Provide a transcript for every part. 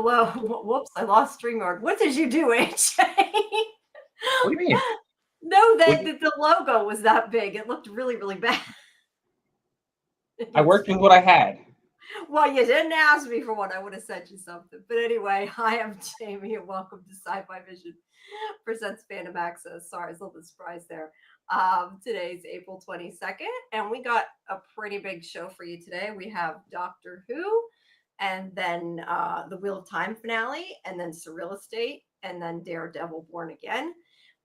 Hello. Whoops, I lost StreamYard. What did you do, AJ? What do you mean? No, What that the logo was that big. It looked really, really bad. I worked with what I had. Well, you didn't ask me for one. I would have sent you something. But anyway, I am Jamie, and welcome to SciFi Vision presents Fandom Access. Sorry, I was a little bit surprised there. Today's April 22nd, and we got a pretty big show for you today. We have Doctor Who, and then the Wheel of Time finale, and then Surreal Estate, and then Daredevil Born Again.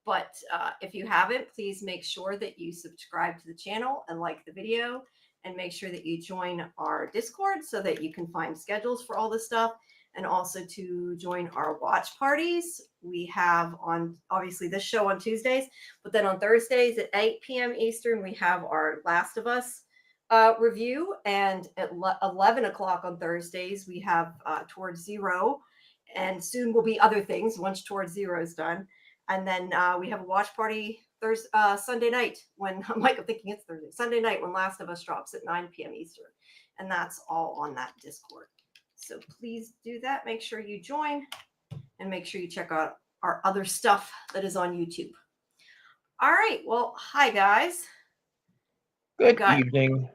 But if you haven't, please make sure that you subscribe to the channel and like the video, and make sure that you join our Discord so that you can find schedules for all this stuff, and also to join our watch parties. We have on obviously this show on Tuesdays, but then on Thursdays at 8 p.m. Eastern, we have our Last of Us review, and at 11 o'clock on Thursdays, we have Towards Zero, and soon will be other things once Towards Zero is done. And then we have a watch party Sunday night when I'm thinking it's Thursday, Sunday night when Last of Us drops at 9 p.m. Eastern. And that's all on that Discord. So please do that. Make sure you join, and make sure you check out our other stuff that is on YouTube. All right. Well, hi, guys. Good evening.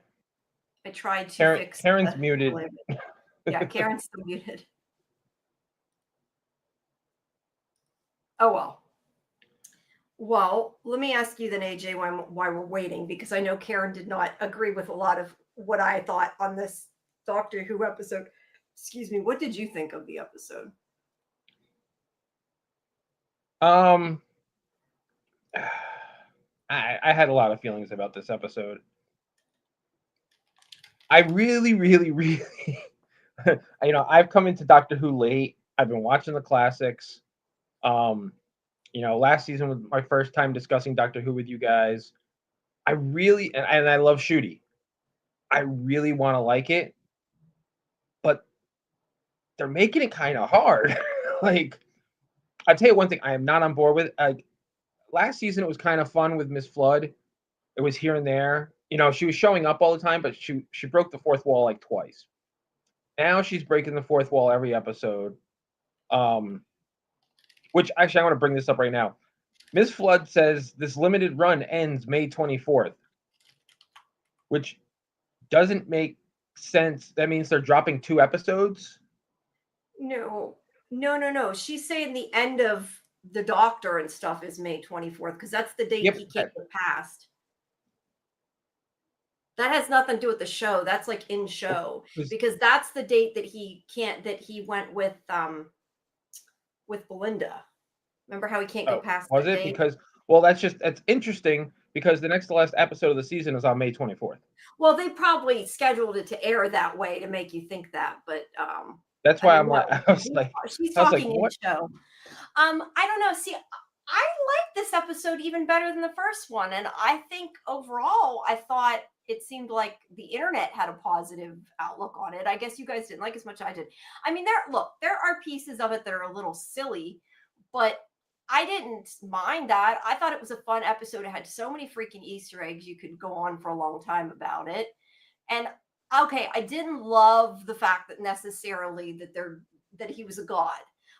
I tried to fix Karen's muted. Yeah, Karen's still muted. Oh, well. Well, let me ask you then, AJ, why we're waiting, because I know Karen did not agree with a lot of what I thought on this Doctor Who episode. Excuse me. What did you think of the episode? I had a lot of feelings about this episode. I really, I've come into Doctor Who late. I've been watching the classics. Last season was my first time discussing Doctor Who with you guys. I really, and I love Shooty. I really want to like it, but they're making it kind of hard. I'll tell you one thing I am not on board with. Last season, it was kind of fun with Miss Flood. It was here and there. She was showing up all the time, but she broke the fourth wall like twice. Now she's breaking the fourth wall every episode. Which actually, I want to bring this up right now. Miss Flood says this limited run ends May 24th, which doesn't make sense. That means they're dropping 2 episodes? No. She's saying the end of the Doctor and stuff is May 24th, because that's the date he can't get past. That has nothing to do with the show. That's like in show, because that's the date that he went with Belinda. Remember how he can't get past was it? date? Because, that's interesting, because the next to last episode of the season is on May 24th. Well, they probably scheduled it to air that way to make you think that, but that's why she's talking in show. I don't know. See, I like this episode even better than the first one, and I think overall, I thought it seemed like the internet had a positive outlook on it. I guess you guys didn't like as much as I did. I mean, there are pieces of it that are a little silly, but I didn't mind that. I thought it was a fun episode. It had so many freaking Easter eggs. You could go on for a long time about it. And okay, I didn't love the fact that necessarily that he was a god.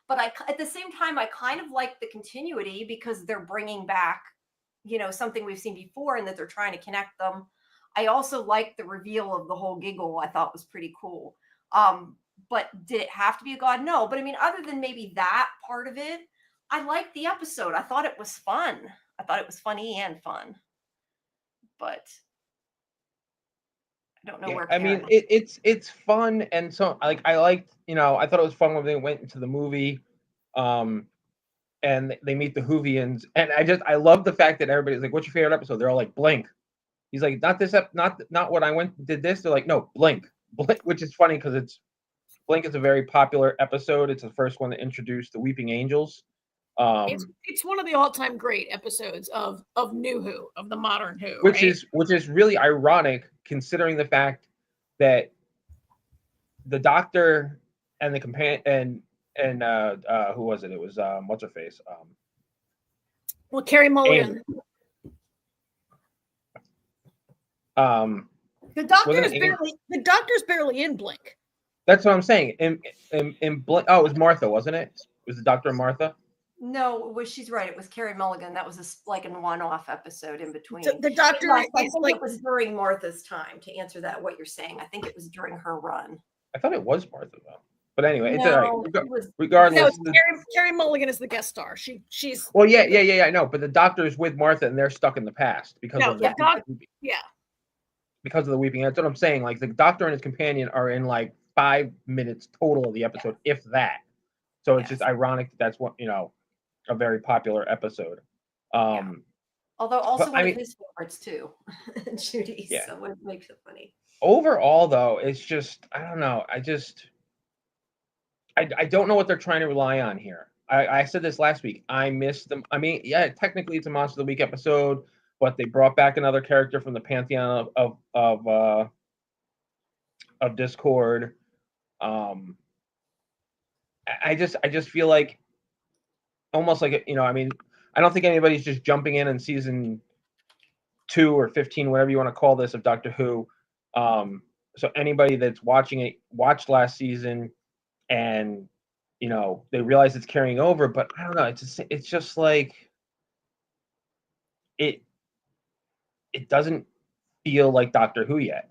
But at the same time, I kind of like the continuity, because they're bringing back, something we've seen before, and that they're trying to connect them. I also like the reveal of the whole giggle. I thought was pretty cool. But did it have to be a god? No. But I mean, other than maybe that part of it, I liked the episode. I thought it was fun. I thought it was funny and fun. But I don't know where. I mean, it's fun, and so I liked. I thought it was fun when they went into the movie, and they meet the Whovians, and I love the fact that everybody's like, "What's your favorite episode?" They're all like, "Blink." He's like, "Not this not when I did this." They're like, "No, Blink," which is funny because Blink is a very popular episode. It's the first one that introduced the Weeping Angels. It's one of the all-time great episodes of New Who, of the modern Who, which is really ironic, considering the fact that the Doctor and the companion and who was it? It was what's her face? Carrie Mulligan. The Doctor's barely in Blink. That's what I'm saying. Oh, it was Martha, wasn't it? It was the Dr. Martha? No, she's right. It was Carrie Mulligan. That was like a one-off episode in between. The doctor Yes, I is think like it was during Martha's time. To answer that, what you're saying, I think it was during her run. I thought it was Martha though. But ananyway, it's all No, right. it was Regardless, no, Carrie Mulligan is the guest star. She's well, yeah, I know. But the doctor is with Martha, and they're stuck in the past because no, of the doc. Yeah, because of the weeping. That's what I'm saying. Like the doctor and his companion are in like 5 minutes total of the episode, if that. So it's just ironic that that's what a very popular episode. Although also but, one of his favorites too, Judy. Yeah. So it makes it funny. Overall, though, it's just I don't know. I don't know what they're trying to rely on here. I said this last week. I missed them. I mean, yeah, technically it's a Monster of the Week episode, but they brought back another character from the pantheon of Discord. I just feel like almost like I mean, I don't think anybody's just jumping in season 2 or 15, whatever you want to call this, of Doctor Who. So anybody that's watching it watched last season, and they realize it's carrying over, but I don't know. It's just like it doesn't feel like Doctor Who yet.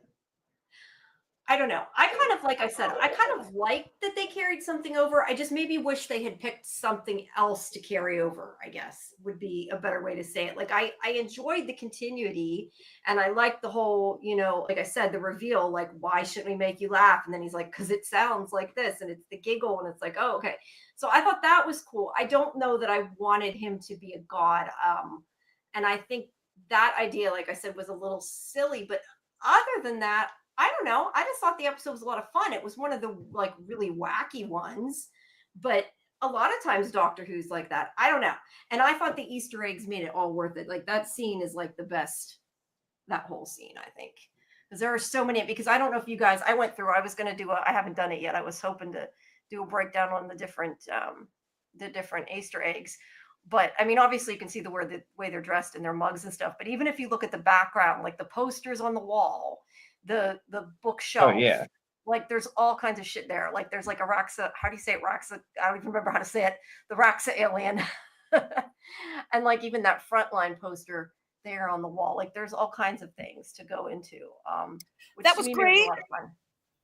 I don't know. I kind of, like I said, I kind of like that they carried something over. I just maybe wish they had picked something else to carry over, I guess would be a better way to say it. Like I enjoyed the continuity, and I liked the whole, like I said, the reveal, like, why shouldn't we make you laugh? And then he's like, because it sounds like this, and it's the giggle, and it's like, oh, okay. So I thought that was cool. I don't know that I wanted him to be a god. And I think that idea, like I said, was a little silly, but other than that, I don't know. I just thought the episode was a lot of fun. It was one of the like really wacky ones, but a lot of times Doctor Who's like that. I don't know. And I thought the Easter eggs made it all worth it. Like that scene is like the best, that whole scene, I think. Because there are so many, because I don't know if you guys, I went through, I was going to do I haven't done it yet. I was hoping to do a breakdown on the different Easter eggs. But I mean, obviously you can see the way they're dressed in their mugs and stuff. But even if you look at the background, like the posters on the wall, the bookshelf, like there's all kinds of shit there. Like there's like a Raxa, how do you say it? Raxa, I don't even remember how to say it. The Raxa alien. And like even that frontline poster there on the wall, like there's all kinds of things to go into. Which that was great. A lot of fun.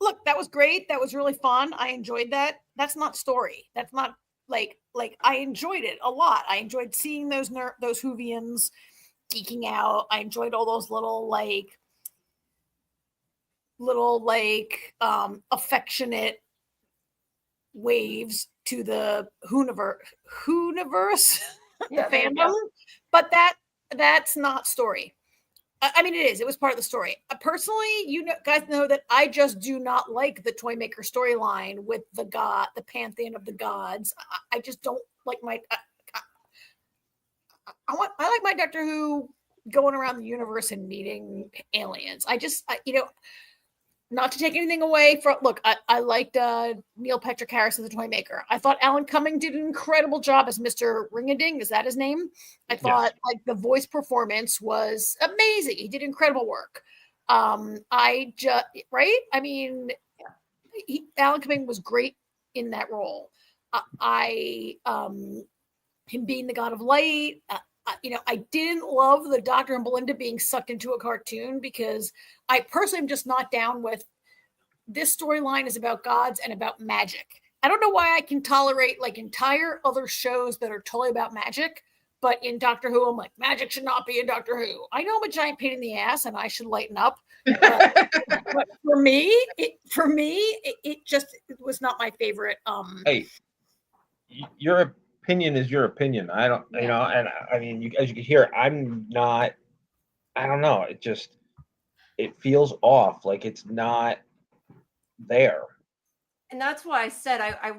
Look, that was great. That was really fun. I enjoyed that. That's not story. That's not like I enjoyed it a lot. I enjoyed seeing those Whovians geeking out. I enjoyed all those little affectionate waves to the Whoniverse, Yeah, the fandom. But that's not story. I mean, it is. It was part of the story. Personally, guys know that I just do not like the Toymaker storyline with the pantheon of the gods. I just don't like my. I like my Doctor Who going around the universe and meeting aliens. Not to take anything away from. Look, I liked Neil Patrick Harris as the Toymaker. I thought Alan Cumming did an incredible job as Mr. Ring-a-Ding. Is that his name? I thought the voice performance was amazing. He did incredible work. Alan Cumming was great in that role. Him being the god of light. I didn't love the Doctor and Belinda being sucked into a cartoon, because I personally am just not down with this storyline is about gods and about magic. I don't know why I can tolerate like entire other shows that are totally about magic, but in Doctor Who, I'm like, magic should not be in Doctor Who. I know I'm a giant pain in the ass and I should lighten up. But for me, it was not my favorite. Hey, your opinion is your opinion. I don't, and I mean, as you can hear, I'm not. I don't know. It feels off. Like it's not there. And that's why I said I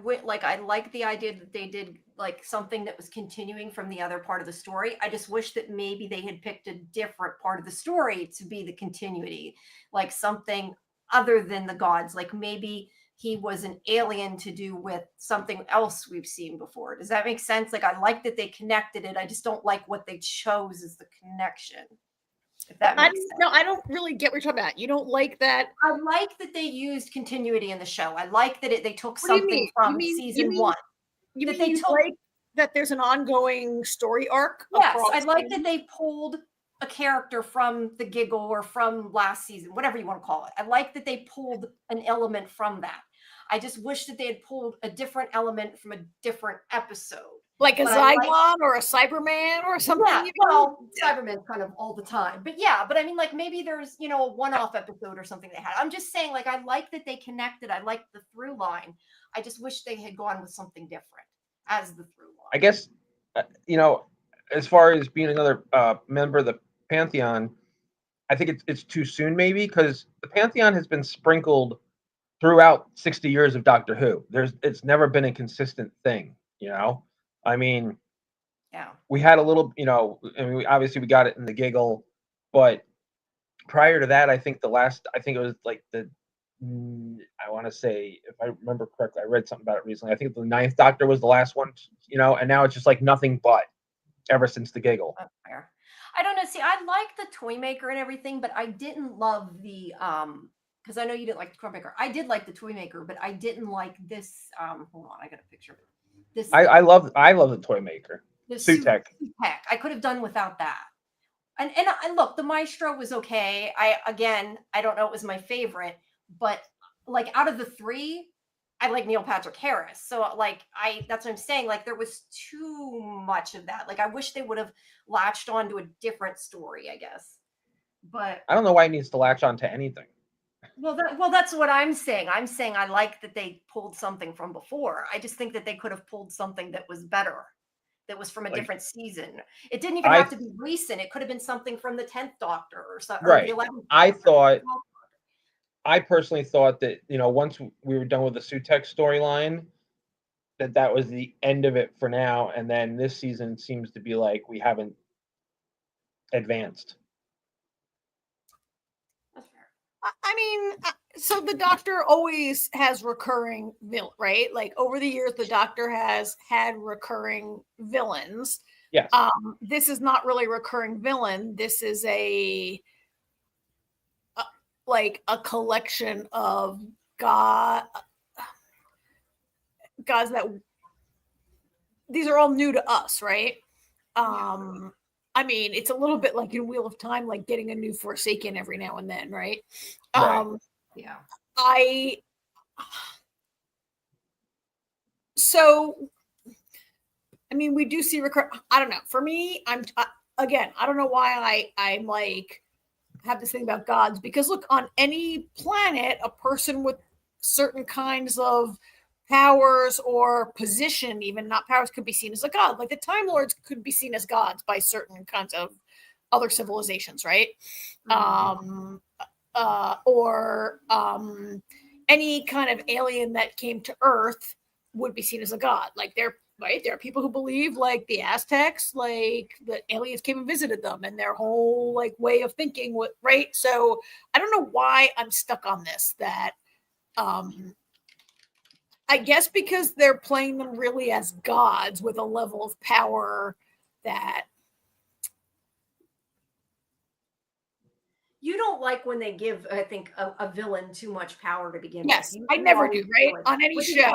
like the idea that they did like something that was continuing from the other part of the story. I just wish that maybe they had picked a different part of the story to be the continuity, like something other than the gods. Like maybe he was an alien to do with something else we've seen before. Does that make sense? Like I like that they connected it. I just don't like what they chose as the connection. If that makes sense. No, I don't really get what you're talking about. You don't like that? I like that they used continuity in the show. I like that they took What do you something mean? from season one. You That mean you like that there's an ongoing story arc? Yes, I like that they pulled a character from the giggle or from last season, whatever you want to call it. I like that they pulled an element from that. I just wish that they had pulled a different element from a different episode. Like a Zygon or a Cyberman or something? Yeah, well, Cyberman's kind of all the time. But yeah, but I mean, like maybe there's, you know, a one-off episode or something they had. I'm just saying, like, I like that they connected. I like the through line. I just wish they had gone with something different as the through line. I guess, you know, as far as being another member of the Pantheon, I think it's too soon maybe, because the Pantheon has been sprinkled throughout 60 years of Doctor Who. It's never been a consistent thing, you know? I mean, yeah, we had a little, you know, I mean, obviously we got it in the giggle, but prior to that, I think it was like I want to say, if I remember correctly, I read something about it recently. I think the 9th Doctor was the last one, you know, and now it's just like nothing but ever since the giggle. That's fair. I don't know. See, I like the toy maker and everything, but I didn't love the because I know you didn't like the toy maker. I did like the toy maker, but I didn't like this. Hold on, I got a picture. This I love the toy maker. Sutek. I could have done without that. And look, the Maestro was okay. I don't know, it was my favorite, but like out of the three, I like Neil Patrick Harris. So like that's what I'm saying. Like there was too much of that. Like I wish they would have latched on to a different story, I guess. But I don't know why it needs to latch on to anything. Well, that's what I'm saying. I'm saying I like that they pulled something from before. I just think that they could have pulled something that was better, that was from a different season. It didn't even have to be recent. It could have been something from the 10th Doctor or something. Right. Or the 11th Doctor. I personally thought that, you know, once we were done with the Sutek storyline, that was the end of it for now. And then this season seems to be like we haven't advanced. That's fair. I mean, so the Doctor always has recurring villain, right? Like over the years, the Doctor has had recurring villains. Yes. This is not really a recurring villain. This is like a collection of gods that these are all new to us, right? I mean, it's a little bit like in Wheel of Time, like getting a new Forsaken every now and then, right? Yeah. So, I mean, we do see I don't know. For me, I don't know why I'm like have this thing about gods, because look, on any planet, a person with certain kinds of powers or position, even not powers, could be seen as a god. Like the Time Lords could be seen as gods by certain kinds of other civilizations, right? Or any kind of alien that came to Earth would be seen as a god. Like there are people who believe, like the Aztecs, like the aliens came and visited them, and their whole like way of thinking, right? So I don't know why I'm stuck on this. That I guess because they're playing them really as gods with a level of power that you don't like when they give, I think, a villain too much power to begin with. Yes, you I never do, right? On any show.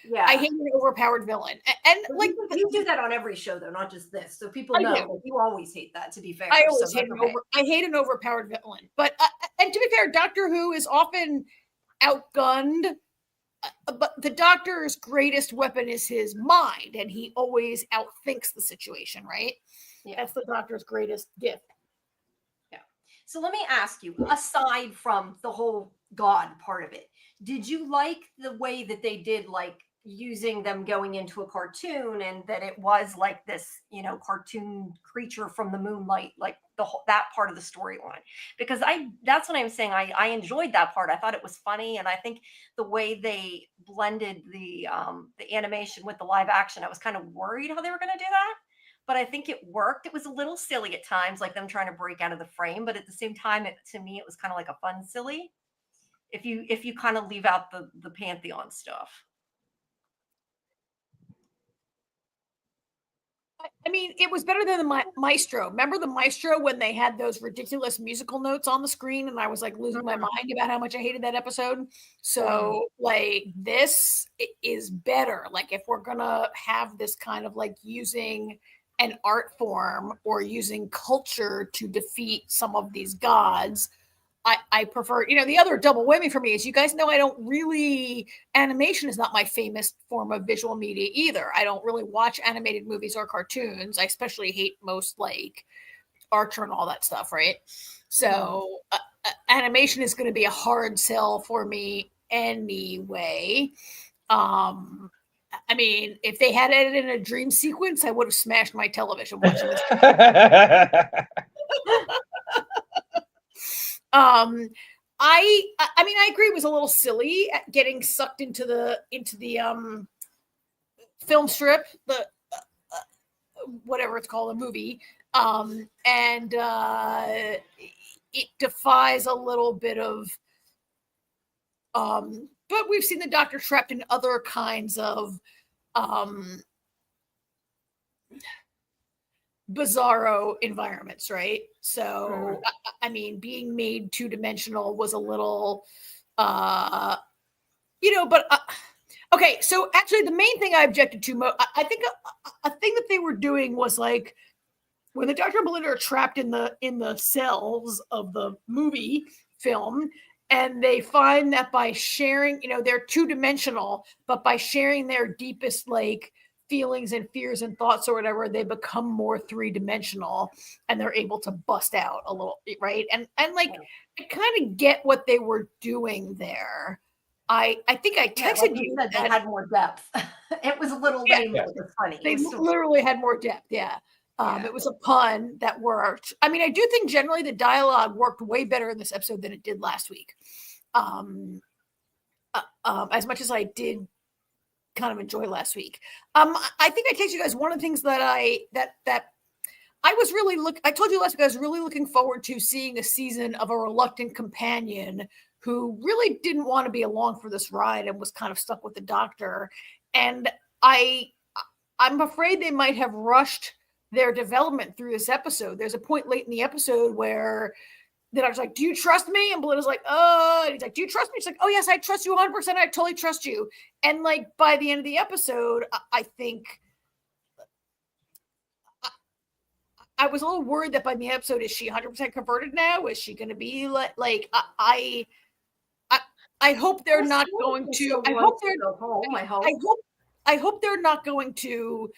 Yeah, I hate an overpowered villain, and like you do that on every show, though, not just this. So people know like, you always hate that. To be fair, I always hate I hate an overpowered villain. But and to be fair, Doctor Who is often outgunned, but the Doctor's greatest weapon is his mind, and he always outthinks the situation. Right? Yeah, that's the Doctor's greatest gift. Yeah. So let me ask you, aside from the whole God part of it, did you like the way that they did, like using them going into a cartoon, and that it was like this, you know, cartoon creature from the moonlight, like that part of the storyline? Because that's what I'm saying. I enjoyed that part. I thought it was funny, and I think the way they blended the animation with the live action, I was kind of worried how they were going to do that. But I think it worked. It was a little silly at times, like them trying to break out of the frame. But at the same time, to me, it was kind of like a fun silly. If you kind of leave out the Pantheon stuff. I mean, it was better than the Maestro. Remember the Maestro when they had those ridiculous musical notes on the screen, and I was like losing my mind about how much I hated that episode. So, like, this is better. Like, if we're gonna have this kind of like using an art form or using culture to defeat some of these gods, I prefer, the other double whammy for me is, you guys know, animation is not my famous form of visual media either. I don't really watch animated movies or cartoons. I especially hate most like Archer and all that stuff, right? So animation is going to be a hard sell for me anyway. I mean, if they had it in a dream sequence, I would have smashed my television watching this. I mean, I agree, it was a little silly getting sucked into the film strip, the whatever it's called, a movie, and it defies a little bit of but we've seen the Doctor trapped in other kinds of bizarro environments, right? So I mean, being made two-dimensional was a little but okay, so actually the main thing I objected to, I think a thing that they were doing was like when the Doctor and Belinda are trapped in the cells of the movie film, and they find that by sharing, they're two-dimensional, but by sharing their deepest like feelings and fears and thoughts or whatever, they become more three-dimensional and they're able to bust out a little, right? And like I kind of get what they were doing there. I think I texted like you that they had more depth. It was a little lame, but it was funny. They literally had more depth. Yeah. It was a pun that worked. I mean, I do think generally the dialogue worked way better in this episode than it did last week. As much as I did kind of enjoy last week. I think I texted you guys one of the things that I was really I told you last week I was really looking forward to seeing a season of a reluctant companion who really didn't want to be along for this ride and was kind of stuck with the Doctor. And I'm afraid they might have rushed their development through this episode. There's a point late in the episode where the Doctor's like, "Do you trust me?" And Belinda's like, and he's like, "Do you trust me?" She's like, "Oh yes, I trust you 100%. I totally trust you." And like by the end of the episode, I think I was a little worried that by the episode, is she 100% converted now? Is she going to be like I hope they're not going to. I hope they're home. I hope they're not going to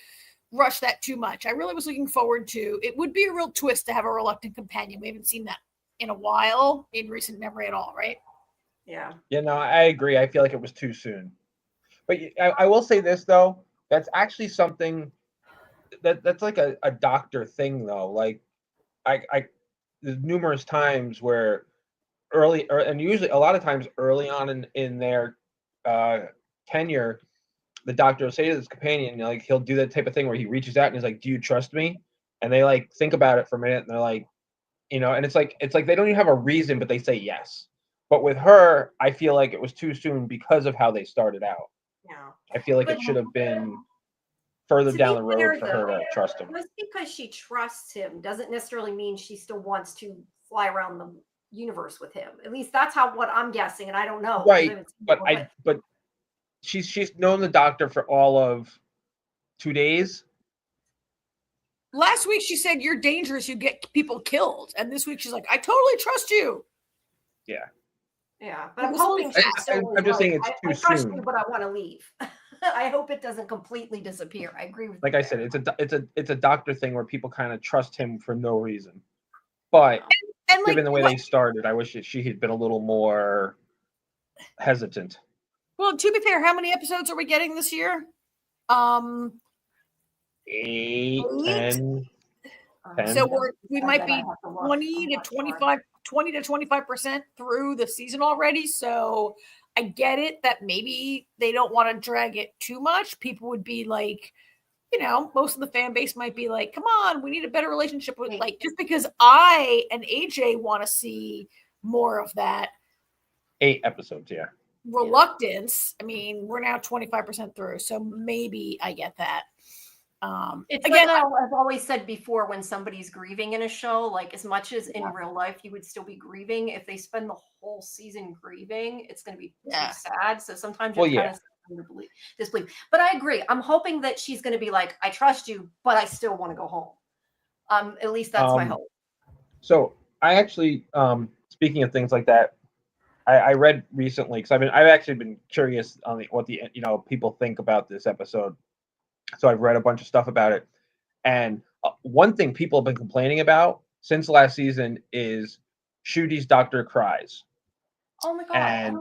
rush that too much. I really was looking forward to. It would be a real twist to have a reluctant companion. We haven't seen that in a while, in recent memory at all, right? Yeah. Yeah, no, I agree. I feel like it was too soon. But I will say this though, that's actually something that's like a Doctor thing though. Like there's numerous times where and usually a lot of times early on in their tenure, the Doctor will say to his companion, like he'll do that type of thing where he reaches out and he's like, "Do you trust me?" And they like think about it for a minute and they're like, and it's like they don't even have a reason, but they say yes. But with her, I feel like it was too soon because of how they started out. Yeah. I feel like it should have been further down the road for her to trust him. Just because she trusts him doesn't necessarily mean she still wants to fly around the universe with him. At least that's what I'm guessing, and I don't know. Right, but she's known the Doctor for all of 2 days. Last week she said you're dangerous, you get people killed, and this week she's like, "I totally trust you." Yeah. Yeah, but I'm hoping I'm just saying it's too soon. I trust you, but I want to leave. I hope it doesn't completely disappear. I agree with you. Like I said, it's a Doctor thing where people kind of trust him for no reason. But and given the way they started, I wish she had been a little more hesitant. Well, to be fair, how many episodes are we getting this year? 8, 10. So we might be 20 to 25% through the season already. So I get it that maybe they don't want to drag it too much. People would be like, most of the fan base might be like, "Come on, we need a better relationship with," like, just because I and AJ want to see more of that. 8 episodes, yeah. Reluctance. I mean, we're now 25% through, so maybe I get that. It's again, like I've always said before, when somebody's grieving in a show, like as much as in real life you would still be grieving, if they spend the whole season grieving, it's going to be too sad. So sometimes you're kind of disbelief. But I agree. I'm hoping that she's going to be like, I trust you, but I still want to go home. At least that's my hope. So I actually, speaking of things like that, I read recently, because I've actually been curious on what the people think about this episode. So I've read a bunch of stuff about it, and one thing people have been complaining about since last season is Shudi's doctor cries. Oh my god! And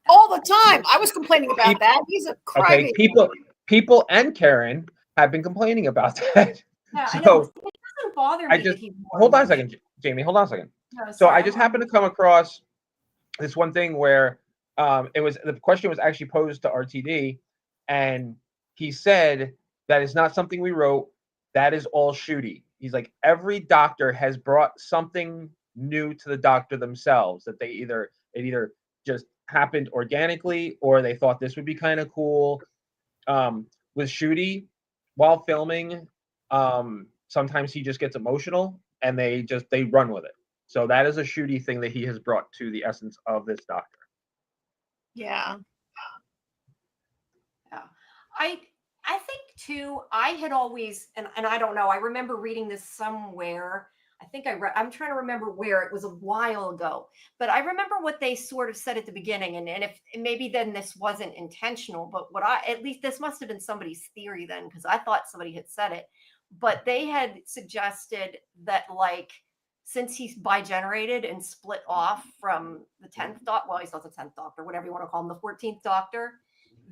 all the time, I was complaining about that. He's a crybaby. Okay, people, and Karen have been complaining about that. Yeah, so I know. It doesn't bother me that he's hold on a second, Jamie. Hold on a second. No, so I just happened to come across this one thing where the question was actually posed to RTD, and he said that is not something we wrote. That is all Shooty. He's like, every doctor has brought something new to the doctor themselves, that it either just happened organically or they thought this would be kind of cool. With Shooty, while filming, sometimes he just gets emotional and they run with it. So that is a Shooty thing that he has brought to the essence of this doctor. Yeah. I think too, I had always, and I don't know, I remember reading this somewhere. I think I'm trying to remember where, it was a while ago, but I remember what they sort of said at the beginning. And if maybe then this wasn't intentional, but at least this must have been somebody's theory then, because I thought somebody had said it, but they had suggested that, like, since he's bi-generated and split off from the 10th doctor, well, he's not the 10th doctor, whatever you want to call him, the 14th doctor,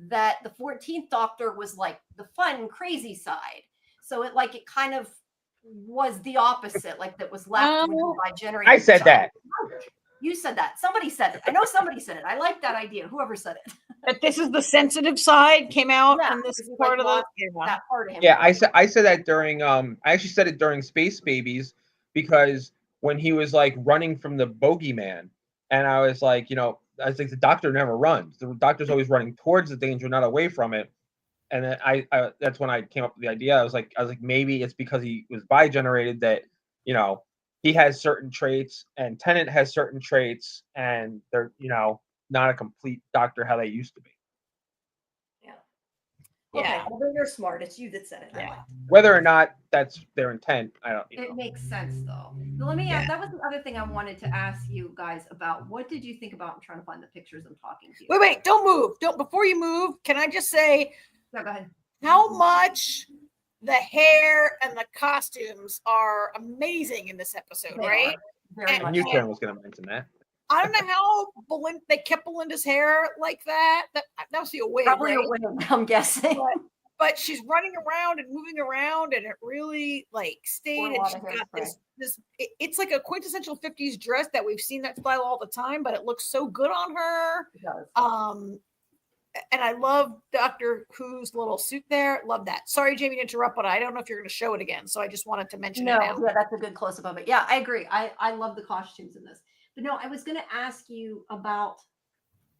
that the 14th doctor was like the fun, crazy side. So it kind of was the opposite, like that was left when he bi-generated. I said that. You said that. Somebody said it. I know somebody said it. I like that idea. Whoever said it. That this is the sensitive side came out in this part of that part of him. Yeah, I said that during I actually said it during Space Babies, because when he was like running from the bogeyman, and I was like, I think the doctor never runs. The doctor's always running towards the danger, not away from it. And then I that's when I came up with the idea. I was like, maybe it's because he was bi-generated that, he has certain traits and Tennant has certain traits, and they're, not a complete doctor how they used to be. Yeah. Okay. Well, then you're smart. It's you that said it. Yeah. Whether or not that's their intent, I don't. It makes sense though. But let me ask. That was the other thing I wanted to ask you guys about. What did you think about? I'm trying to find the pictures. I'm talking to you. Wait! Don't move! Before you move, can I just say? No, go ahead. How much the hair and the costumes are amazing in this episode, right? I knew Karen was going to mention that. I don't know how they kept Belinda's hair like that. That was the wig, probably right? A wig, I'm guessing. But she's running around and moving around, and it really stayed. And she's got this. It's like a quintessential 50s dress that we've seen that style all the time, but it looks so good on her. It does. And I love Doctor Who's little suit there. Love that. Sorry, Jamie, to interrupt, but I don't know if you're going to show it again. So I just wanted to mention it now. Yeah, that's a good close-up of it. Yeah, I agree. I love the costumes in this. But no, I was going to ask you about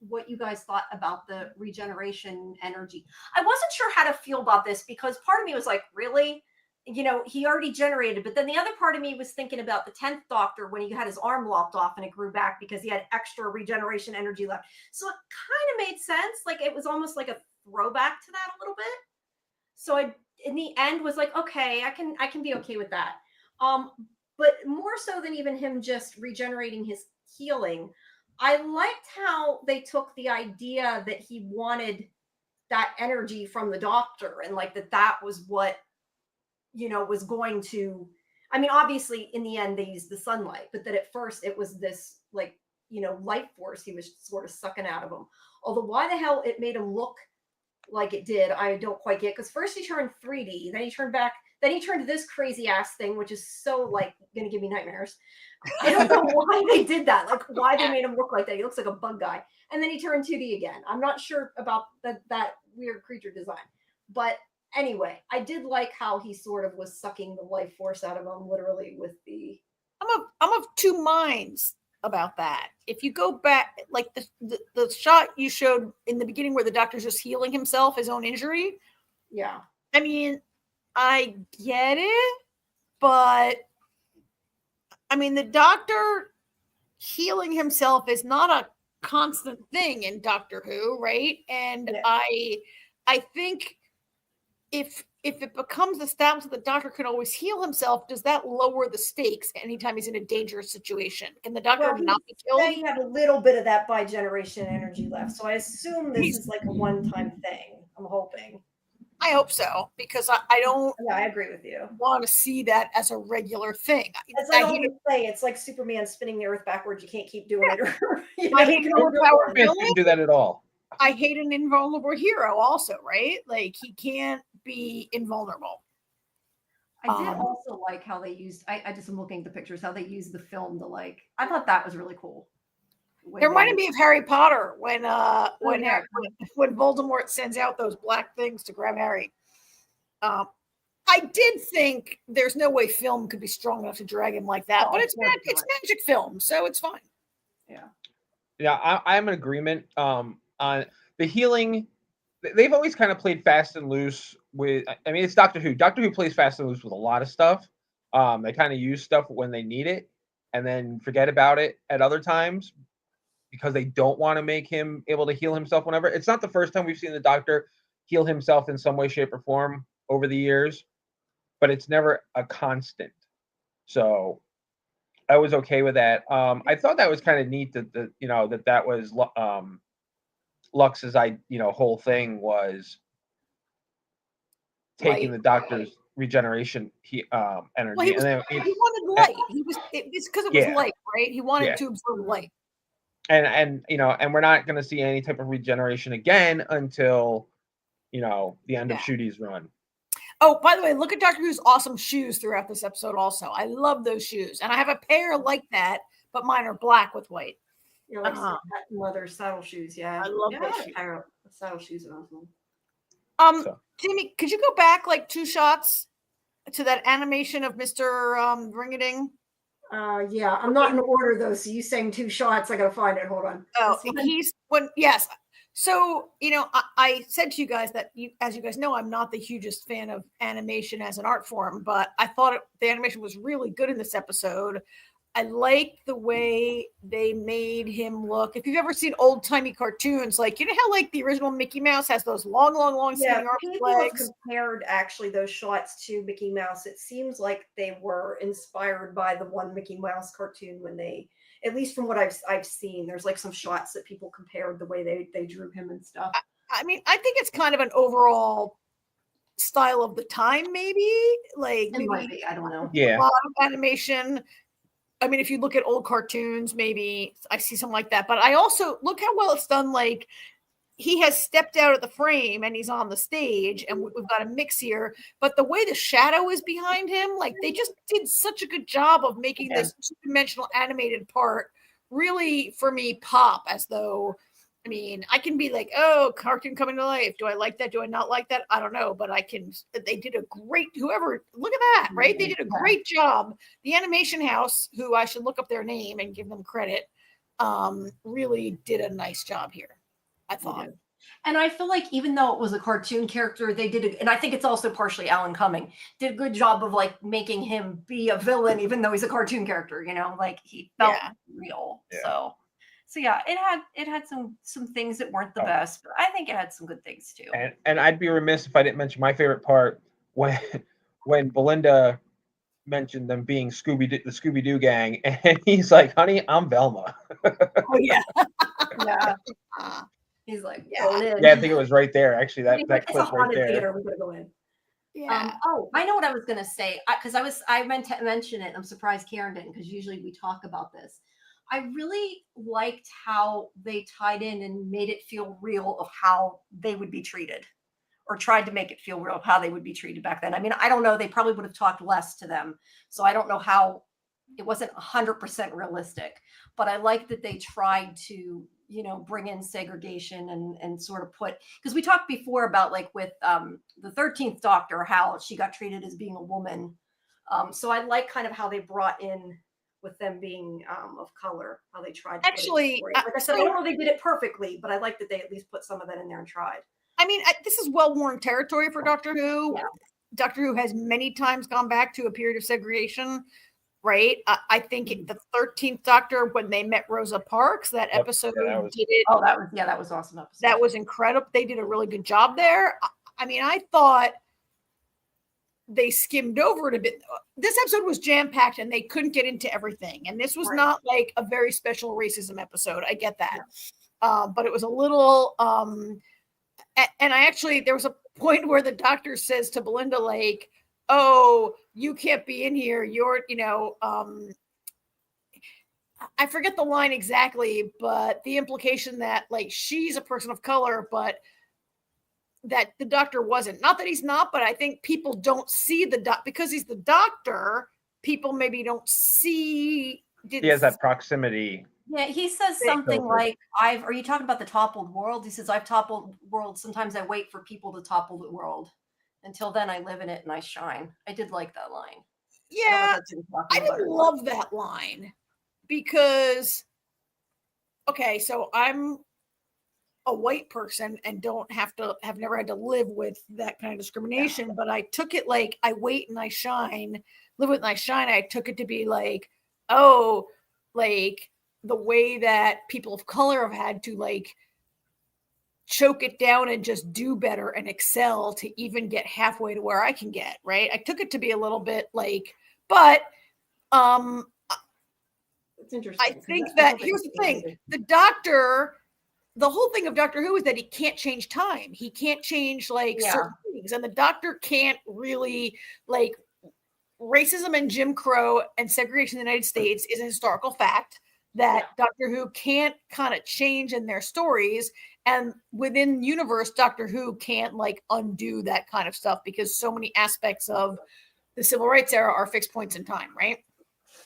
what you guys thought about the regeneration energy. I wasn't sure how to feel about this, because part of me was like, really? He already generated, but then the other part of me was thinking about the 10th doctor when he had his arm lopped off and it grew back because he had extra regeneration energy left. So it kind of made sense. Like it was almost like a throwback to that a little bit. So I, in the end, was like, okay, I can be okay with that. But more so than even him just regenerating his healing, I liked how they took the idea that he wanted that energy from the doctor, and like that was what was going to, I mean, obviously in the end they used the sunlight, but that at first it was this light force he was sort of sucking out of him. Although why the hell it made him look like it did, I don't quite get, because first he turned 3D, then he turned back, then he turned to this crazy ass thing, which is so gonna give me nightmares. I don't know why they did that, why they made him look like that. He looks like a bug guy. And then he turned 2D again. I'm not sure about that weird creature design, but anyway, I did like how he sort of was sucking the life force out of him, literally with the. I'm of two minds about that. If you go back, like the shot you showed in the beginning where the doctor's just healing himself, his own injury. Yeah. I mean, I get it, but I mean, the Doctor healing himself is not a constant thing in Doctor Who, right? And Yeah. I think if it becomes established that the Doctor can always heal himself, does that lower the stakes anytime he's in a dangerous situation? Can the Doctor Well, not be he killed? said he had a little bit of that bi-generation energy left, so I assume this is like a one-time thing. I'm hoping. I hope so, because I don't Yeah, I agree with you. want to see that as a regular thing. As I I hate always say, it's like Superman spinning the Earth backwards. You can't keep doing it. Or, you I know, hate you an can only do it overpowered once. Man villain. couldn't do that at all. I hate an invulnerable hero also, right? Like he can't be invulnerable. I did also like how they used. I just am looking at the pictures. How they used the film to like. I thought that was really cool. It reminded me of Harry Potter when yeah. when Voldemort sends out those black things to grab Harry. I did think there's no way film could be strong enough to drag him like that, Oh, but of it's course it's not. magic film, so it's fine. Yeah. Yeah, I'm in agreement on the healing. They've always kind of played fast and loose with. I mean, it's Doctor Who. Doctor Who plays fast and loose with a lot of stuff. They kind of use stuff when they need it, and then forget about it at other times because they don't want to make him able to heal himself whenever. It's not the first time we've seen the Doctor heal himself in some way, shape, or form over the years, but it's never a constant. So I was okay with that. I thought that was kind of neat that that was Lux's whole thing was taking the Doctor's regeneration energy. Well, he wanted light. It's because it was light, right? He wanted to absorb light. And we're not going to see any type of regeneration again until the end of Shudi's run. Oh, by the way, look at Doctor Who's awesome shoes throughout this episode also. I love those shoes. And I have a pair like that, but mine are black with white. Yeah, like leather saddle shoes. Yeah. I love those shoes. Saddle shoes are awesome. Jamie, could you go back like 2 shots to that animation of Mr. Ring-a-Ding? Yeah, I'm not in order though. So you saying 2 shots, I gotta find it. Hold on. Oh, yes. So, I said to you guys that as you guys know, I'm not the hugest fan of animation as an art form, but I thought the animation was really good in this episode. I like the way they made him look. If you've ever seen old timey cartoons, like, how like the original Mickey Mouse has those long skinny arms and legs. Have compared actually those shots to Mickey Mouse. It seems like they were inspired by the one Mickey Mouse cartoon when they, at least from what I've seen, there's like some shots that people compared the way they drew him and stuff. I mean, I think it's kind of an overall style of the time, maybe. Like it might be, I don't know. Yeah. A lot of animation. I mean, if you look at old cartoons, maybe I see something like that. But I also look how well it's done. Like he has stepped out of the frame and he's on the stage, and we've got a mix here. But the way the shadow is behind him, like they just did such a good job of making this 2-dimensional animated part really, for me, pop. As though, I mean, I can be like, oh, cartoon coming to life. Do I like that? Do I not like that? I don't know, but they did a great, look at that, right? They did a great job. The animation house, who I should look up their name and give them credit, really did a nice job here, I thought. And I feel like even though it was a cartoon character, they did and I think it's also partially Alan Cumming, did a good job of like making him be a villain, even though he's a cartoon character, like he felt real. Yeah. So yeah, it had some things that weren't the best, but I think it had some good things too. And I'd be remiss if I didn't mention my favorite part when Belinda mentioned them being the Scooby-Doo gang, and he's like, "Honey, I'm Velma." Oh yeah, yeah. He's like, yeah, I think it was right there. Actually, that clip right there. Theater, we gotta go in. Yeah. I know what I was gonna say because I meant to mention it. I'm surprised Karen didn't, because usually we talk about this. I really liked how they tied in and made it feel real of how they would be treated, or tried to make it feel real of how they would be treated back then. I mean, I don't know. They probably would have talked less to them. So I don't know how it wasn't 100% realistic, but I like that they tried to, bring in segregation and sort of put, because we talked before about like with the 13th Doctor, how she got treated as being a woman. So I like kind of how they brought in with them being of color, how they tried to actually, like I said, I don't know they did it perfectly, but I like that they at least put some of that in there and tried. I mean, this is well-worn territory for Doctor Who. Yeah. Doctor Who has many times gone back to a period of segregation, right? I think the 13th Doctor, when they met Rosa Parks, that episode did it. Oh, that was awesome episode. That was incredible. They did a really good job there. I mean, I thought they skimmed over it a bit. This episode was jam-packed and they couldn't get into everything. And this was not like a very special racism episode. I get that. Yeah. But it was a little, and I actually, there was a point where the Doctor says to Belinda, like, oh, you can't be in here. You're, I forget the line exactly, but the implication that like she's a person of color, but that the Doctor wasn't. Not that he's not, but I think people don't see because he's the Doctor. People maybe don't see. He has that proximity. Yeah, he says something like, are you talking about the toppled world? He says, I've toppled world. Sometimes I wait for people to topple the world. Until then, I live in it and I shine. I did like that line. Yeah, I didn't love that line because, okay, so I'm a white person and have never had to live with that kind of discrimination, but I took it like I wait and I shine, live with and I shine. I took it to be like, oh, like the way that people of color have had to like choke it down and just do better and excel to even get halfway to where I can get, right? I took it to be a little bit like, but it's interesting. I think that here's the thing. The Doctor, the whole thing of Doctor Who is that he can't change time. He can't change like certain things. And the Doctor can't really like racism and Jim Crow and segregation in the United States is a historical fact that Doctor Who can't kind of change in their stories. And within universe, Doctor Who can't like undo that kind of stuff because so many aspects of the civil rights era are fixed points in time, right?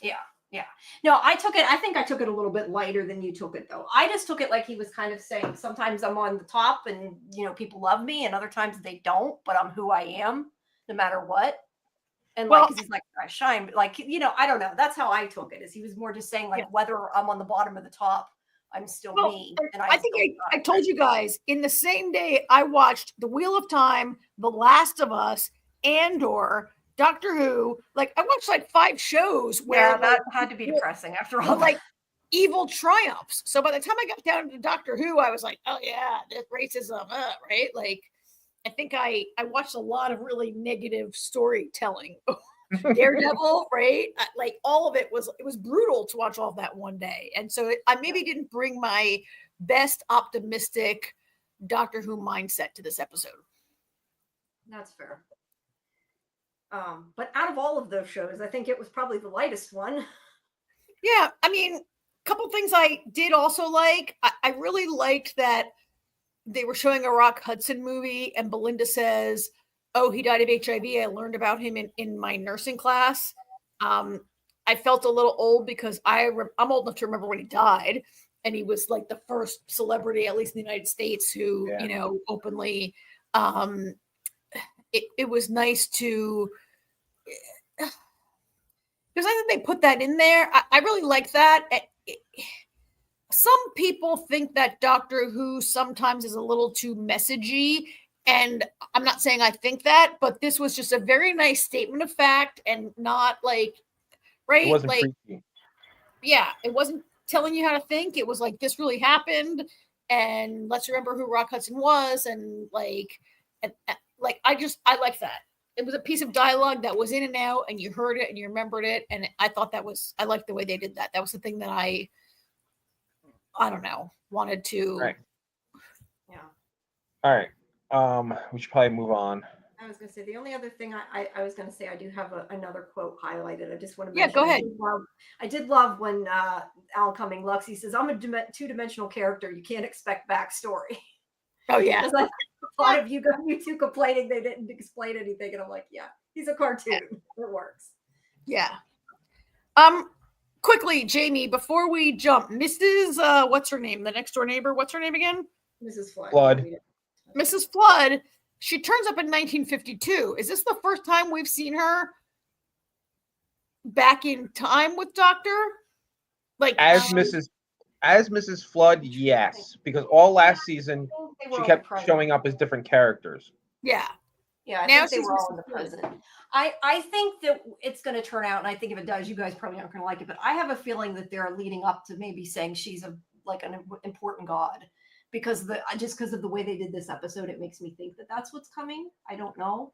Yeah. Yeah. No, I think I took it a little bit lighter than you took it though. I just took it like he was kind of saying, sometimes I'm on the top and, people love me and other times they don't, but I'm who I am no matter what. And like, cause he's like, I shine, but like, I don't know. That's how I took it, is he was more just saying like, whether I'm on the bottom or the top, I'm still me. And I think I told you guys in the same day I watched The Wheel of Time, The Last of Us, Andor, Doctor Who. Like I watched like 5 shows where that had to be depressing after all. Like evil triumphs. So by the time I got down to Doctor Who, I was like, oh yeah, that's racism, right? Like I think I watched a lot of really negative storytelling. Daredevil, right? Like all of it was brutal to watch all of that one day. And so I maybe didn't bring my best optimistic Doctor Who mindset to this episode. That's fair. But out of all of those shows, I think it was probably the lightest one. Yeah, I mean, a couple things I did also like. I really liked that they were showing a Rock Hudson movie and Belinda says, oh, he died of HIV. I learned about him in my nursing class. I felt a little old because I'm old enough to remember when he died. And he was like the first celebrity, at least in the United States, who, openly, it was nice to, because I think they put that in there. I really like that. Some people think that Doctor Who sometimes is a little too messagey. And I'm not saying I think that, but this was just a very nice statement of fact and not like, right? It wasn't like, preachy. Yeah, it wasn't telling you how to think. It was like, this really happened. And let's remember who Rock Hudson was. And like, I like that. It was a piece of dialogue that was in and out and you heard it and you remembered it. And I thought I liked the way they did that. That was the thing that I don't know, wanted to. Right. Yeah. All right. We should probably move on. I was going to say the only other thing I was going to say, I do have another quote highlighted. I just want to mention. Yeah, go ahead. I did love when Al Cumming Lux, he says, I'm a 2-dimensional character. You can't expect backstory. Oh yeah. Like, a lot of you two complaining they didn't explain anything, and I'm like, yeah, he's a cartoon. It works. Yeah. Quickly, Jamie, before we jump, Mrs. What's her name? The next door neighbor. What's her name again? Mrs. Flood. Mrs. Flood. She turns up in 1952. Is this the first time we've seen her back in time with Doctor? Like as Mrs. Flood, yes, because all last season she kept showing up as different characters. Yeah. Yeah, I Now think they she's were all in the Mrs. Good. present. I think that it's going to turn out, and I think if it does, you guys probably aren't going to like it. But I have a feeling that they're leading up to maybe saying she's an important god, because because of the way they did this episode, it makes me think that that's what's coming. I don't know,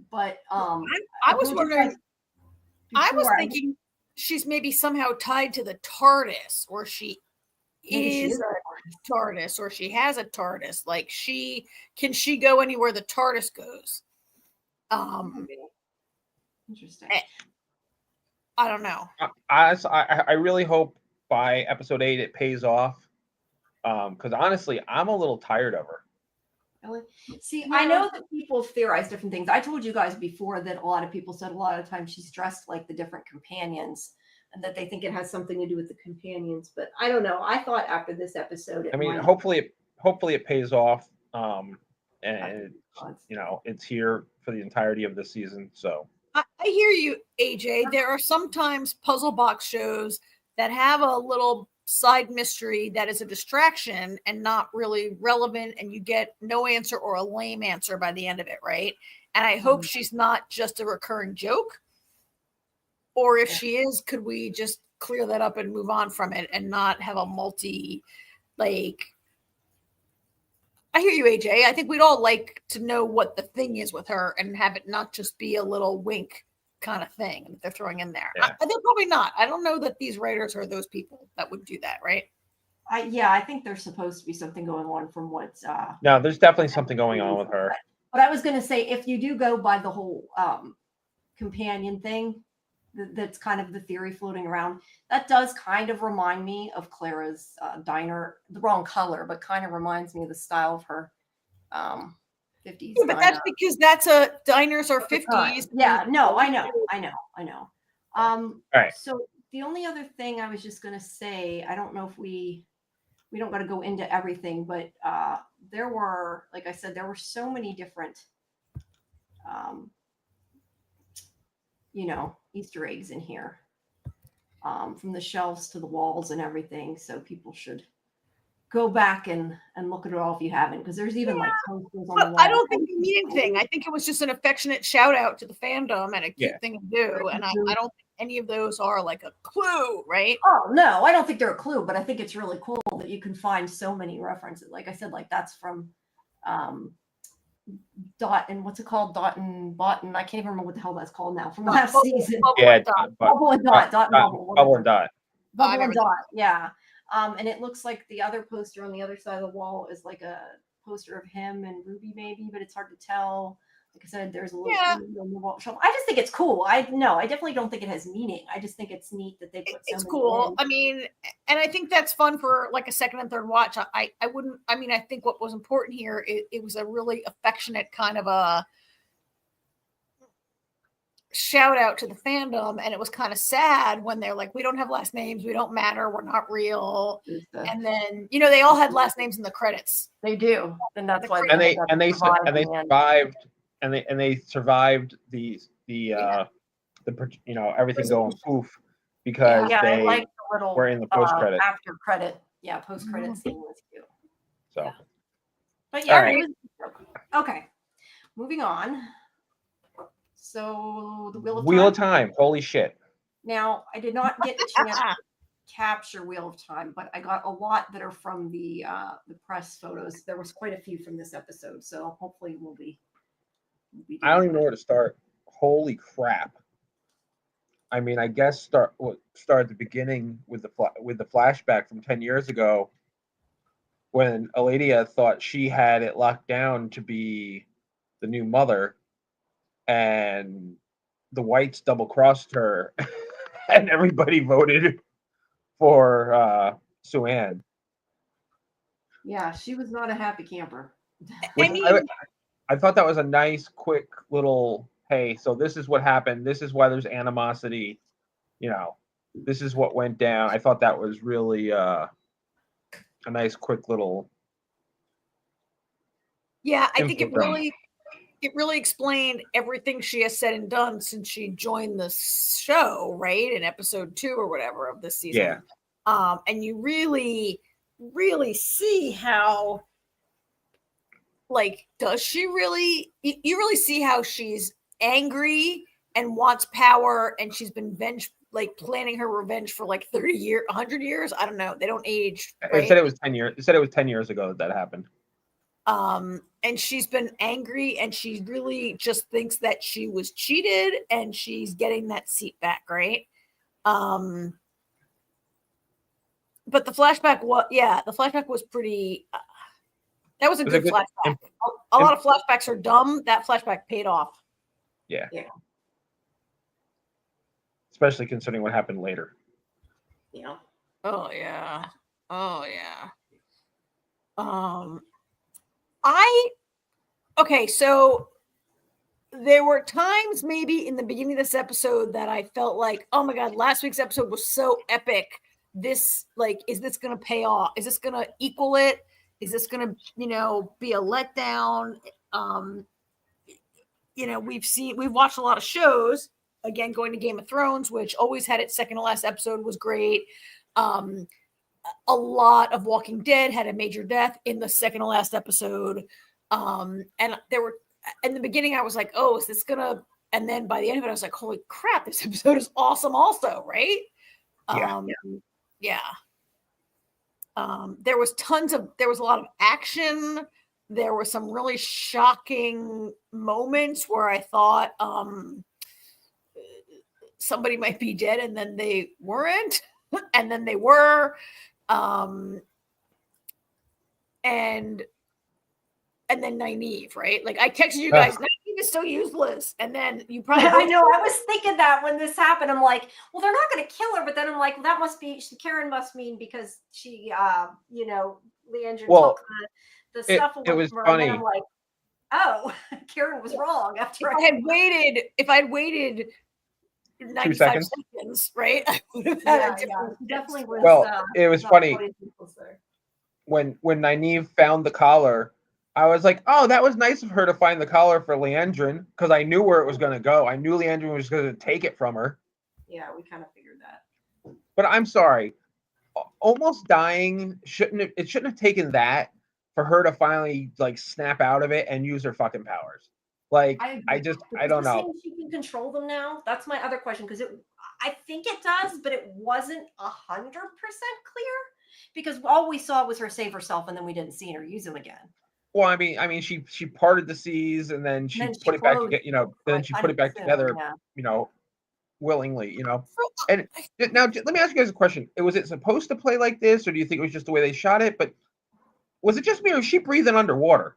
but I was wondering. I was thinking she's maybe somehow tied to the TARDIS, or she is a TARDIS, or she has a TARDIS. Like can she go anywhere the TARDIS goes? Interesting. I don't know. I really hope by episode 8 it pays off. Because honestly, I'm a little tired of her. Really? See, I know that people theorize different things. I told you guys before that a lot of people said a lot of times she's dressed like the different companions, and that they think it has something to do with the companions. But I don't know. I thought after this episode, hopefully it pays off. And it's here for the entirety of the season. So I hear you, AJ. There are sometimes puzzle box shows that have a little side mystery that is a distraction and not really relevant, and you get no answer or a lame answer by the end of it, right? And I hope she's not just a recurring joke, or if she is, could we just clear that up and move on from it and not have a I hear you, AJ. I think we'd all like to know what the thing is with her and have it not just be a little wink kind of thing that they're throwing in there. Yeah. They're probably not. I don't know that these writers are those people that would do that, right? I think there's supposed to be something going on from what's no, there's definitely something going on with her. But I was going to say, if you do go by the whole companion thing, that's kind of the theory floating around, that does kind of remind me of Clara's diner. The wrong color, but kind of reminds me of the style of her 50s. Yeah, but that's because diners are 50s. Yeah, no, I know. All right. So the only other thing I was just going to say, I don't know if we don't got to go into everything, but there were, like I said, there were so many different Easter eggs in here, from the shelves to the walls and everything. So people should go back and look at it all if you haven't, because there's even like posters on the wall. I don't think you mean anything. I think it was just an affectionate shout out to the fandom and a cute thing to do. And I don't think any of those are like a clue, right? Oh no, I don't think they're a clue, but I think it's really cool that you can find so many references. Like I said, like that's from Dot and what's it called? Dot and Button. I can't even remember what the hell that's called now from last season. Bubble and Dot. Bubble and Dot. Yeah. And it looks like the other poster on the other side of the wall is like a poster of him and Ruby, maybe, but it's hard to tell. Like I said, there's a little on the wall shelf. I just think it's cool. I definitely don't think it has meaning. I just think it's neat that they put so it's many cool. in. I mean, and I think that's fun for like a second and third watch. I think what was important here, it was a really affectionate kind of a shout out to the fandom, and it was kind of sad when they're like, we don't have last names, we don't matter, we're not real. And then they all had last names in the credits. They do, and that's why they survived. And they survived the everything going poof because they like the little, were in the post credit. After credit, post credit scene was cute. So, but okay, moving on. So the Wheel of Time. Holy shit! Now I did not get a chance to capture Wheel of Time, but I got a lot that are from the press photos. There was quite a few from this episode, so hopefully we'll be I don't even know where to start. Holy crap! I mean, I guess start at the beginning with the flashback from 10 years ago, when Eladia thought she had it locked down to be the new mother, and the whites double crossed her, and everybody voted for Sue-Ann. Yeah, she was not a happy camper. I thought that was a nice, quick little, hey, so this is what happened. This is why there's animosity. This is what went down. I thought that was really a nice, quick little. Yeah, I think it really explained everything she has said and done since she joined the show, right? In episode 2 or whatever of this season. Yeah. And you really, really see how like, does she really? You really see how she's angry and wants power, and she's been planning her revenge for like 30 years, 100 years. I don't know. They don't age, right? It said it was 10 years. It said it was 10 years ago that happened. And she's been angry, and she really just thinks that she was cheated, and she's getting that seat back, right? But the flashback was pretty. That was a good flashback. A lot of flashbacks are dumb. That flashback paid off. Yeah. Yeah. Especially considering what happened later. Yeah. Oh yeah. So there were times maybe in the beginning of this episode that I felt like, oh my God, last week's episode was so epic. Is this going to pay off? Is this going to equal it? Is this going to, be a letdown? We've watched a lot of shows, again, going to Game of Thrones, which always had its second to last episode, was great. A lot of Walking Dead had a major death in the second to last episode. And there were, in the beginning, I was like, oh, is this gonna, and then by the end of it, I was like, holy crap, this episode is awesome also, right? Yeah. There was a lot of action. There were some really shocking moments where I thought somebody might be dead, and then they weren't, and then they were. And then Nynaeve, right? Like I texted you guys, Nynaeve is so useless. And then you probably I know. I was thinking that when this happened, I'm like, well, they're not going to kill her. But then I'm like, well, that must be Karen must mean because she, Leandrin took the stuff away was from her. funny. And then I'm like, oh, Karen was wrong. After if I had waited 95 seconds, right? I would have had a different definitely was. Well, it was funny when Nynaeve found the collar. I was like, oh, that was nice of her to find the collar for Leandrin, because I knew where it was going to go. I knew Leandrin was going to take it from her. Yeah, we kind of figured that. But I'm sorry. Almost dying shouldn't have taken that for her to finally snap out of it and use her fucking powers. I don't know. She can control them now. That's my other question, because I think it does, but it wasn't 100% clear, because all we saw was her save herself, and then we didn't see her use them again. Well, I mean, she parted the seas, and then she put it back together. Then she put it back together, willingly, And now, let me ask you guys a question: was it supposed to play like this, or do you think it was just the way they shot it? But was it just me, or was she breathing underwater?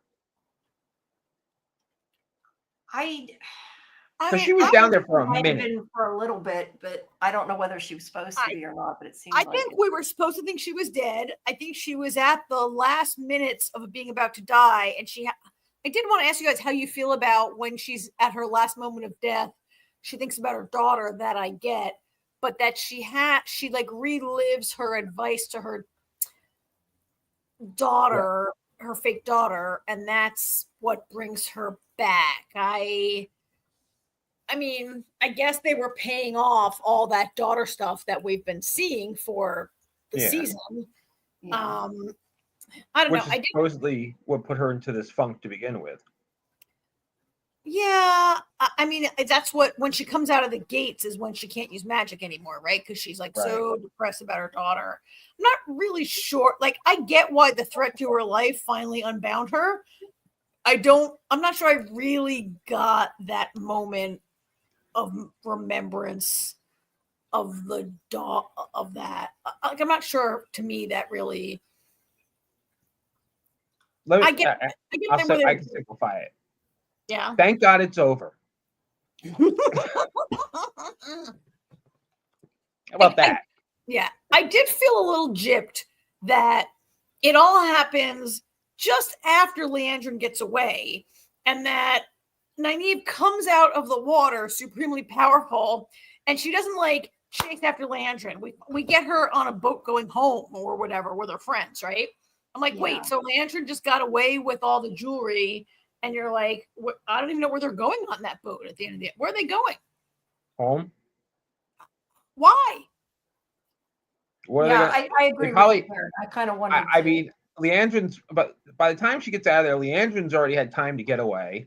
Because she was down there for a minute. For a little bit, but I don't know whether she was supposed to be or not. But it seems. I think we were supposed to think she was dead. I think she was at the last minutes of being about to die, and I did want to ask you guys how you feel about when she's at her last moment of death. She thinks about her daughter. That I get, but that she relives her advice to her daughter, her fake daughter, and that's what brings her back. I mean, I guess they were paying off all that daughter stuff that we've been seeing for the season. Yeah. I don't know. Which supposedly what put her into this funk to begin with. Yeah. I mean, that's when she comes out of the gates is when she can't use magic anymore, right? Because she's so depressed about her daughter. I'm not really sure. I get why the threat to her life finally unbound her. I'm not sure I really got that moment of remembrance of the dog of that. I'm not sure. To me, that really. I can simplify it. Yeah. Thank God it's over. How about that? I did feel a little gypped that it all happens just after Leandrin gets away, and that Nynaeve comes out of the water supremely powerful, and she doesn't chase after Leandrin. We get her on a boat going home or whatever with her friends, right? I'm like, wait, so Leandrin just got away with all the jewelry, and you're like, I don't even know where they're going on that boat at the end of the day. Where are they going? Home. Why? I agree with you. I kind of wondered. I mean, Leandrin's, but by the time she gets out of there, Leandrin's already had time to get away.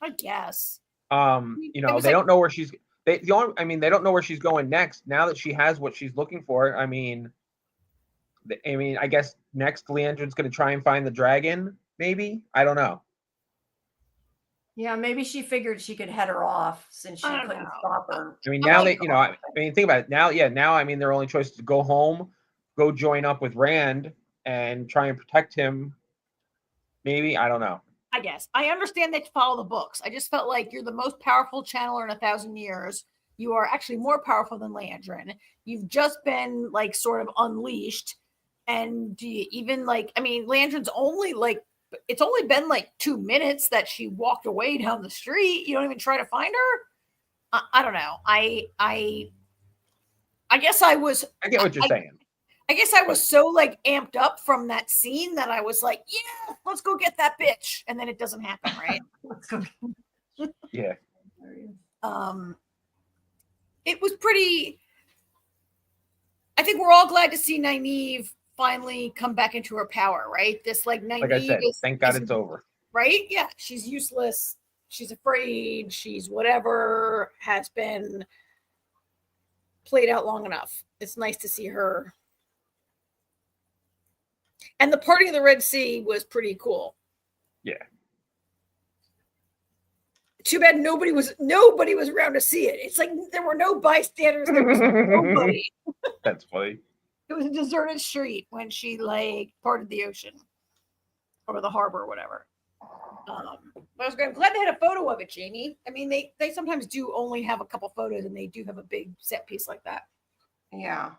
I guess. You know, they don't know where she's they don't know where she's going next now that she has what she's looking for. I mean, I guess next Leandrin's going to try and find the dragon, maybe. I don't know. Yeah, maybe she figured she could head her off since she couldn't stop her. I mean, now that, you know, I mean, think about it. Now, I mean, their only choice is to go home, go join up with Rand and try and protect him. Maybe, I don't know. I guess. I understand that you follow the books. I just felt like you're the most powerful channeler in 1,000 years. You are actually more powerful than Leandrin. You've just been like sort of unleashed. And do you even like, I mean, Leandrin's only like, it's only been like 2 minutes that she walked away down the street. You don't even try to find her. I don't know. I guess I get what you're saying. I guess I was so like amped up from that scene that I was like, yeah, let's go get that bitch. And then it doesn't happen, right? Yeah. It was pretty, I think we're all glad to see Nynaeve finally come back into her power, right? This like Nynaeve, like I said, thank God it's over. Right? Yeah. She's useless. She's afraid. She's whatever, has been played out long enough. It's nice to see her. And the parting of the Red Sea was pretty cool. Yeah. Too bad nobody was around to see it. It's like there were no bystanders. There was nobody. That's funny. It was a deserted street when she like parted the ocean or the harbor or whatever. But I'm glad they had a photo of it, Jamie. I mean, they sometimes do only have a couple photos, and they do have a big set piece like that. Yeah.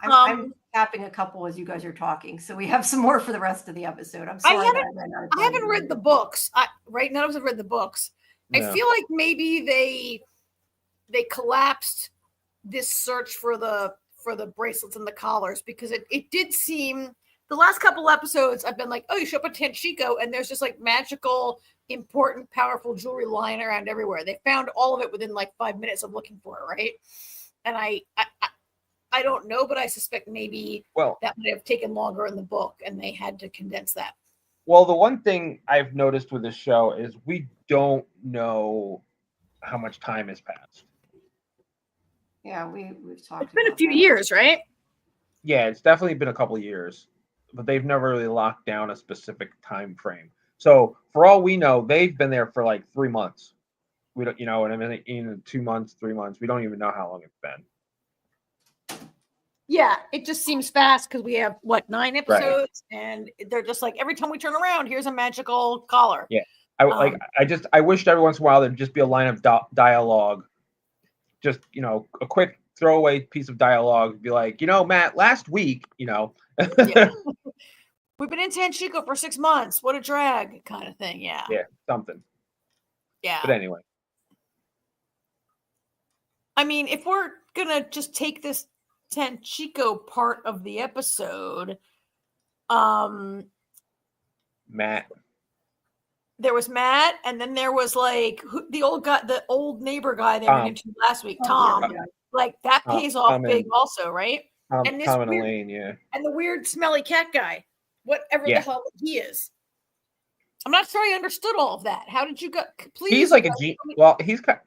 I'm tapping a couple as you guys are talking, so we have some more for the rest of the episode. I'm sorry. I haven't read the books. None of us have read the books. No. I feel like maybe they collapsed this search for the bracelets and the collars, because it did seem the last couple episodes I've been like, oh, you show up at Tanchico and there's just like magical, important, powerful jewelry lying around everywhere. They found all of it within like 5 minutes of looking for it, right? And I don't know, but I suspect maybe that might have taken longer in the book and they had to condense that. Well, the one thing I've noticed with this show is we don't know how much time has passed. Yeah, we've talked. It's been a few years, right? Yeah, it's definitely been a couple of years, but they've never really locked down a specific time frame. So for all we know, they've been there for like 3 months. We don't, and I mean, in 2 months, 3 months, we don't even know how long it's been. Yeah, it just seems fast because we have 9 episodes, right. And they're just like every time we turn around, here's a magical collar. Yeah, I wished every once in a while there'd just be a line of dialogue. Just, a quick throwaway piece of dialogue, be like, Matt, last week, Yeah. We've been in Tanchico for 6 months. What a drag kind of thing. Yeah. Yeah, something. Yeah. But anyway. I mean, if we're going to just take this Tanchico part of the episode, Matt. There was Matt, and then there was like the old neighbor guy they went into last week, Tom. Yeah. Like that pays off big, also, right? And this Tom and Elaine, yeah. And the weird smelly cat guy, whatever the hell he is. I'm not sure I understood all of that. How did you go? Please. He's like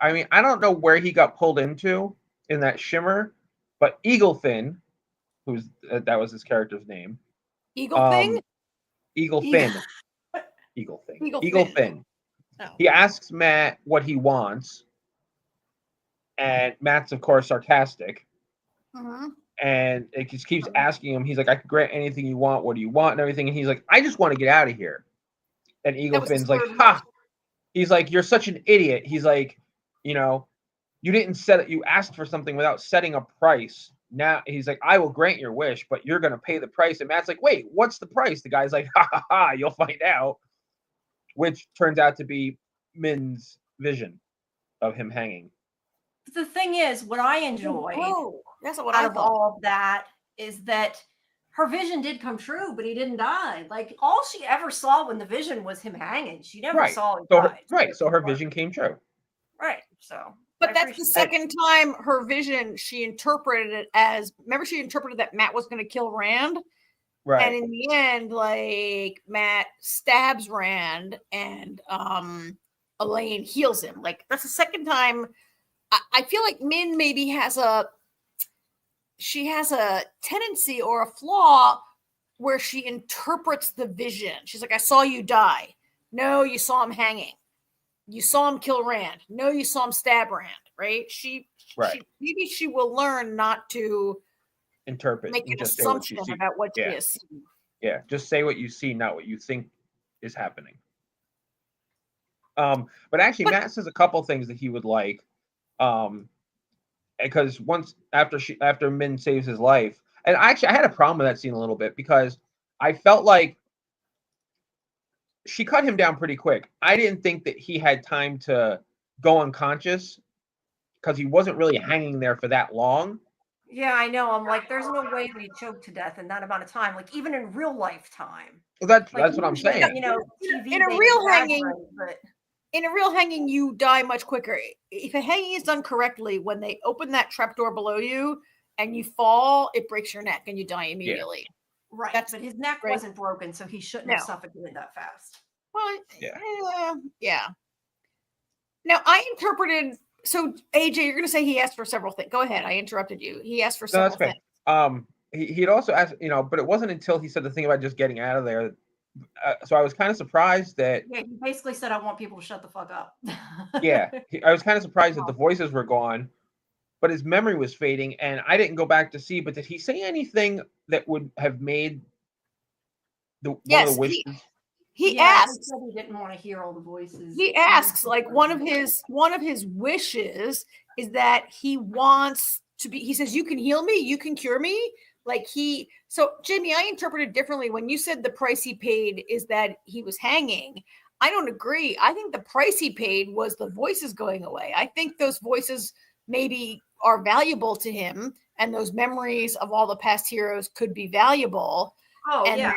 I mean, I don't know where he got pulled into in that shimmer, but Eaglefin, that was his character's name. Eaglefin. Eaglefin. Eaglefin. Oh. He asks Matt what he wants, and Matt's of course sarcastic. Uh-huh. And it just keeps asking him. He's like, "I can grant anything you want. What do you want?" And everything. And he's like, "I just want to get out of here." And Eaglefin's like, "Ha!" He's like, "You're such an idiot." He's like, you didn't set it. You asked for something without setting a price. Now he's like, "I will grant your wish, but you're gonna pay the price." And Matt's like, "Wait, what's the price?" The guy's like, "Ha ha ha! You'll find out." Which turns out to be Min's vision of him hanging. The thing is, what I enjoyed out of all of that is that her vision did come true, but he didn't die. Like all she ever saw when the vision was him hanging. She never saw him die. So her vision came true. Right. So. But that's the second time her vision, she interpreted it as, remember she interpreted that Matt was going to kill Rand? Right. And in the end, like Matt stabs Rand and Elaine heals him. Like that's the second time. I feel like Min maybe has a tendency or a flaw where she interprets the vision. She's like, I saw you die. No, you saw him hanging. You saw him kill Rand. No, you saw him stab Rand, right? Maybe she will learn not to interpret make and an just say what assumption you see. about what Yeah. she has seen. Yeah, just say what you see, not what you think is happening. But actually, Matt says a couple things that he would like. Because after Min saves his life, and I had a problem with that scene a little bit because I felt like she cut him down pretty quick. I didn't think that he had time to go unconscious because he wasn't really hanging there for that long. Yeah, I know. I'm like, there's no way they choked to death in that amount of time. Like even in real life time. Well, that's Like, what I'm usually, saying. You know, TV, in a they real exaggerate, hanging, but in a real hanging, you die much quicker. If a hanging is done correctly, when they open that trapdoor below you and you fall, it breaks your neck and you die immediately. right. That's but his neck right. wasn't broken, so he shouldn't have suffocated that fast. Well, Yeah. yeah. Now I interpreted. So AJ, you're going to say he asked for several things. Go ahead. I interrupted you. He asked for several things. He'd also asked, but it wasn't until he said the thing about just getting out of there. So I was kind of surprised that. Yeah, he basically said, "I want people to shut the fuck up." Yeah, I was kind of surprised that the voices were gone, but his memory was fading, and I didn't go back to see. But did he say anything that would have made one of the wishes? He asks. He said he didn't want to hear all the voices. He asks, like one of his wishes is that he wants to be. He says, "You can heal me. You can cure me." Like so Jamie, I interpreted differently when you said the price he paid is that he was hanging. I don't agree. I think the price he paid was the voices going away. I think those voices maybe are valuable to him, and those memories of all the past heroes could be valuable. Oh, and yeah.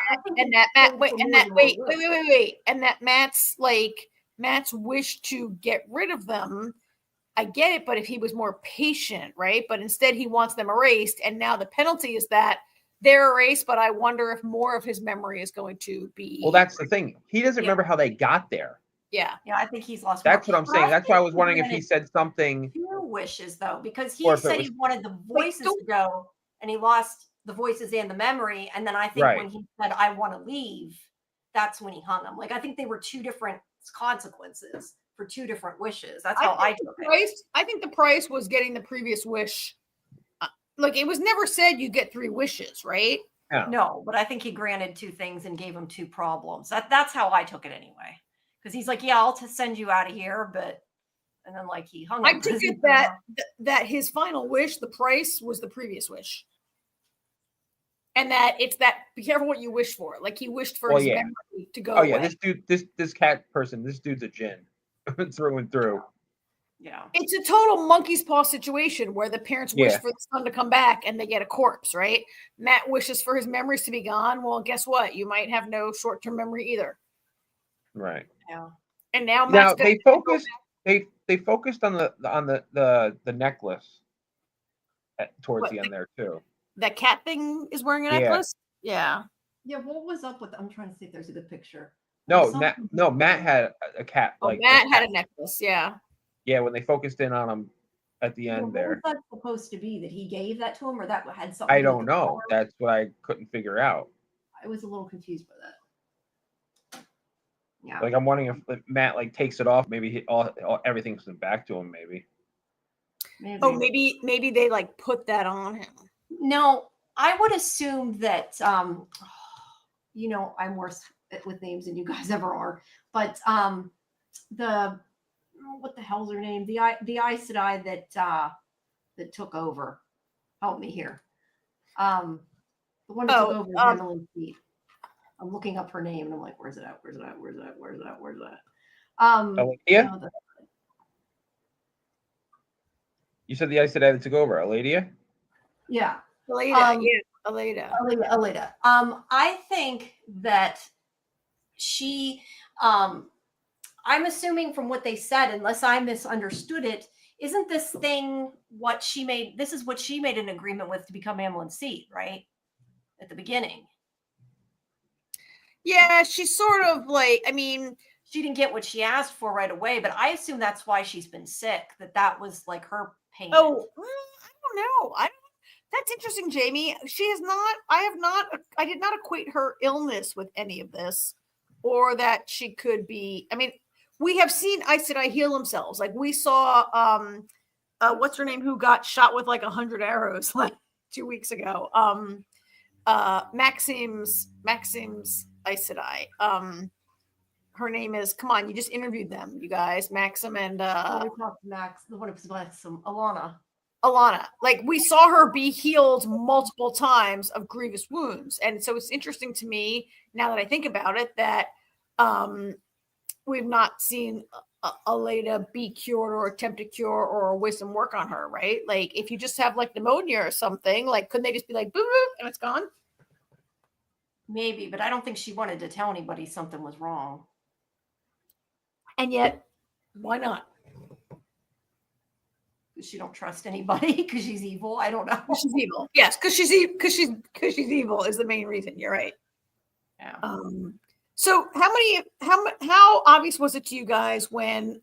Matt's wish to get rid of them. I get it, but if he was more patient, right? But instead he wants them erased. And now the penalty is that they're erased, but I wonder if more of his memory is going to be. Well, that's the thing. He doesn't remember how they got there. Yeah. Yeah, I think he's lost. That's what I'm saying. That's why I was wondering if he said something. Two wishes, though, because he said he wanted the voices to go, and he lost the voices and the memory. And then I think when he said, I want to leave, that's when he hung them. Like, I think they were two different consequences for two different wishes. That's how I took it. I think the price was getting the previous wish. Like, it was never said you get 3 wishes, right? Yeah. No, but I think he granted 2 things and gave him 2 problems. That's how I took it anyway. Because he's like, yeah, I'll send you out of here, but and then like he hung. I took it that his final wish, the price, was the previous wish, and that it's that be careful what you wish for. Like he wished for his memory to go. Oh yeah, away. this cat person, this dude's a djinn through and through. Yeah, it's a total monkey's paw situation where the parents wish for the son to come back and they get a corpse, right? Matt wishes for his memories to be gone. Well, guess what? You might have no short-term memory either. Right. Yeah. And now they focused on the necklace towards the end there too. That cat thing is wearing a necklace. Yeah. Yeah. What was up with? I'm trying to see if there's a good picture. No, Matt had a cat. Matt had a necklace. Yeah. Yeah, when they focused in on him at the end there. What was that supposed to be? That he gave that to him, or that had something? I don't know. That's what I couldn't figure out. I was a little confused by that. Yeah. Like I'm wondering if Matt takes it off. Maybe everything's back to him. Maybe. Oh, maybe they put that on him. No, I would assume that. I'm worse with names than you guys ever are. But what the hell's her name? The Aes Sedai that took over. Help me here. The one that took over Emily's seat. I'm looking up her name and I'm like, where's it at? Aledia? You said the Aes Sedai that took over, Aledia? Yeah. Aleda. I think that she I'm assuming from what they said, unless I misunderstood it, isn't this thing what she made? This is what she made an agreement with to become Amlin's seat, right? At the beginning. Yeah, she's sort of like, I mean, she didn't get what she asked for right away, but I assume that's why she's been sick, that was like her payment. oh, I don't know. That's interesting, Jamie. I did not equate her illness with any of this, or that she could be. I mean, we have seen Aes Sedai heal themselves. Like we saw, what's her name, who got shot with like 100 arrows like 2 weeks ago. Maxim's Aes Sedai. Her name is, come on, you just interviewed them, you guys. Maxim and we talked to Max, the one who's Maxim, Alana. Like we saw her be healed multiple times of grievous wounds. And so it's interesting to me now that I think about it that we've not seen Aleda be cured or attempt to cure or wisdom work on her, right? Like if you just have like pneumonia or something, like couldn't they just be like boop, boop, and it's gone? Maybe, but I don't think she wanted to tell anybody something was wrong. And yet, why not? She don't trust anybody because she's evil. I don't know. She's evil. Yes, because she's evil is the main reason. You're right. Yeah. So how obvious was it to you guys when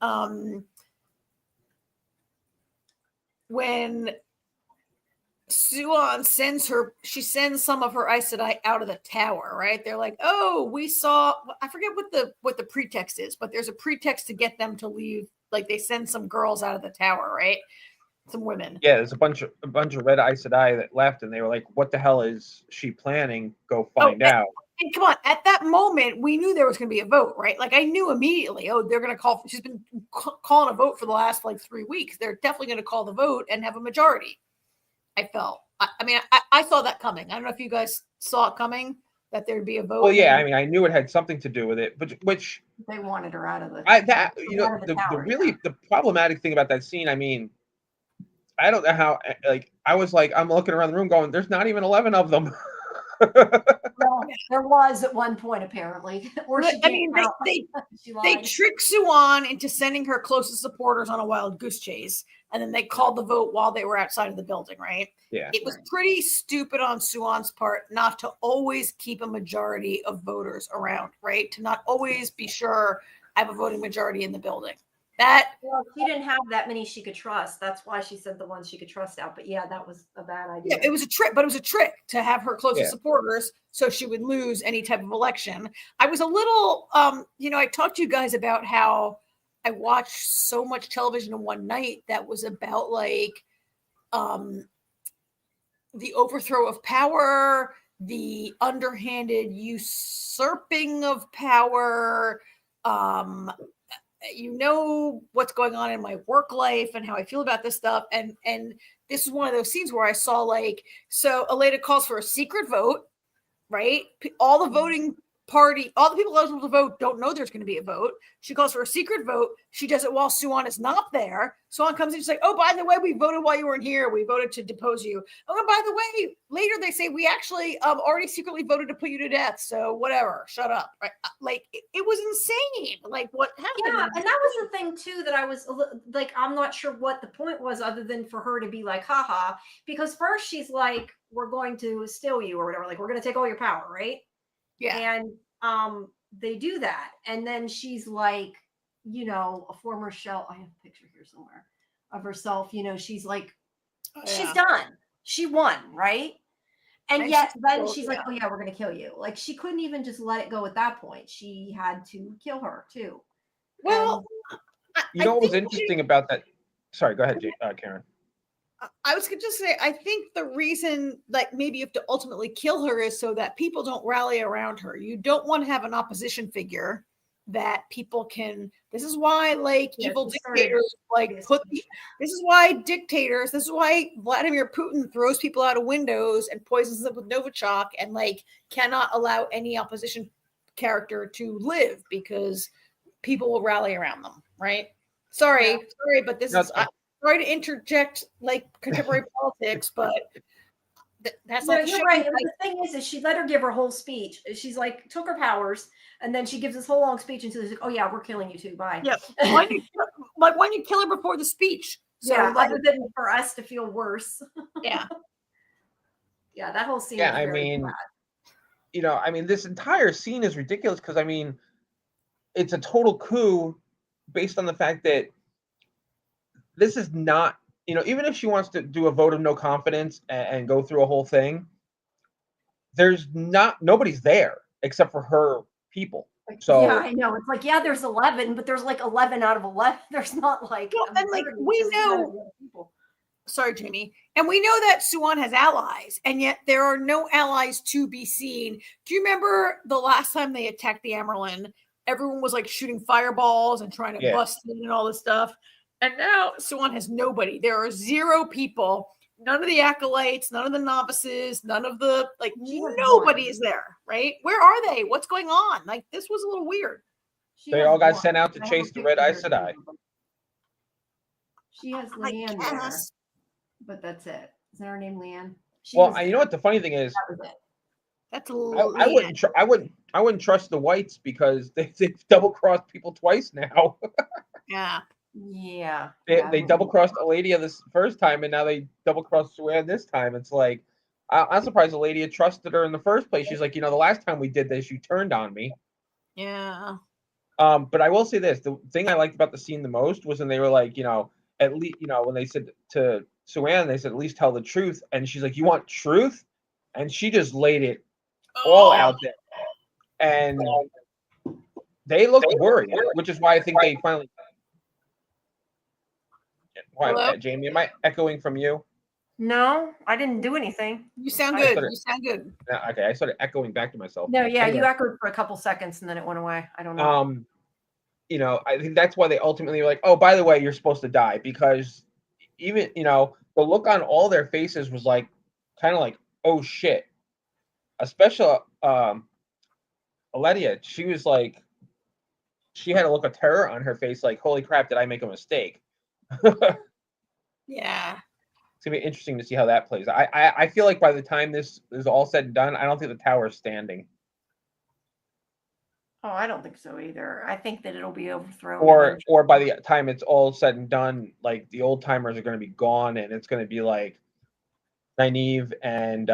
Suan sends some of her Aes Sedai out of the tower, right? They're like, oh, we saw, I forget what the pretext is, but there's a pretext to get them to leave. Like they send some girls out of the tower, right? Some women. Yeah, there's a bunch of red Aes Sedai that left, and they were like, "What the hell is she planning? Go find out." And come on, at that moment, we knew there was going to be a vote, right? Like I knew immediately. Oh, they're going to call. She's been calling a vote for the last like 3 weeks. They're definitely going to call the vote and have a majority. I felt. I mean, I saw that coming. I don't know if you guys saw it coming that there'd be a vote. Well, yeah, I mean, I knew it had something to do with it, but which they wanted her out of the. The problematic thing about that scene. I mean, I don't know how. Like, I was like, I'm looking around the room, going, "There's not even 11 of them." Well, there was at one point apparently. Or she they tricked Suan into sending her closest supporters on a wild goose chase, and then they called the vote while they were outside of the building, right? Yeah. It was pretty stupid on Suan's part not to always keep a majority of voters around, right? To not always be sure I have a voting majority in the building. She didn't have that many she could trust. That's why she sent the ones she could trust out. But yeah, that was a bad idea. Yeah, it was a trick, to have her closest supporters so she would lose any type of election. I was a little, I talked to you guys about how I watched so much television in one night that was about like the overthrow of power, the underhanded usurping of power, what's going on in my work life and how I feel about this stuff. And this is one of those scenes where I saw so Aleda calls for a secret vote, right? All the voting party, all the people eligible to vote don't know there's going to be a vote. She calls for a secret vote. She does it while Suan is not there. Suan comes in, she's like, oh, by the way, we voted while you weren't here. We voted to depose you. Oh, and by the way, later they say we actually already secretly voted to put you to death. So whatever, shut up. Right? Like it was insane. Like what happened? Yeah, and that was the thing too that I was like, I'm not sure what the point was other than for her to be like, haha, because first she's like, we're going to steal you or whatever. Like we're going to take all your power, right? Yeah. And they do that. And then she's like, a former shell. I have a picture here somewhere of herself. She's like, she's done. She won, right? And yet then she's like, oh yeah, we're going to kill you. Like she couldn't even just let it go at that point. She had to kill her too. Well, what was interesting about that? Sorry, go ahead, Karen. I was going to just say, I think the reason, like, maybe you have to ultimately kill her is so that people don't rally around her. You don't want to have an opposition figure that people can. This is why, evil dictators, this is why Vladimir Putin throws people out of windows and poisons them with Novichok and, cannot allow any opposition character to live because people will rally around them, right? Sorry, but this is. Sorry to interject contemporary politics, but that's not. You're right. The thing is she let her give her whole speech. She's like took her powers, and then she gives this whole long speech, and she's like, "Oh yeah, we're killing you too. Bye." Yeah. Why don't you kill her before the speech? So other than for us to feel worse. Yeah. Yeah, that whole scene. Yeah, I mean, you know, I mean, this entire scene is ridiculous because I mean, it's a total coup based on the fact that this is not, you know, even if she wants to do a vote of no confidence and go through a whole thing, there's nobody's there except for her people. So yeah, I know. It's like, yeah, there's 11, but there's like 11 out of 11. There's not like, Well, and like we know. Sorry, Jamie. And we know that Suan has allies, and yet there are no allies to be seen. Do you remember the last time they attacked the Amerlin? Everyone was like shooting fireballs and trying to bust in and all this stuff. And now Suan has nobody. There are 0 people. None of the acolytes, none of the novices, none of the, like, nobody is there, right? Where are they? What's going on? Like, this was a little weird. They all got sent out to chase the red Aes Sedai. She has Leanne there, but that's it. Is that her name, Leanne? Well, you know what the funny thing is? That was it. That's a little. I wouldn't trust the whites because they've double crossed people twice now. Yeah. Yeah. They double crossed Eladia this first time, and now they double crossed Suan this time. It's like I'm surprised Eladia trusted her in the first place. She's like, you know, the last time we did this, you turned on me. Yeah. But I will say this: the thing I liked about the scene the most was when they were like, you know, at least, you know, when they said to Suan, they said, at least tell the truth, and she's like, you want truth, and she just laid it all out there, and they looked worried, which is why I think they finally. Why, Jamie? Am I echoing from you? No, I didn't do anything. You sound good. You sound good. Okay, I started echoing back to myself. No, yeah, anyway. You echoed for a couple seconds and then it went away. I don't know. You know, I think that's why they ultimately were like, oh, by the way, you're supposed to die, because even, you know, the look on all their faces was like, kind of like, oh shit. Especially Eladia, she was like, she had a look of terror on her face, like, holy crap, did I make a mistake? Yeah. It's gonna be interesting to see how that plays. I feel like by the time this is all said and done, I don't think the tower's standing. Oh, I don't think so either. I think that it'll be overthrown. Or by the time it's all said and done, like the old timers are going to be gone, and it's going to be like Nynaeve and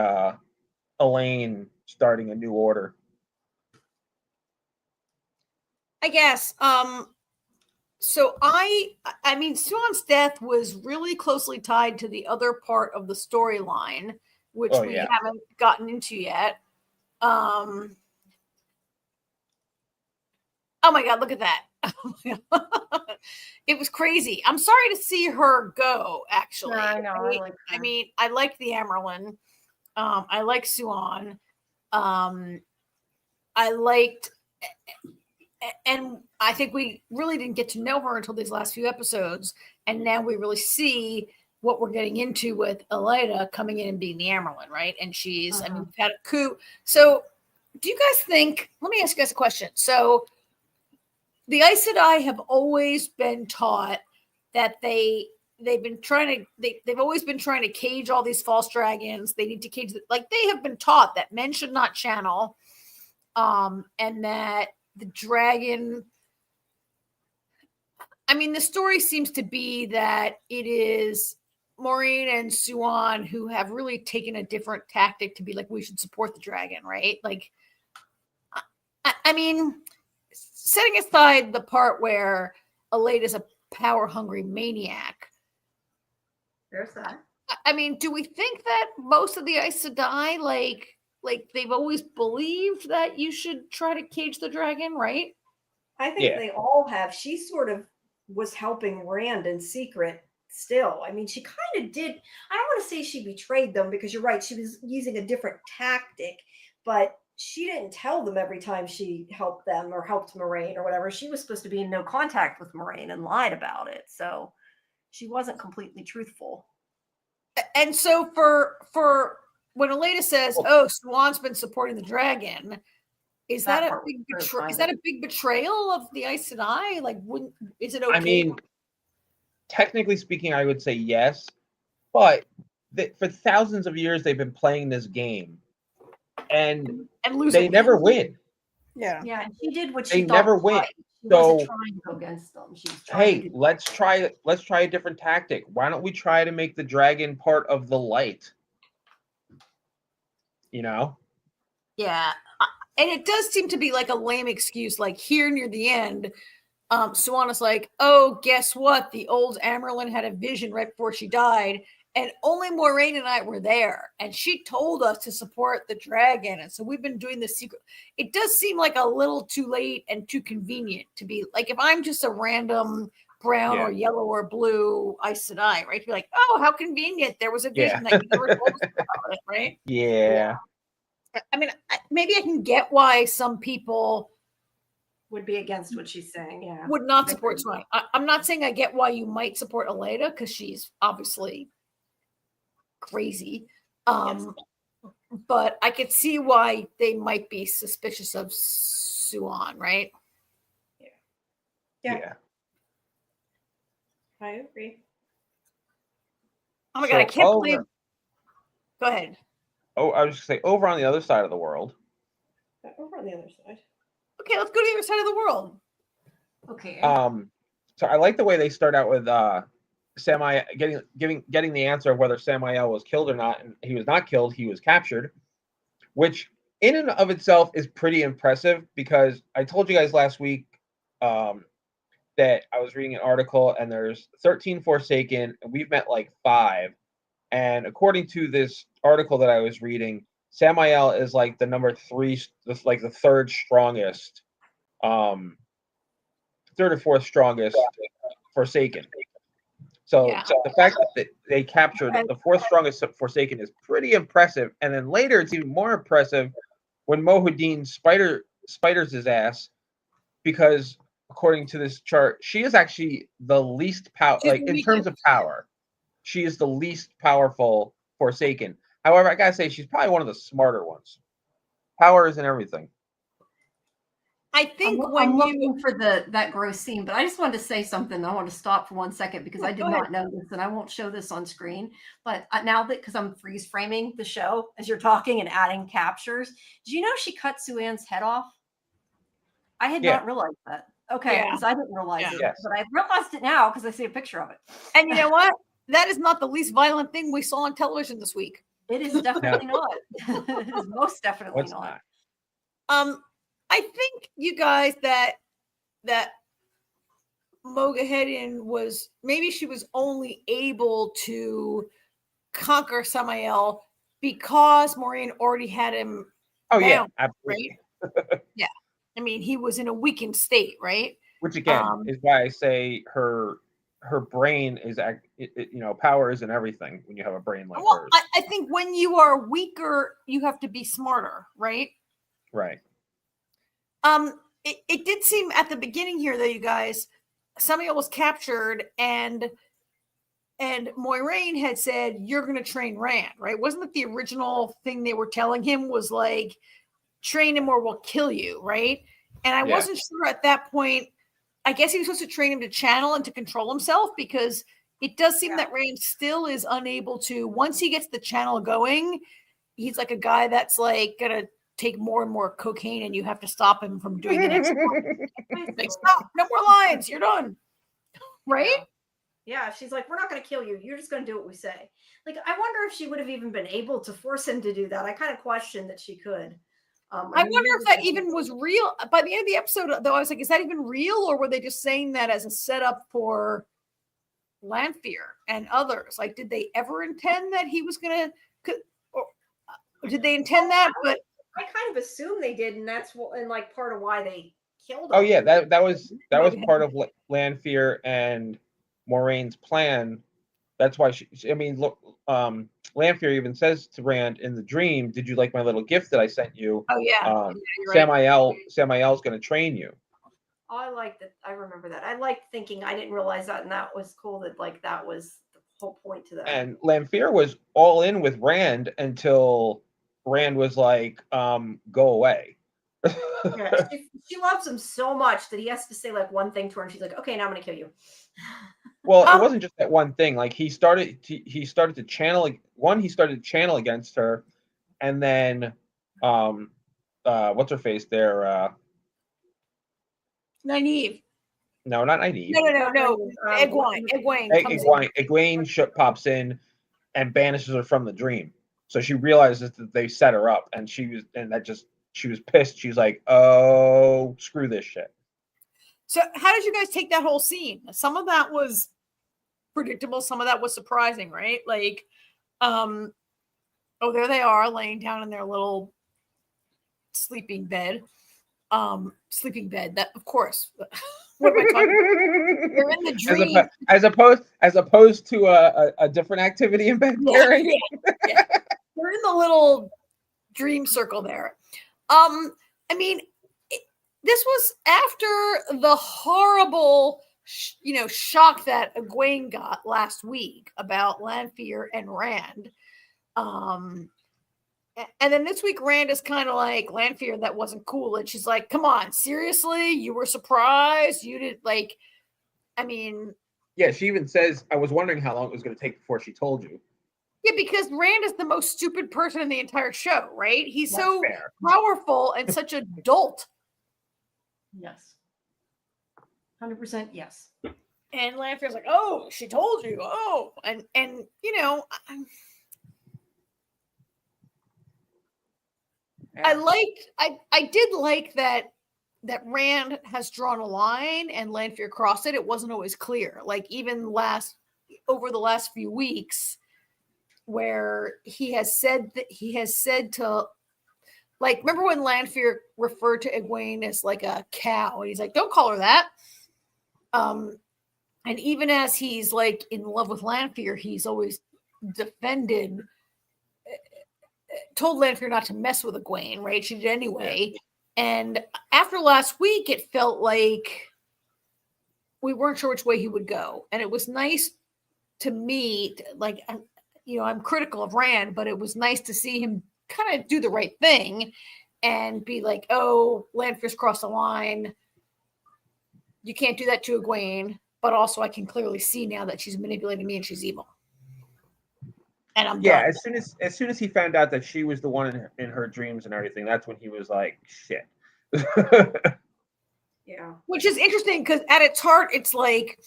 Elaine starting a new order. I guess. So I mean, Suan's death was really closely tied to the other part of the storyline, which we haven't gotten into yet. Oh my God, look at that. It was crazy. I'm sorry to see her go, actually. I know. I mean, I liked the Amerlin. I like Suan. I liked, and I think we really didn't get to know her until these last few episodes. And now we really see what we're getting into with Elaida coming in and being the Amerlin, right? And she's, I mean, we've had a coup. So do you guys think, let me ask you guys a question. So the Aes Sedai have always been taught that they've always been trying to cage all these false dragons. They need to cage, like they have been taught that men should not channel, and that the dragon. I mean, the story seems to be that it is Maureen and Suan who have really taken a different tactic to be like, we should support the dragon, right? Like, I mean, setting aside the part where Elaida is a power-hungry maniac. There's that. I mean, do we think that most of the Aes Sedai, like they've always believed that you should try to cage the dragon, right? I think they all have. She sort of was helping Rand in secret still. I mean, she kind of did. I don't want to say she betrayed them because you're right. She was using a different tactic, but she didn't tell them every time she helped them or helped Moraine or whatever. She was supposed to be in no contact with Moraine and lied about it. So she wasn't completely truthful. And so for when Elaida says, "Oh, Suan's been supporting the dragon," is that a big is that a big betrayal of the Aes Sedai? Like, is it okay? I mean, technically speaking, I would say yes, but for thousands of years they've been playing this game, and they never win. Yeah, and she did what she thought. They never win. Right. She wasn't trying to go against them. She was trying to let's try a different tactic. Why don't we try to make the dragon part of the light? You know? Yeah. And it does seem to be like a lame excuse, like here near the end, Suana's like, oh, guess what? The old Amerlin had a vision right before she died, and only Moiraine and I were there. And she told us to support the dragon. And so we've been doing this secret. It does seem like a little too late and too convenient to be like, if I'm just a random brown or yellow or blue Aes Sedai, right? Be like, oh, how convenient. There was a vision that you never told us about it, right? Yeah. I mean, maybe I can get why some people would be against what she's saying. Yeah. Would not support Suana. I'm not saying I get why you might support Elena because she's obviously crazy. But I could see why they might be suspicious of Suan, right? Yeah. I agree. Oh my God, I can't believe. Go ahead. Oh, I was just saying, over on the other side of the world. Over on the other side. Okay, let's go to the other side of the world. Okay. So I like the way they start out with Samael getting the answer of whether Samael was killed or not, and he was not killed. He was captured, which in and of itself is pretty impressive because I told you guys last week that I was reading an article and there's 13 Forsaken and we've met like 5. And according to this article that I was reading, Samael is like the number 3, like the third strongest, third or fourth strongest Forsaken. So the fact that they captured the 4th strongest Forsaken is pretty impressive. And then later it's even more impressive when Mohiddin spiders his ass because according to this chart, she is actually the least powerful, like in terms of power. She is the least powerful Forsaken. However, I gotta say she's probably one of the smarter ones. Power isn't everything. I think I'm looking for that gross scene, but I just wanted to say something. I want to stop for 1 second because I did not know this, and I won't show this on screen. But now that because I'm freeze framing the show as you're talking and adding captures, do you know she cut Suan's head off? I had not realized that. Okay, because I didn't realize it, but I realized it now because I see a picture of it. And you know what? That is not the least violent thing we saw on television this week. It is definitely not. It is most definitely not. I think you guys that Mohiddin was maybe she was only able to conquer Samael because Moiraine already had him. Oh down, absolutely. Right? Yeah, I mean he was in a weakened state, right? Which again is why I say her brain is, power isn't everything when you have a brain like hers. I think when you are weaker, you have to be smarter, right? Right. It did seem at the beginning here, though, you guys, Samael was captured and Moiraine had said, you're going to train Rand, right? Wasn't it the original thing they were telling him was like, train him or we'll kill you, right? And I wasn't sure at that point. I guess he was supposed to train him to channel and to control himself because it does seem that Rand still is unable to, once he gets the channel going, he's like a guy that's like going to take more and more cocaine and you have to stop him from doing the next one. Like, stop, no more lines, you're done. Right? Yeah, she's like, we're not going to kill you. You're just going to do what we say. Like, I wonder if she would have even been able to force him to do that. I kind of question that she could. I wonder if that even was real. By the end of the episode, though, I was like, is that even real? Or were they just saying that as a setup for Lanfear and others? Like, did they ever intend that he was going to, or did they intend that? But I kind of assume they did, and that's like part of why they killed him. Oh yeah, that was part of Lanfear and Moraine's plan. That's why look, Lanfear even says to Rand in the dream, "Did you like my little gift that I sent you?" Oh yeah, Samael's going to train you. I like that. I remember that. I liked thinking. I didn't realize that, and that was cool. That like that was the whole point to that. And Lanfear was all in with Rand until Rand was like, "Go away." She loves him so much that he has to say like one thing to her, and she's like, "Okay, now I'm going to kill you." Well, it wasn't just that one thing. Like he started to channel. He started to channel against her, and then, what's her face there? Nynaeve. No, not Nynaeve. No. Egwene pops in and banishes her from the dream. So she realizes that they set her up, and that just she was pissed. She was like, "Oh, screw this shit." So how did you guys take that whole scene? Some of that was predictable, some of that was surprising, right? Like, oh, there they are laying down in their little sleeping bed. That, of course. What am I talking about? They're in the dream. As opposed to a different activity in bed. Yeah. They're in the little dream circle there. I mean, this was after the horrible, shock that Egwene got last week about Lanfear and Rand. And then this week, Rand is kind of like, Lanfear, that wasn't cool. And she's like, come on, seriously? You were surprised? You didn't like, I mean. Yeah, she even says, I was wondering how long it was going to take before she told you. Yeah, because Rand is the most stupid person in the entire show, right? He's That's so fair. powerful and such a dolt. Yes. 100% yes. And Lanfear's like, oh, she told you. Oh, and I did like that Rand has drawn a line and Lanfear crossed it. It wasn't always clear. Like even over the last few weeks, where he has said to, like, remember when Lanfear referred to Egwene as like a cow, and he's like, don't call her that. And even as he's like in love with Lanfear, he's always told Lanfear not to mess with Egwene, right? She did anyway. And after last week, it felt like we weren't sure which way he would go. And it was nice to me, I'm critical of Rand, but it was nice to see him kind of do the right thing and be like, oh, Lanfear's crossed the line. You can't do that to Egwene, but also I can clearly see now that she's manipulating me and she's evil. And I'm done. As soon as he found out that she was the one in her dreams and everything, that's when he was like, shit. Yeah. Which is interesting because at its heart, it's like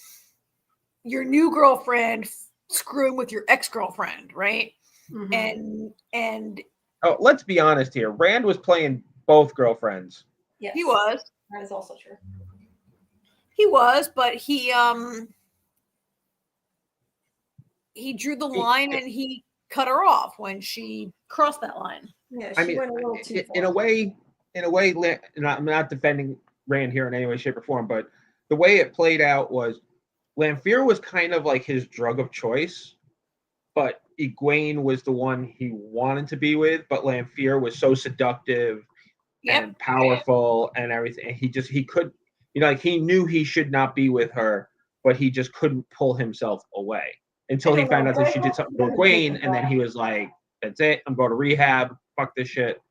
your new girlfriend screwing with your ex-girlfriend, right? Mm-hmm. And oh, let's be honest here. Rand was playing both girlfriends. Yes. He was. That is also true. He was, but he drew the line and he cut her off when she crossed that line. Yeah, she went a little too far. In a way, and I'm not defending Rand here in any way, shape, or form, but the way it played out was Lanfear was kind of like his drug of choice, but Egwene was the one he wanted to be with, but Lanfear was so seductive and powerful and everything. And he could, he knew he should not be with her, but he just couldn't pull himself away until he found out that she did something to Egwene, and then he was like, that's it, I'm going to rehab, fuck this shit.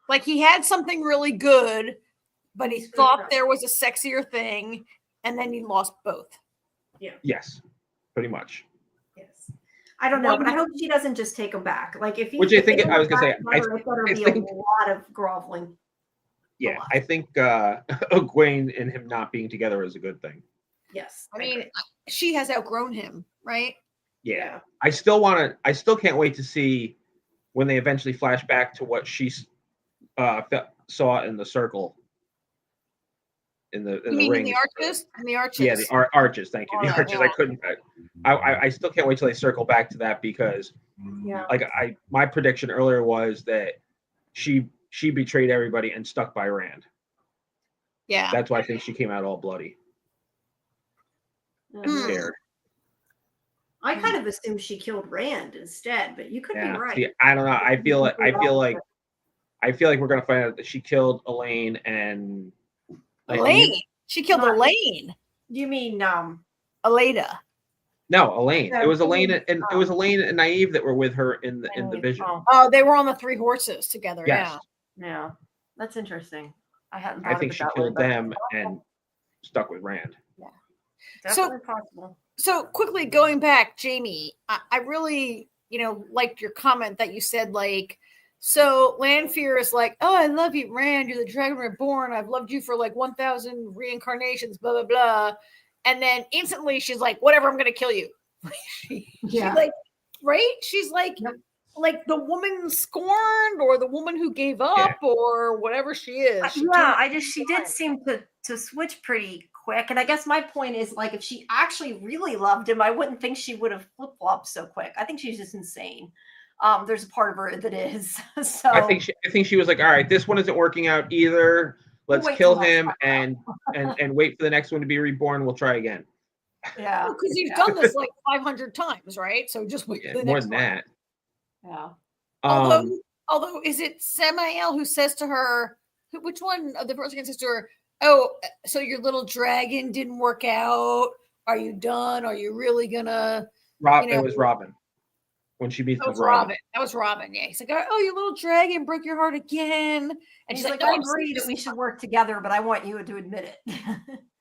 Like he had something really good, but he thought there was a sexier thing, and then he lost both. Yeah. Yes, pretty much. Yes. I don't know, but I hope she doesn't just take him back. Like if he, which I think I was gonna say, I thought there'd be a lot of groveling. Yeah, I think Egwene and him not being together is a good thing. Yes, I mean, she has outgrown him, right? Yeah, I still can't wait to see when they eventually flash back to what she saw in the circle. In the ring. In the arches? Yeah, the arches. Thank you. The arches. Yeah. I still can't wait till they circle back to that because, my prediction earlier was that she betrayed everybody and stuck by Rand. Yeah. That's why I think she came out all bloody. Scared. I kind of assumed she killed Rand instead, but you could be right. See, I don't know. I feel like we're gonna find out that she killed Elaine and. Elaine. She killed Elaine. You mean Aleda? No, Elaine. It was Elaine and it was Elaine and Nynaeve that were with her in the vision. Oh, they were on the 3 horses together. Yes. Yeah, that's interesting. I think she killed them and stuck with Rand. Yeah, definitely possible. So quickly going back, Jamie, I really liked your comment that you said like. So Lanfear is like, oh, I love you, Rand. You're the Dragon Reborn. I've loved you for like 1,000 reincarnations, blah, blah, blah. And then instantly she's like, whatever, I'm going to kill you. She's like, right? She's like, like the woman scorned or the woman who gave up or whatever she is. She did seem to switch pretty quick. And I guess my point is, like, if she actually really loved him, I wouldn't think she would have flip-flopped so quick. I think she's just insane. There's a part of her that is. So I think she was like, all right, this one isn't working out either. Let's kill him and wait for the next one to be reborn. We'll try again. Yeah, because you've done this like 500 times, right? So just wait for the more next than one. that. Yeah. Although, is it Samael who says to her, which one of the first again says to her, "Oh, so your little dragon didn't work out? Are you done? Are you really gonna?" It was Robin when she meets with Robin. That was Robin. Yeah, he's like, "Oh, your little dragon broke your heart again," and she's like, "I agree that we should work together, but I want you to admit it."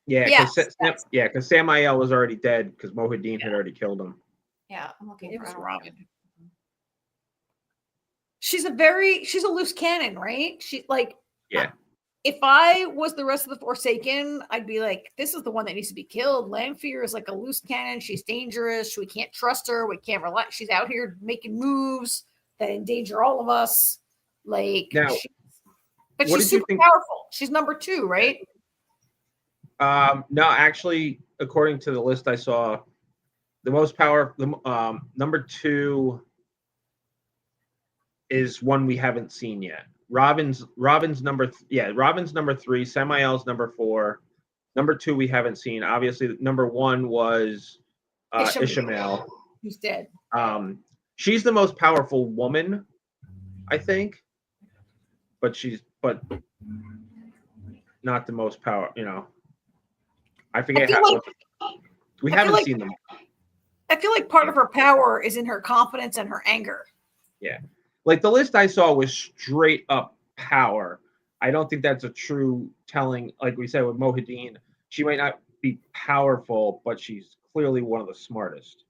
Because Samael was already dead because Mohideen had already killed him. Yeah, I'm looking for Robin. She's a loose cannon, right? She like, if I was the rest of the Forsaken, I'd be like, this is the one that needs to be killed. Lanfear is like a loose cannon. She's dangerous. We can't trust her. We can't rely. She's out here making moves that endanger all of us. Like, but she's super powerful. She's number 2, right? No, actually, according to the list I saw, the most powerful, number 2 is one we haven't seen yet. Robin's number 3, Samael's number 4. Number 2 we haven't seen. Obviously, number 1 was Ishamael. Who's dead. She's the most powerful woman, I think. But not the most power, I forget how we haven't seen them. I feel like part of her power is in her confidence and her anger. Yeah. Like the list I saw was straight up power. I don't think that's a true telling. Like we said with Mohideen, she might not be powerful, but she's clearly one of the smartest.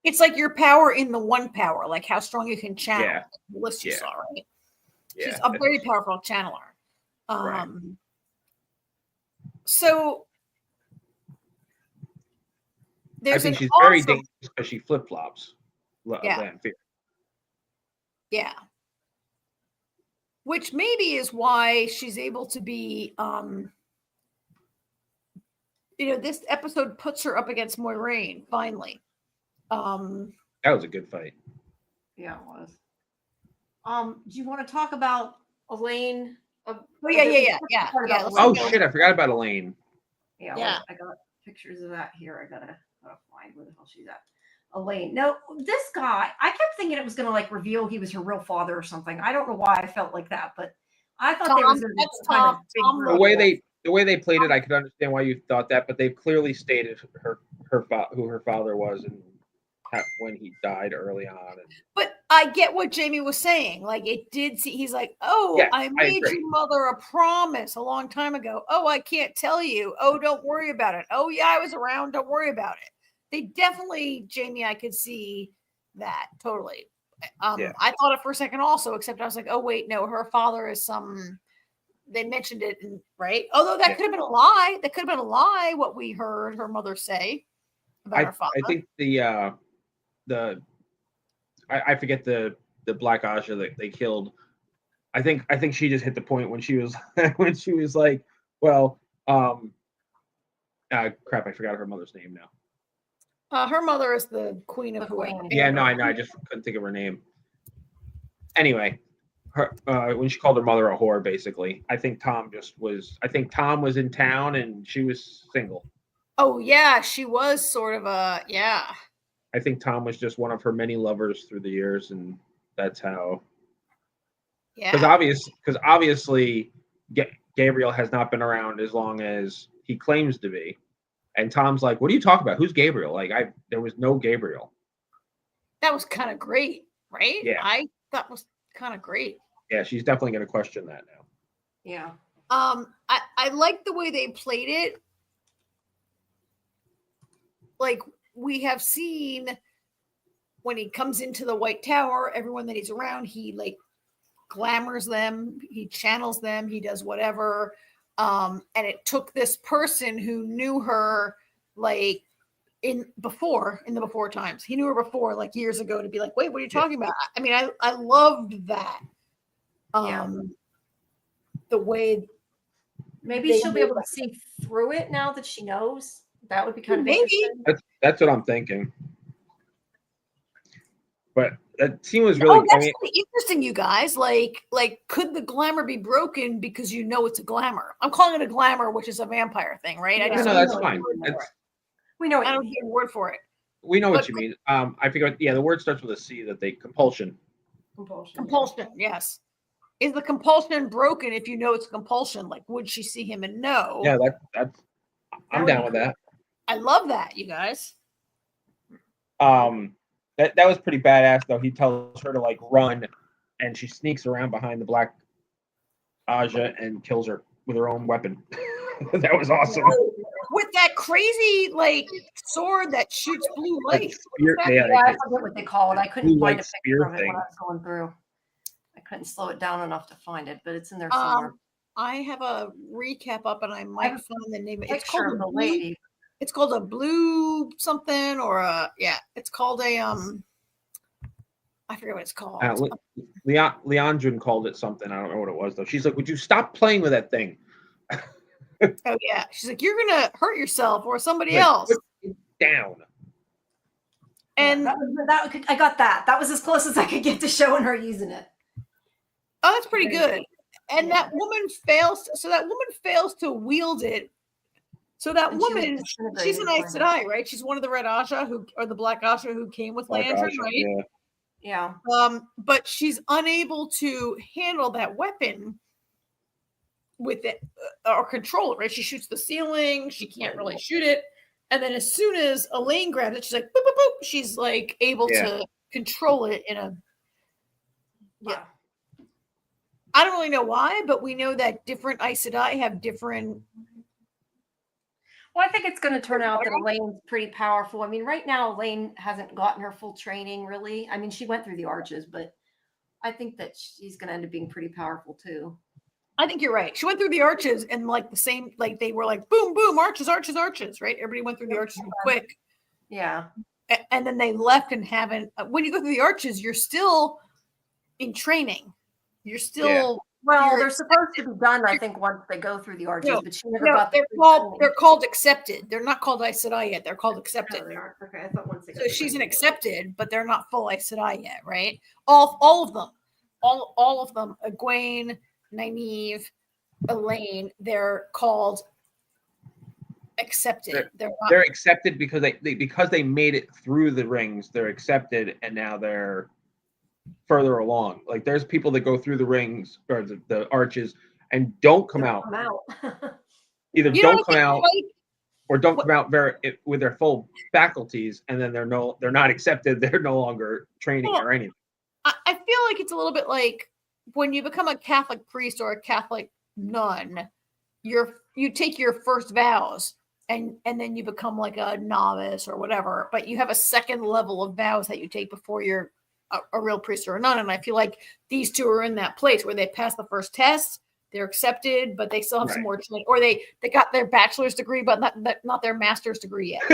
It's like your power in the one power, like how strong you can channel. Yeah. The list you saw, right? Yeah. She's a very powerful channeler. Right. So I think she's very dangerous because she flip flops. Yeah. Which maybe is why she's able to be, this episode puts her up against Moiraine, finally. That was a good fight. Yeah, it was. Do you want to talk about Elaine? Yeah. Oh, shit, I forgot about Elaine. Yeah. I got pictures of that here. I gotta find where the hell she's at. Elaine. No, this guy, I kept thinking it was going to like reveal he was her real father or something. I don't know why I felt like that, but I thought there was the way they played it. I could understand why you thought that, but they've clearly stated who her father was and when he died early on. But I get what Jamie was saying. Like it did see. He's like, I made your mother a promise a long time ago. Oh, I can't tell you. Oh, don't worry about it. Oh, yeah, I was around. Don't worry about it. They definitely, Jamie, I could see that totally. I thought it for a second also, except I was like, oh, wait, no, her father is they mentioned it, right? Although that could have been a lie. That could have been a lie, what we heard her mother say about her father. I think I forget the Black Aja that they killed. I think she just hit the point when she was like, well, crap, I forgot her mother's name now. Her mother is the queen of whoever. Yeah, no, I just couldn't think of her name. Anyway, her when she called her mother a whore, basically. I think Tom was in town and she was single. Oh yeah, she was sort of I think Tom was just one of her many lovers through the years, and that's how. Yeah. Because obviously, Gabriel has not been around as long as he claims to be. And Tom's like, what are you talking about? Who's Gabriel? Like, there was no Gabriel. That was kind of great, right? Yeah. I thought was kind of great. Yeah, she's definitely going to question that now. Yeah. I like the way they played it. Like, we have seen when he comes into the White Tower, everyone that he's around, he, like, glamours them. He channels them. He does whatever. And it took this person who knew her like in the before times. He knew her before, like years ago, to be like, wait, what are you talking about? I mean, I loved that. The way maybe she'll be able to see through it now that she knows. That would be kind of maybe interesting. That's what I'm thinking. But that scene was really. That's really interesting, you guys. Like, could the glamour be broken because you know it's a glamour? I'm calling it a glamour, which is a vampire thing, right? Yeah. No, that's fine. We know. I don't get a word for it. We know what you mean. I figure. Yeah, the word starts with a C. That they compulsion. Compulsion. Yes. Is the compulsion broken if you know it's compulsion? Like, would she see him and know? Yeah, that's. I'm down with that. I love that, you guys. That was pretty badass though. He tells her to like run, and she sneaks around behind the black Aja and kills her with her own weapon. That was awesome. With that crazy like sword that shoots blue light. I forget what they call it. I couldn't find a picture of it when I was going through. I couldn't slow it down enough to find it, but it's in there somewhere. I have a recap up, and I might find the name. It's called the lady. It's called a blue something, or it's called a I forget what it's called. Leandrin called it something. I don't know what it was though. She's like, "Would you stop playing with that thing?" Oh yeah, she's like, "You're gonna hurt yourself or somebody else." Put it down. And I got that. That was as close as I could get to showing her using it. Oh, that's pretty good. And that woman fails. So that woman fails to wield it. So that woman, she's an Aes Sedai, right? She's one of the Red Aja or the Black Aja who came with Landry, right? Yeah. But she's unable to handle that weapon with it or control it, right? She shoots the ceiling. She can't really shoot it. And then as soon as Elaine grabs it, she's like, boop, boop, boop. She's like able to control it in a. Yeah. I don't really know why, but we know that different Aes Sedai have different. Well, I think it's going to turn out that Elaine's pretty powerful. I mean, right now, Elaine hasn't gotten her full training, really. I mean, she went through the arches, but I think that she's going to end up being pretty powerful, too. I think you're right. She went through the arches and like the same, like they were like, boom, boom, arches, arches, arches, right? Everybody went through the arches real quick. Yeah. And then they left and haven't. When you go through the arches, you're still in training. You're still well. They're supposed to be done, I think, once they go through the arches. But she never got. They're called accepted. They're not called Aes Sedai yet. They're called accepted. Oh, they are. Okay, I thought once they. So she's an accepted, but they're not full Aes Sedai yet, right? All of them, all of them. Egwene, Nynaeve, Elaine. They're called accepted. They're accepted because they made it through the rings. They're accepted, and now they're further along. Like there's people that go through the rings or the arches and don't come out. Either don't come out or don't come out with their full faculties, and then they're not accepted. They're no longer training or anything. I feel like it's a little bit like when you become a Catholic priest or a Catholic nun, you take your first vows and then you become like a novice or whatever, but you have a second level of vows that you take before you're a real priest or a nun. And I feel like these two are in that place where they pass the first test, they're accepted, but they still have some more training, or they got their bachelor's degree, but not their master's degree yet.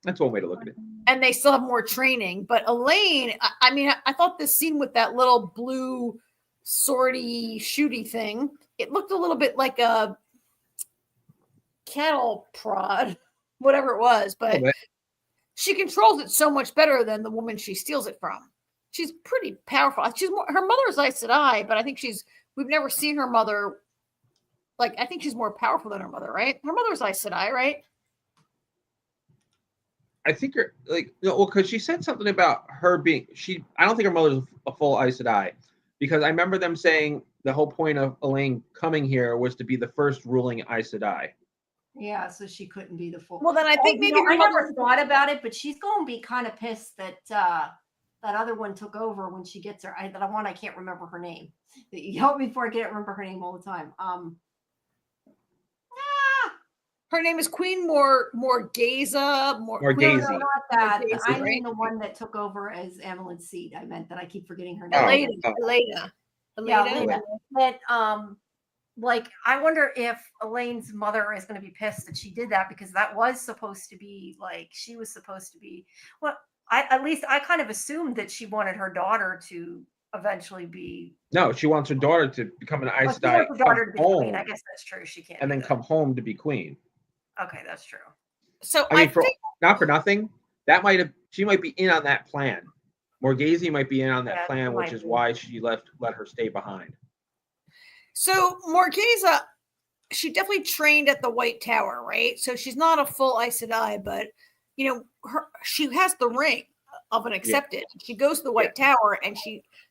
That's one way to look at it. And they still have more training. But Elaine, I mean, I thought this scene with that little blue swordy shooty thing, it looked a little bit like a cattle prod, whatever it was, but she controls it so much better than the woman she steals it from. She's pretty powerful. Her mother's Aes Sedai, but I think we've never seen her mother. Like, I think she's more powerful than her mother, right? Her mother's Aes Sedai, right? I think you're like, because she said something about her being, I don't think her mother's a full Aes Sedai, because I remember them saying the whole point of Elaine coming here was to be the first ruling Aes Sedai. Yeah, so she couldn't be the full. Well, then I think maybe I never thought about it, but she's going to be kind of pissed that that other one took over when she gets her. I can't remember her name. You help me before I can't remember her name all the time. Her name is Queen Morgeza. Morgeza. No, not that. Morgeza, I mean the one that took over as Emmeline's seat. I meant that I keep forgetting her name. Elena. Yeah, that like, I wonder if Elaine's mother is going to be pissed that she did that, because that was supposed to be like, she was supposed to be, well, at least I kind of assumed that she wanted her daughter to eventually be. No, she wants her daughter to become an Aes She wants Sedai, her daughter to be come queen. I home, guess that's true. She can't. and then come home to be queen. Okay, that's true. So I mean, not for nothing, she might be in on that plan. Morghese might be in on that plan, which is why she let her stay behind. So Morghese, she definitely trained at the White Tower, right? So she's not a full Aes Sedai, but you know, she has the ring of an accepted. Yeah. She goes to the White Tower and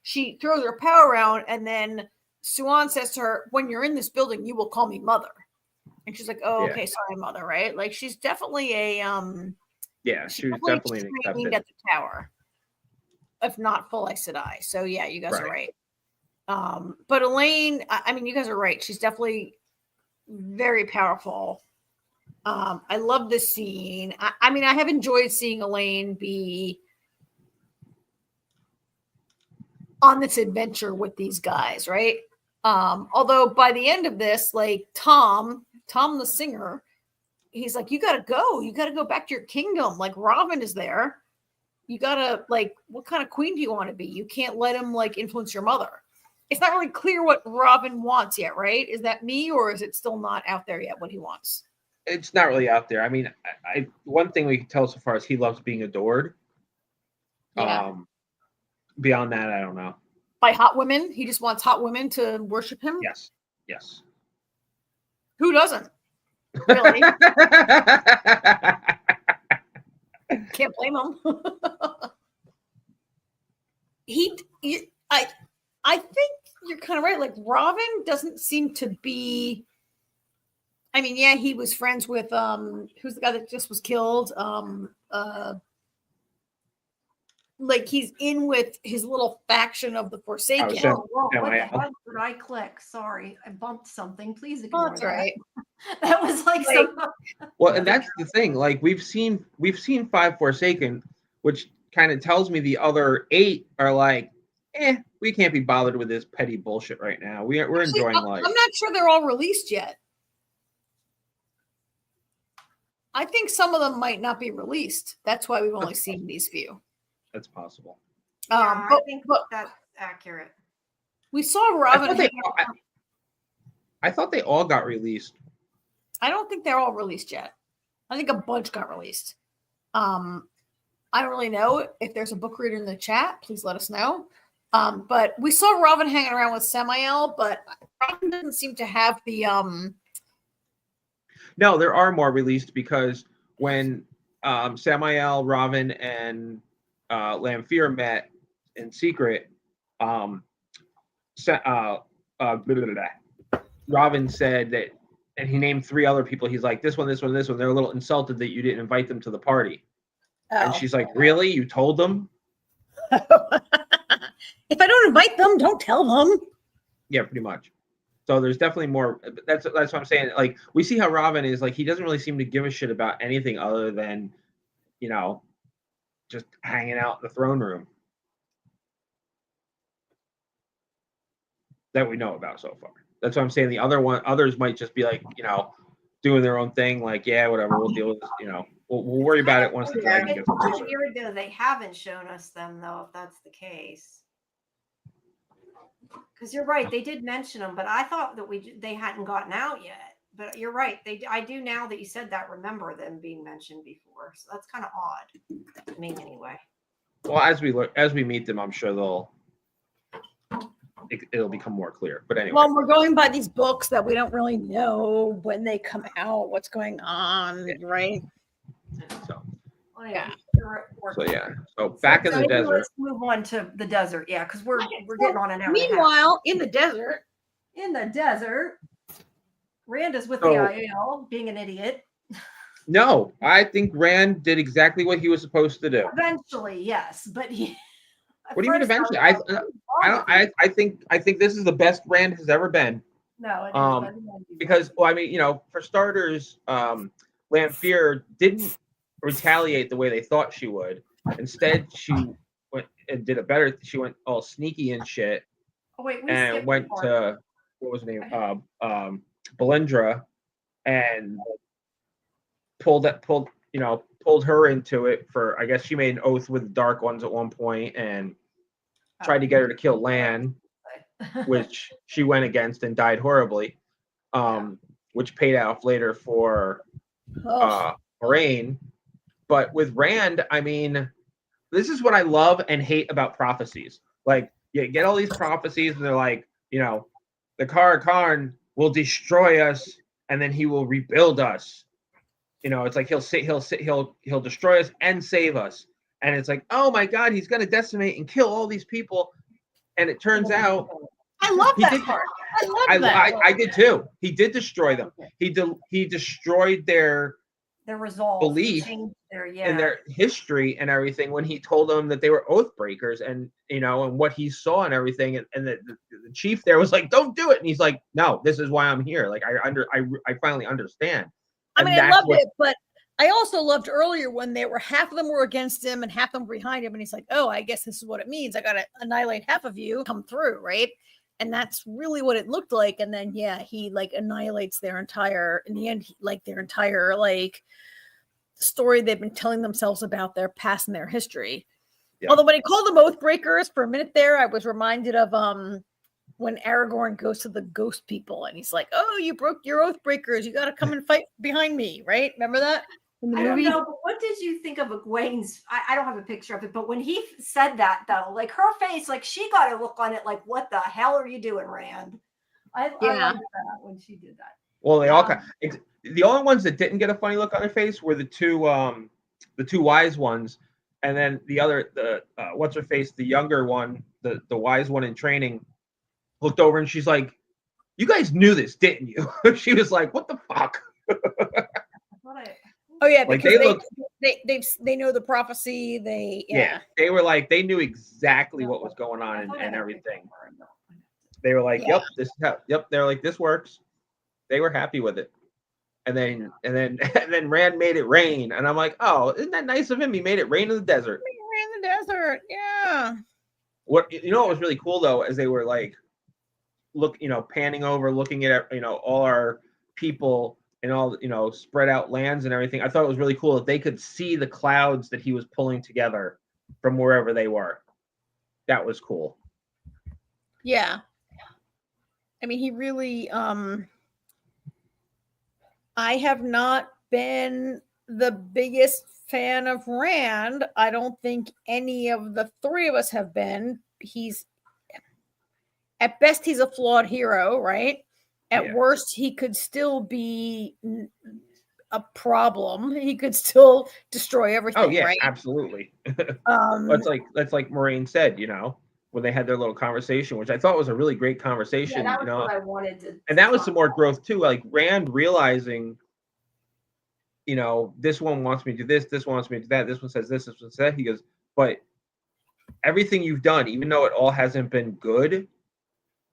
she throws her power around, and then Siuan says to her, "When you're in this building, you will call me mother." And she's like, "Oh, okay, sorry, mother." Right? Like, she's definitely a she was definitely an accepted at the tower, if not full Aes Sedai. So yeah, you guys are right. But Elaine, I mean, you guys are right. She's definitely very powerful. I love this scene. I mean, I have enjoyed seeing Elaine be on this adventure with these guys, right? Although by the end of this, like Tom the singer, he's like, you gotta go back to your kingdom. Like, Robin is there. You gotta, like, what kind of queen do you want to be? You can't let him like influence your mother. It's not really clear what Robin wants yet, right? Is that me, or is it still not out there yet what he wants? It's not really out there. I mean, one thing we can tell so far is he loves being adored. Yeah. Beyond that, I don't know. By hot women? He just wants hot women to worship him? Yes. Who doesn't? Really? Can't blame him. I think you're kind of right. Like, Robin doesn't seem to be. I mean, yeah, he was friends with who's the guy that just was killed? Like, he's in with his little faction of the Forsaken. What the heck did I click? Sorry, I bumped something. Please ignore that's that. Right. That was like well, and that's the thing. Like, we've seen 5 Forsaken, which kind of tells me the other 8 are like, we can't be bothered with this petty bullshit right now. We're enjoying life. I'm not sure they're all released yet. I think some of them might not be released. That's why we've only seen these few. That's possible. I think that's accurate. We saw Robin. I thought they all got released. I don't think they're all released yet. I think a bunch got released. I don't really know. If there's a book reader in the chat, please let us know. But we saw Robin hanging around with Samael, but Robin doesn't seem to have the No, there are more released, because when Samael, Robin, and Lanfear met in secret, Robin said that, and he named 3 other people. He's like, this one. They're a little insulted that you didn't invite them to the party. And she's like, really? You told them? If I don't invite them, don't tell them. Yeah, pretty much. So there's definitely more. That's what I'm saying. Like, we see how Robin is, like, he doesn't really seem to give a shit about anything other than, just hanging out in the throne room that we know about so far. That's what I'm saying. Others might just be like, doing their own thing. Like, yeah, whatever, we'll deal with this. We'll worry about it once the dragon gets closer. They haven't shown us them, though, if that's the case. Because you're right, they did mention them, but I thought that they hadn't gotten out yet. But you're right, I do, now that you said that, remember them being mentioned before. So that's kind of odd to me, anyway. Well, as we meet them, I'm sure it'll become more clear. But anyway, well, we're going by these books that we don't really know when they come out, what's going on, right? So. Yeah. So back in the desert. Let's move on to the desert. Yeah, because we're getting on an hour. Meanwhile, in the desert, Rand is with the IL, being an idiot. No, I think Rand did exactly what he was supposed to do. Eventually, yes, but he. What do you mean eventually? I think this is the best Rand has ever been. No, it isn't. Because, well, I mean, for starters, Lanfear didn't retaliate the way they thought she would. Instead, she went and did it better. She went all sneaky and shit. Oh wait, and went to what was her name? Belindra, and pulled her into it for, I guess she made an oath with the Dark Ones at one point and tried to get her to kill Lan, which she went against and died horribly, which paid off later for Moraine. But with Rand, I mean, this is what I love and hate about prophecies. Like, you get all these prophecies, and they're like, the Khan will destroy us, and then he will rebuild us. It's like he'll destroy us and save us. And it's like, oh my God, he's gonna decimate and kill all these people. And it turns out, I love that part. I love that. I did too. He did destroy them. He destroyed their resolve, belief in their history and everything when he told them that they were oath breakers, and and what he saw and everything, and the chief there was like, don't do it, and he's like, no, this is why I'm here. Like, I finally understand. I mean, I loved it, but I also loved earlier when they were, half of them were against him and half of them were behind him, and he's like, oh, I guess this is what it means. I gotta annihilate half of you, come through, right? And that's really what it looked like. And then he like annihilates their entire, in the end, like their entire like story they've been telling themselves about their past and their history. Yeah. Although when he called them oath breakers for a minute there, I was reminded of when Aragorn goes to the ghost people and he's like, oh, you broke your oath breakers, you got to come and fight behind me, right? Remember that in the movie? I don't know, but what did you think of Egwene's? I don't have a picture of it, but when he said that, though, like her face, like she got a look on it like, what the hell are you doing, Rand? I loved that when she did that. Well, they all the only ones that didn't get a funny look on their face were the two wise ones, and then the what's her face, the younger one, the wise one in training, looked over and she's like, you guys knew this, didn't you? She was like, what the fuck? Oh yeah, because they know the prophecy. They were like, they knew exactly what was going on and everything. They were like, yep, they're like, this works. They were happy with it. And then Rand made it rain, and I'm like, oh, isn't that nice of him? He made it rain in the desert. Rain in the desert, yeah. What was really cool though, as they were like, panning over, looking at all our people and all spread out lands and everything. I thought it was really cool that they could see the clouds that he was pulling together from wherever they were. That was cool. Yeah. I mean, he really I have not been the biggest fan of Rand. I don't think any of the three of us have been. At best, he's a flawed hero, right? At worst, he could still be a problem. He could still destroy everything. Oh yeah, right? Absolutely. That's like Moraine said, when they had their little conversation, which I thought was a really great conversation. Yeah, that was what I wanted to. And that was some more growth too. Like Rand realizing, this one wants me to do this one wants me to do that. This one says this one says that. He goes, but everything you've done, even though it all hasn't been good,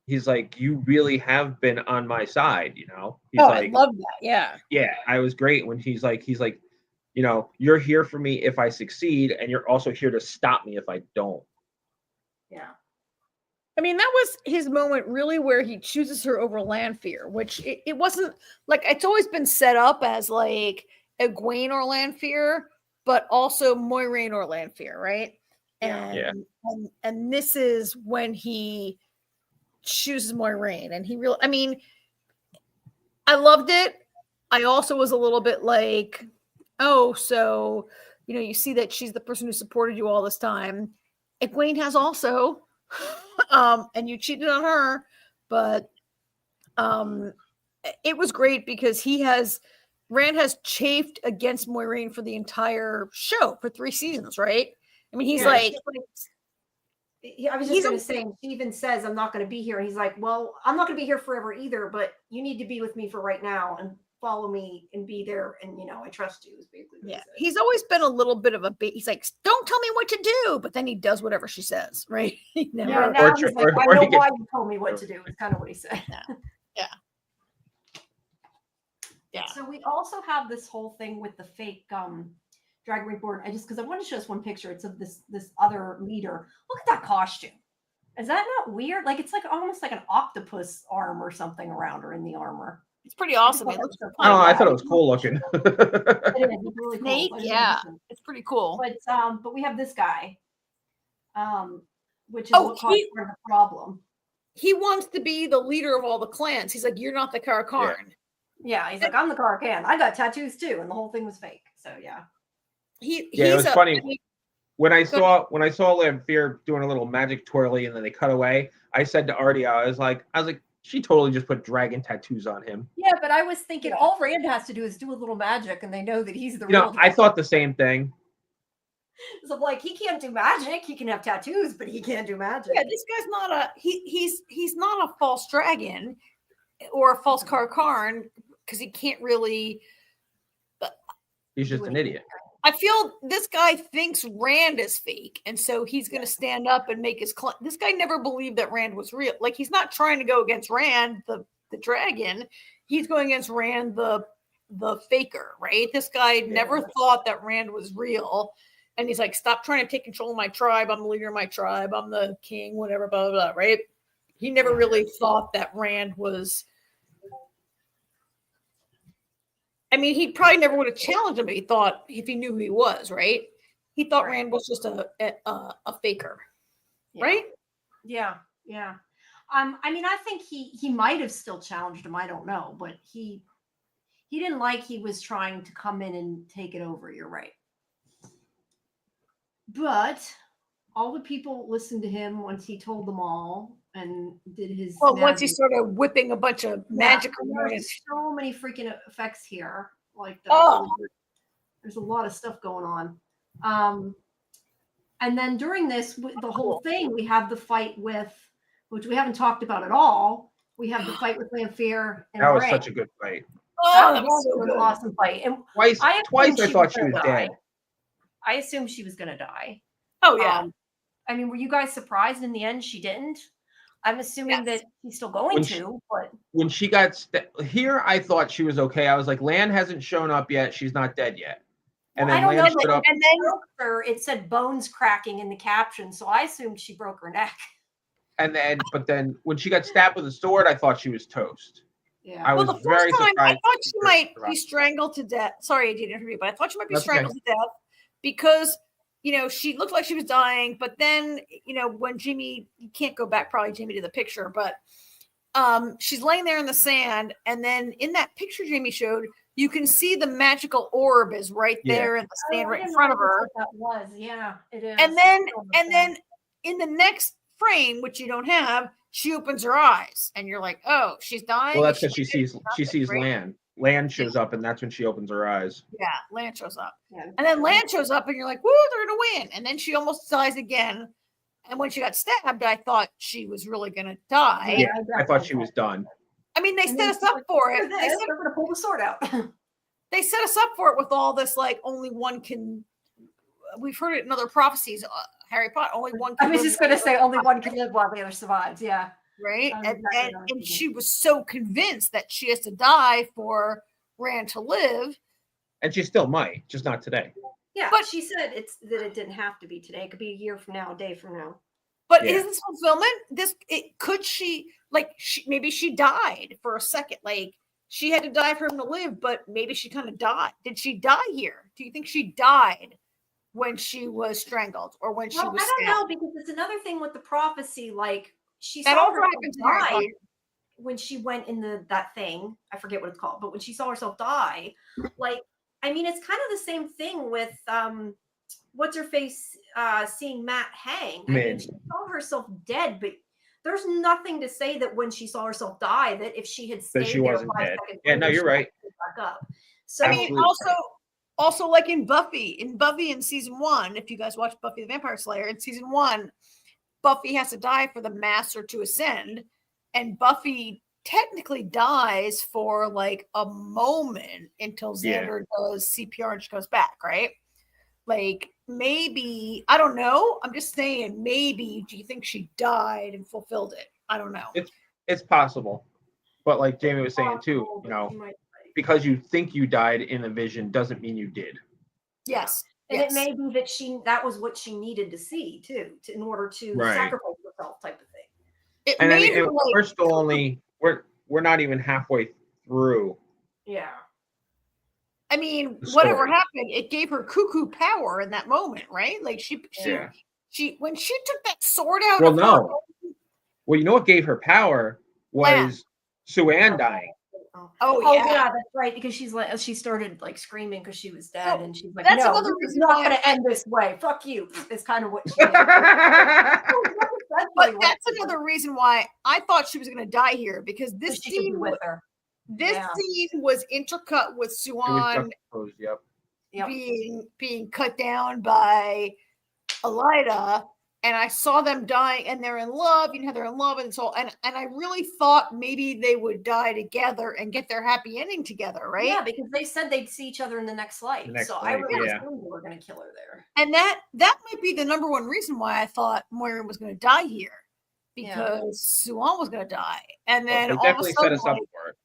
he's like, you really have been on my side, He's I love that. Yeah. Yeah, I was great when he's like, you're here for me if I succeed, and you're also here to stop me if I don't. Yeah. I mean, that was his moment really where he chooses her over Lanfear, which it wasn't like, it's always been set up as like Egwene or Lanfear, but also Moiraine or Lanfear, right? And this is when he chooses Moiraine, and he really, I mean, I loved it. I also was a little bit like, oh, so, you see that she's the person who supported you all this time. Egwene has also, and you cheated on her, but it was great because Rand has chafed against Moiraine for the entire show for 3 seasons, right? I mean, he's like, I was just going to say, she even says, I'm not going to be here. And he's like, well, I'm not going to be here forever either, but you need to be with me for right now and follow me and be there. And, I trust you is basically what he said. He's always been a little bit of a he's like, don't tell me what to do. But then he does whatever she says, right? He's like, I know why you told me what to do is kind of what he said. Yeah. So we also have this whole thing with the fake Dragon Reborn. Because I want to show us one picture. It's of this other leader. Look at that costume. Is that not weird? Like it's like almost like an octopus arm or something around her in the armor. It's pretty awesome. It looks I don't know, I thought it was cool looking. It is. It's really snake. cool. Yeah, it's pretty cool. But we have this guy, which is Oh, what caused part of the problem. He wants to be the leader of all the clans. He's like, you're not the Karakarn. Yeah, he's like, I'm the Karakan. I got tattoos too, and the whole thing was fake. So yeah. It was funny. When I saw Lanfear doing a little magic twirly and then they cut away, I said to Artie, I was like, she totally just put dragon tattoos on him. Yeah, but I was thinking all Rand has to do is do a little magic, and they know that he's the real. I thought the same thing. So like, he can't do magic. He can have tattoos, but he can't do magic. Yeah, this guy's not a he's not a false dragon or a false Karakarn because he can't really. He's just an idiot. I feel this guy thinks Rand is fake, and so he's going to stand up and make his claim. This guy never believed that Rand was real. Like, he's not trying to go against Rand, the dragon. He's going against Rand, the faker, right? This guy never thought that Rand was real, and he's like, stop trying to take control of my tribe. I'm the leader of my tribe. I'm the king, whatever, blah, blah, blah, right? He never really thought that Rand was... I mean, he probably never would have challenged him if he knew who he was, right? He thought Rand was just a faker, right? Yeah. I mean, I think he might have still challenged him. I don't know, but he didn't like he was trying to come in and take it over. You're right. But all the people listened to him once he told them all and did his. Well, once he started whipping a bunch of magic. There's so many freaking effects here. Like, there's a lot of stuff going on. And then during this, the whole thing, we have the fight with, which we haven't talked about at all. We have the fight with Lanfear and that was Ray. such a good fight. Oh, that was an awesome fight. And twice I thought she was dead. I assumed she was going to die. Oh, yeah. I mean, were you guys surprised in the end she didn't? I'm assuming that she's still going but when she got here, I thought she was okay. I was like, Lan hasn't shown up yet. She's not dead yet. And then Lan showed up. And then it said bones cracking in the caption, so I assumed she broke her neck. But then when she got stabbed with a sword, I thought she was toast. Yeah. I was very surprised. I thought she might be strangled to death. Sorry, I didn't interview, but I thought she might be strangled to death because, she looked like she was dying. But then, when Jamie, you can't go back probably, Jamie, to the picture, but she's laying there in the sand. And then in that picture Jamie showed, you can see the magical orb is right there in the sand right in front of her. That was, it is. And then in the next frame, which you don't have, she opens her eyes, and you're like, "Oh, she's dying." Well, that's because she sees Lan. Lan shows up, and that's when she opens her eyes. Yeah, Lan shows up, and then Lan shows up, and you're like, "Woo, they're gonna win!" And then she almost dies again. And when she got stabbed, I thought she was really gonna die. Yeah, I thought she was done. I mean, they set us up for it. They're gonna pull the sword out. They set us up for it with all this, like, only one can. We've heard it in other prophecies. Harry Potter, only one can. I was just going to say only one can live while the other survives. Yeah. Right. And she was so convinced that she has to die for Rand to live. And she still might, just not today. Yeah. But she said that it didn't have to be today. It could be a year from now, a day from now. But is this fulfillment? Maybe she died for a second. Like, she had to die for him to live, but maybe she kind of died. Did she die here? Do you think she died when she was strangled or when she was stabbed? I don't know, because it's another thing with the prophecy. Like, she that saw also happens die when she went in that thing. I forget what it's called, but when she saw herself die, like, I mean, it's kind of the same thing with what's her face seeing Matt hang. I mean, she saw herself dead, but there's nothing to say that when she saw herself die, that if she had stayed she wasn't dead. Yeah, no, you're right. Back up. So I mean, also like in Buffy in season 1, if you guys watch Buffy the Vampire Slayer, in season 1, Buffy has to die for the master to ascend, and Buffy technically dies for like a moment until Xander does CPR and she goes back, right? Like, maybe, I don't know. I'm just saying, maybe, do you think she died and fulfilled it? I don't know. It's possible. But like Jamie was saying too, because you think you died in a vision doesn't mean you did. Yes. And it may be that that was what she needed to see too, in order to sacrifice herself, type of It And I made mean, her and like, we're still only we're not even halfway through Yeah. I mean, the whatever story. happened, it gave her cuckoo power in that moment, right? Like Yeah. she when she took that sword out Well, of her no. Well, you know what gave her power Lamb. was Sue Ann dying. Oh, Oh yeah. yeah, that's right. Because she started like screaming because she was dead, Oh, and she's like, that's "No, another this is reason not why going to end this way. Fuck you." It's kind of what she did. But that's another reason why I thought she was going to die here, because this she could be scene with her. this Yeah. scene was intercut with It was Suan juxtaposed, yep. Yep. being cut down by Elida, and I saw them dying, and they're in love. You know how they're in love, and so and I really thought maybe they would die together and get their happy ending together, right? Yeah, because they said they'd see each other in the next life. I really yeah. assumed they were going to kill her there. And that might be the number one reason why I thought Moira was going to die here, because Suan was going to die, and then They all of a definitely sudden, set us up for it.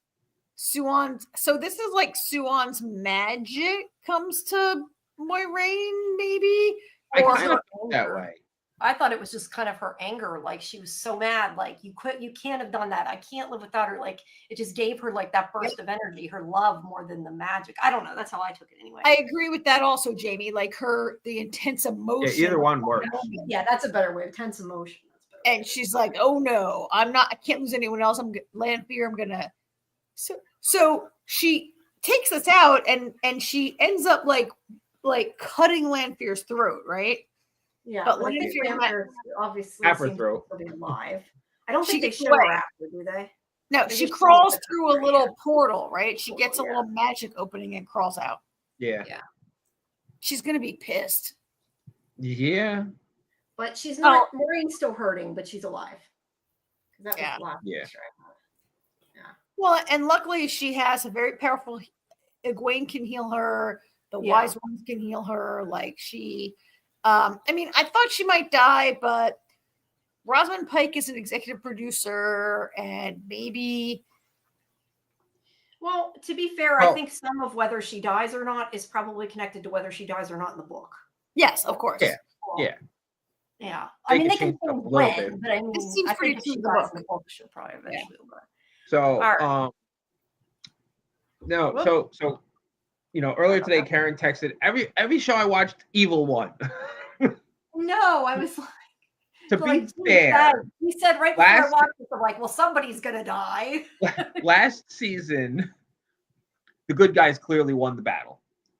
Suan's. So this is like Suan's magic comes to Moiraine, maybe. I Or kind of felt that way. I thought it was just kind of her anger, like she was so mad, like you can't have done that. I can't live without her. Like it just gave her like that burst of energy, her love more than the magic. I don't know. That's how I took it anyway. I agree with that also, Jamie. Like the intense emotion. Yeah, either one works. Yeah, that's a better way. Intense emotion. And she's like, "Oh no, I can't lose anyone else. Lanfear. I'm gonna." So she takes this out, and she ends up like cutting Lanfear's throat, right? Yeah, but I think Lanfear obviously Half her seems throat. to be alive. I don't think they gets show her away. after, do they? No, They she just crawls show through a her, little yeah. portal, right? She gets a Yeah. little magic opening and crawls out. Yeah. She's gonna be pissed. Yeah. But she's not. Maureen's still hurting, but she's alive. That was the last picture I got. Well, and luckily she has a very powerful. Egwene can heal her. The wise ones can heal her. Like she, I mean, I thought she might die, but Rosamund Pike is an executive producer, and maybe. Well, to be fair, I think some of whether she dies or not is probably connected to whether she dies or not in the book. Yes, of course. Yeah. Well, Yeah. Yeah. I mean, they can change it up change a little when, bit. but I mean, This seems I pretty think if true she to the dies book. in the book, she'll probably eventually. But So, right. no, so you know, earlier today, Karen texted every show I watched, Evil won. No, I was like, To like, be fair, he said right before I watched it, I'm like, well, somebody's gonna die. last season, the good guys clearly won the battle.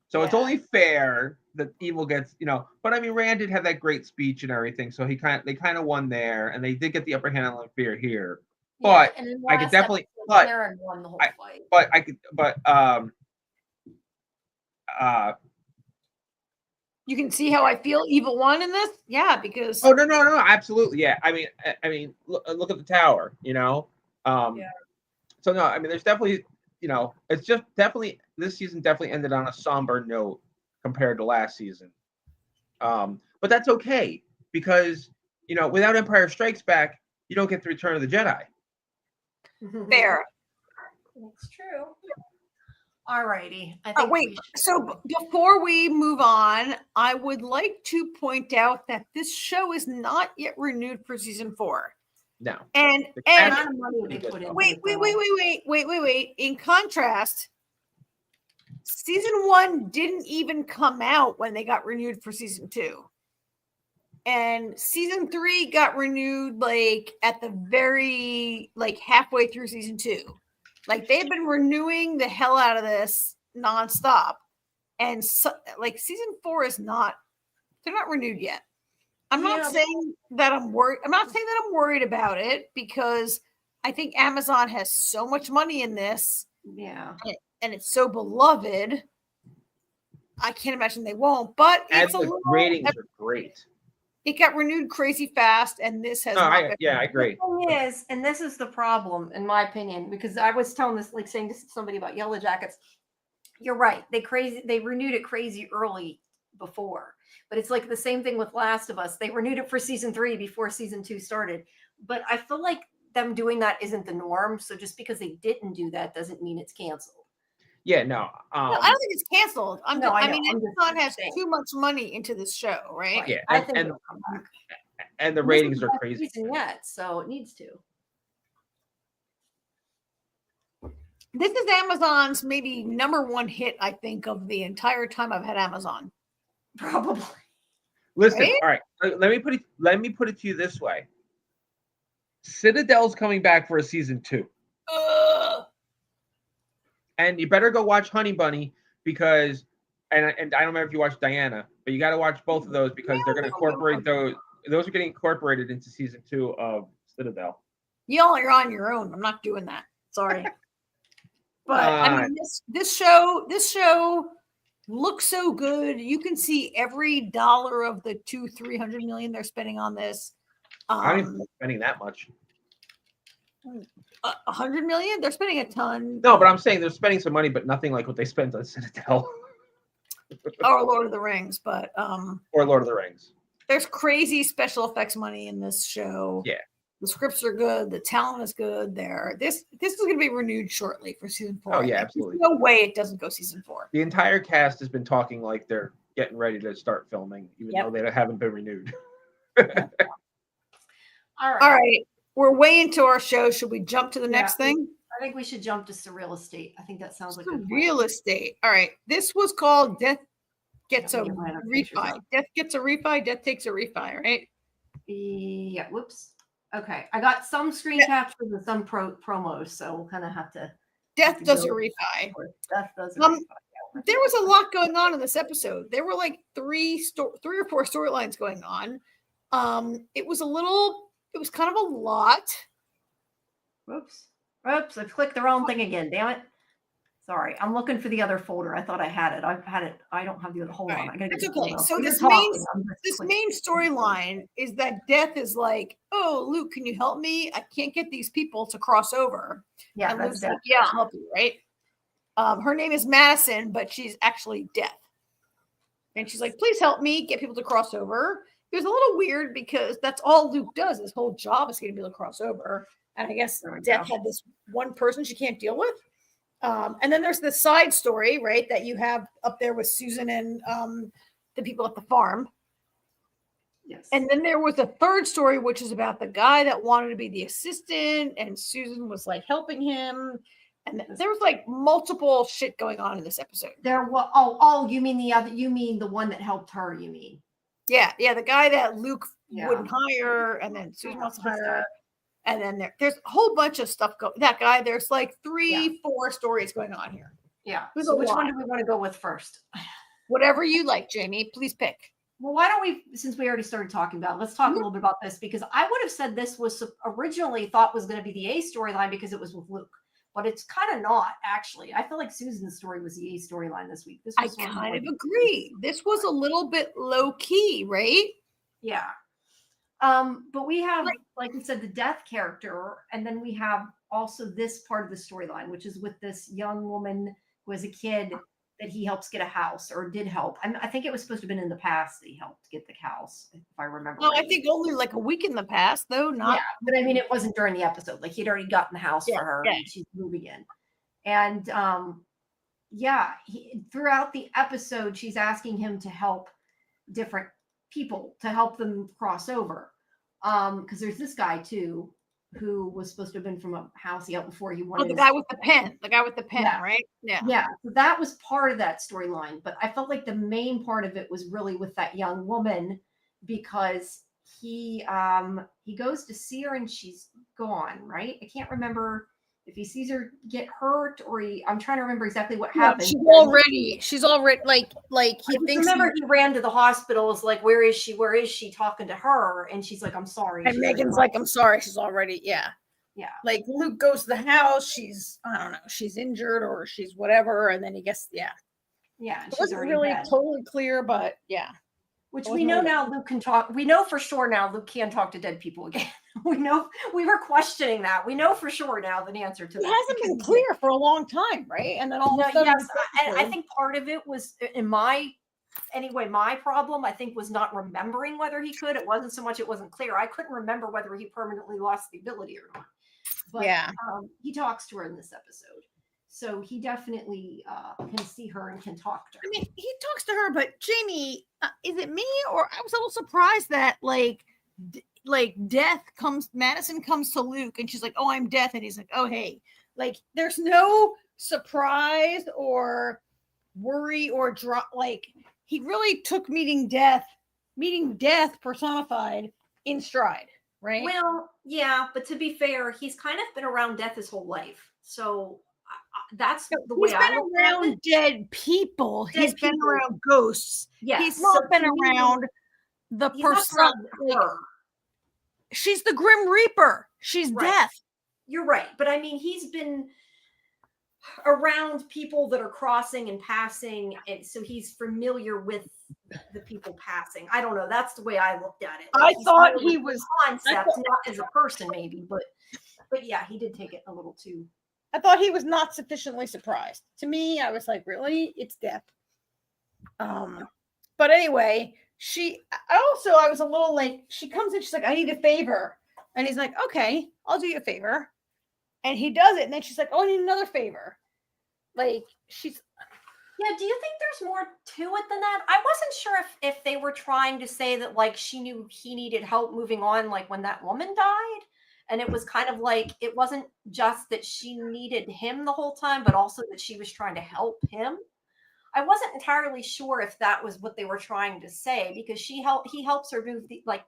So it's only fair that evil gets, you know, but I mean, Rand did have that great speech and everything, so they kind of won there, and they did get the upper hand on Fear here. But I could definitely, Karen won the whole fight. But I could, you can see how I feel evil one in this, because no, absolutely, yeah. I mean, look at the tower, you know. So no, I mean, there's definitely, you know, it's just definitely this season definitely ended on a somber note compared to last season. But that's okay because, you know, without Empire Strikes Back, you don't get the Return of the Jedi. Fair. That's true. All righty. I think wait. So before we move on, I would like to point out that this show is not yet renewed for season 4. No. And wait. In contrast, season 1 didn't even come out when they got renewed for season 2. And season 3 got renewed like at the very halfway through season 2. Like they've been renewing the hell out of this nonstop. And so, season 4 is not, they're not renewed yet. I'm not saying that I'm worried. I'm not saying that I'm worried about it because I think Amazon has so much money in this. Yeah. And it's so beloved. I can't imagine they won't, but it's the ratings are great. It got renewed crazy fast, and this has I agree. The thing is, and this is the problem, in my opinion, because I was telling this, saying to somebody about Yellow Jackets. You're right. They renewed it crazy early before, but it's like the same thing with Last of Us. They renewed it for season 3 before season 2 started, but I feel like them doing that isn't the norm. So just because they didn't do that doesn't mean it's canceled. Yeah, no. No, I don't think it's canceled. I mean, Amazon has too much money into this show, right? Yeah, I think it'll come back. And the ratings are crazy yet, so it needs to. This is Amazon's maybe #1 hit, I think, of the entire time I've had Amazon. Probably. Listen, Right? all right. Let me put it to you this way. Citadel's coming back for a season 2. And you better go watch Honey Bunny because, and I don't remember if you watched Diana, but you got to watch both of those because they're going to incorporate those. Those are getting incorporated into season 2 of Citadel. Y'all are on your own. I'm not doing that. Sorry. But I mean, this show looks so good. You can see every dollar of the $200-300 million they're spending on this. I'm not even spending that much. 100 million? They're spending a ton. No, but I'm saying they're spending some money, but nothing like what they spent on Citadel. Or Lord of the Rings, but or Lord of the Rings. There's crazy special effects money in this show. Yeah. The scripts are good. The talent is good. This is going to be renewed shortly for season 4. Oh yeah, absolutely. There's no way it doesn't go season 4. The entire cast has been talking like they're getting ready to start filming, even though they haven't been renewed. All right. We're way into our show. Should we jump to the next thing? I think we should jump to Surreal Estate. I think that sounds like Surreal Estate. All right. This was called Death Gets a Refi. Death Gets a Refi. Death Takes a Refi, right? Yeah. Whoops. Okay. I got some screen captures and some promos, so we'll kind of have to. Death does a refi. Death does a refi. There was a lot going on in this episode. There were like 3 or 4 storylines going on. It was kind of a lot. Whoops. I clicked the wrong thing again. Damn it. Sorry. I'm looking for the other folder. I thought I had it. I've had it. I don't have the other. Hold on. It's okay. So this main storyline is that Death is like, oh, Luke, can you help me? I can't get these people to cross over. Yeah, and Luke's like, yeah, I'll help you, right? Her name is Madison, but she's actually Death. And she's like, please help me get people to cross over. It was a little weird because that's all Luke does. His whole job is getting people to cross over. And I guess Death had this one person she can't deal with. And then there's the side story, right, that you have up there with Susan and the people at the farm. Yes. And then there was a third story, which is about the guy that wanted to be the assistant, and Susan was like helping him. And there was like multiple shit going on in this episode. You mean the other? You mean the one that helped her? You mean? Yeah, the guy that Luke wouldn't hire, and then Susan wants to hire. And then there's a whole bunch of stuff that guy, there's like 3-4 stories going on here. Yeah. So which one do we want to go with first? Whatever you like, Jamie. Please pick. Well, why don't we, since we already started talking about it, let's talk a little bit about this, because I would have said this was originally thought was going to be the A storyline because it was with Luke, but it's kind of not, actually. I feel like Susan's story was the A storyline this week. I kind of agree. This was a little bit low key, right? Yeah. But we have, like we said, the Death character, and then we have also this part of the storyline, which is with this young woman who was a kid that he helps get a house, or did help. I think it was supposed to have been in the past that he helped get the house, if I remember. No, I think only like a week in the past, though. Yeah, but I mean, it wasn't during the episode. Like, he'd already gotten the house for her, and she's moving in. And throughout the episode, she's asking him to help different people, to help them cross over. Because there's this guy too, who was supposed to have been from a house he helped before. He wanted the guy with the pen, right? Yeah. So that was part of that storyline, but I felt like the main part of it was really with that young woman, because he goes to see her and she's gone, right? I can't remember if he sees her get hurt, or I'm trying to remember exactly what happened. She's already like he thinks. Remember, he ran to the hospital. Was like, where is she? Talking to her, and she's like, I'm sorry. And Megan's like, I'm sorry. She's already, yeah. Like, Luke goes to the house. She's, I don't know, she's injured or she's whatever, and then he gets, yeah. It wasn't really totally clear, but yeah. Which we know now Luke can talk. We know for sure now Luke can talk to dead people again. We know, we were questioning that. We know for sure now the answer to that. It hasn't been clear for a long time, right? And then all of a sudden. Yes, and I think part of it was, my problem, I think, was not remembering whether he could. It wasn't so much it wasn't clear. I couldn't remember whether he permanently lost the ability or not. But he talks to her in this episode. So he definitely can see her and can talk to her. I mean, he talks to her, but Jamie, is it me, or I was a little surprised that Madison comes to Luke and she's like, oh, I'm Death. And he's like, oh, hey, Like there's no surprise or worry or like he really took meeting death personified in stride, right? Well, yeah, but to be fair, he's kind of been around death his whole life. So that's the way I look at it. He's been around dead people. He's been around ghosts. Yes. He's not been around the person. She's the Grim Reaper. She's death. You're right. But I mean, he's been around people that are crossing and passing. And so he's familiar with the people passing. I don't know. That's the way I looked at it. Like, I thought he was concept, not as a person, maybe, but yeah, he did take it a little too. I thought he was not sufficiently surprised. To me, I was like, really? It's death. But anyway, I was a little like, she comes in, she's like, I need a favor. And he's like, okay, I'll do you a favor. And he does it. And then she's like, oh, I need another favor. Like, yeah, do you think there's more to it than that? I wasn't sure if they were trying to say that, like, she knew he needed help moving on, like when that woman died. And it was kind of like, it wasn't just that she needed him the whole time, but also that she was trying to help him. I wasn't entirely sure if that was what they were trying to say, because he helps her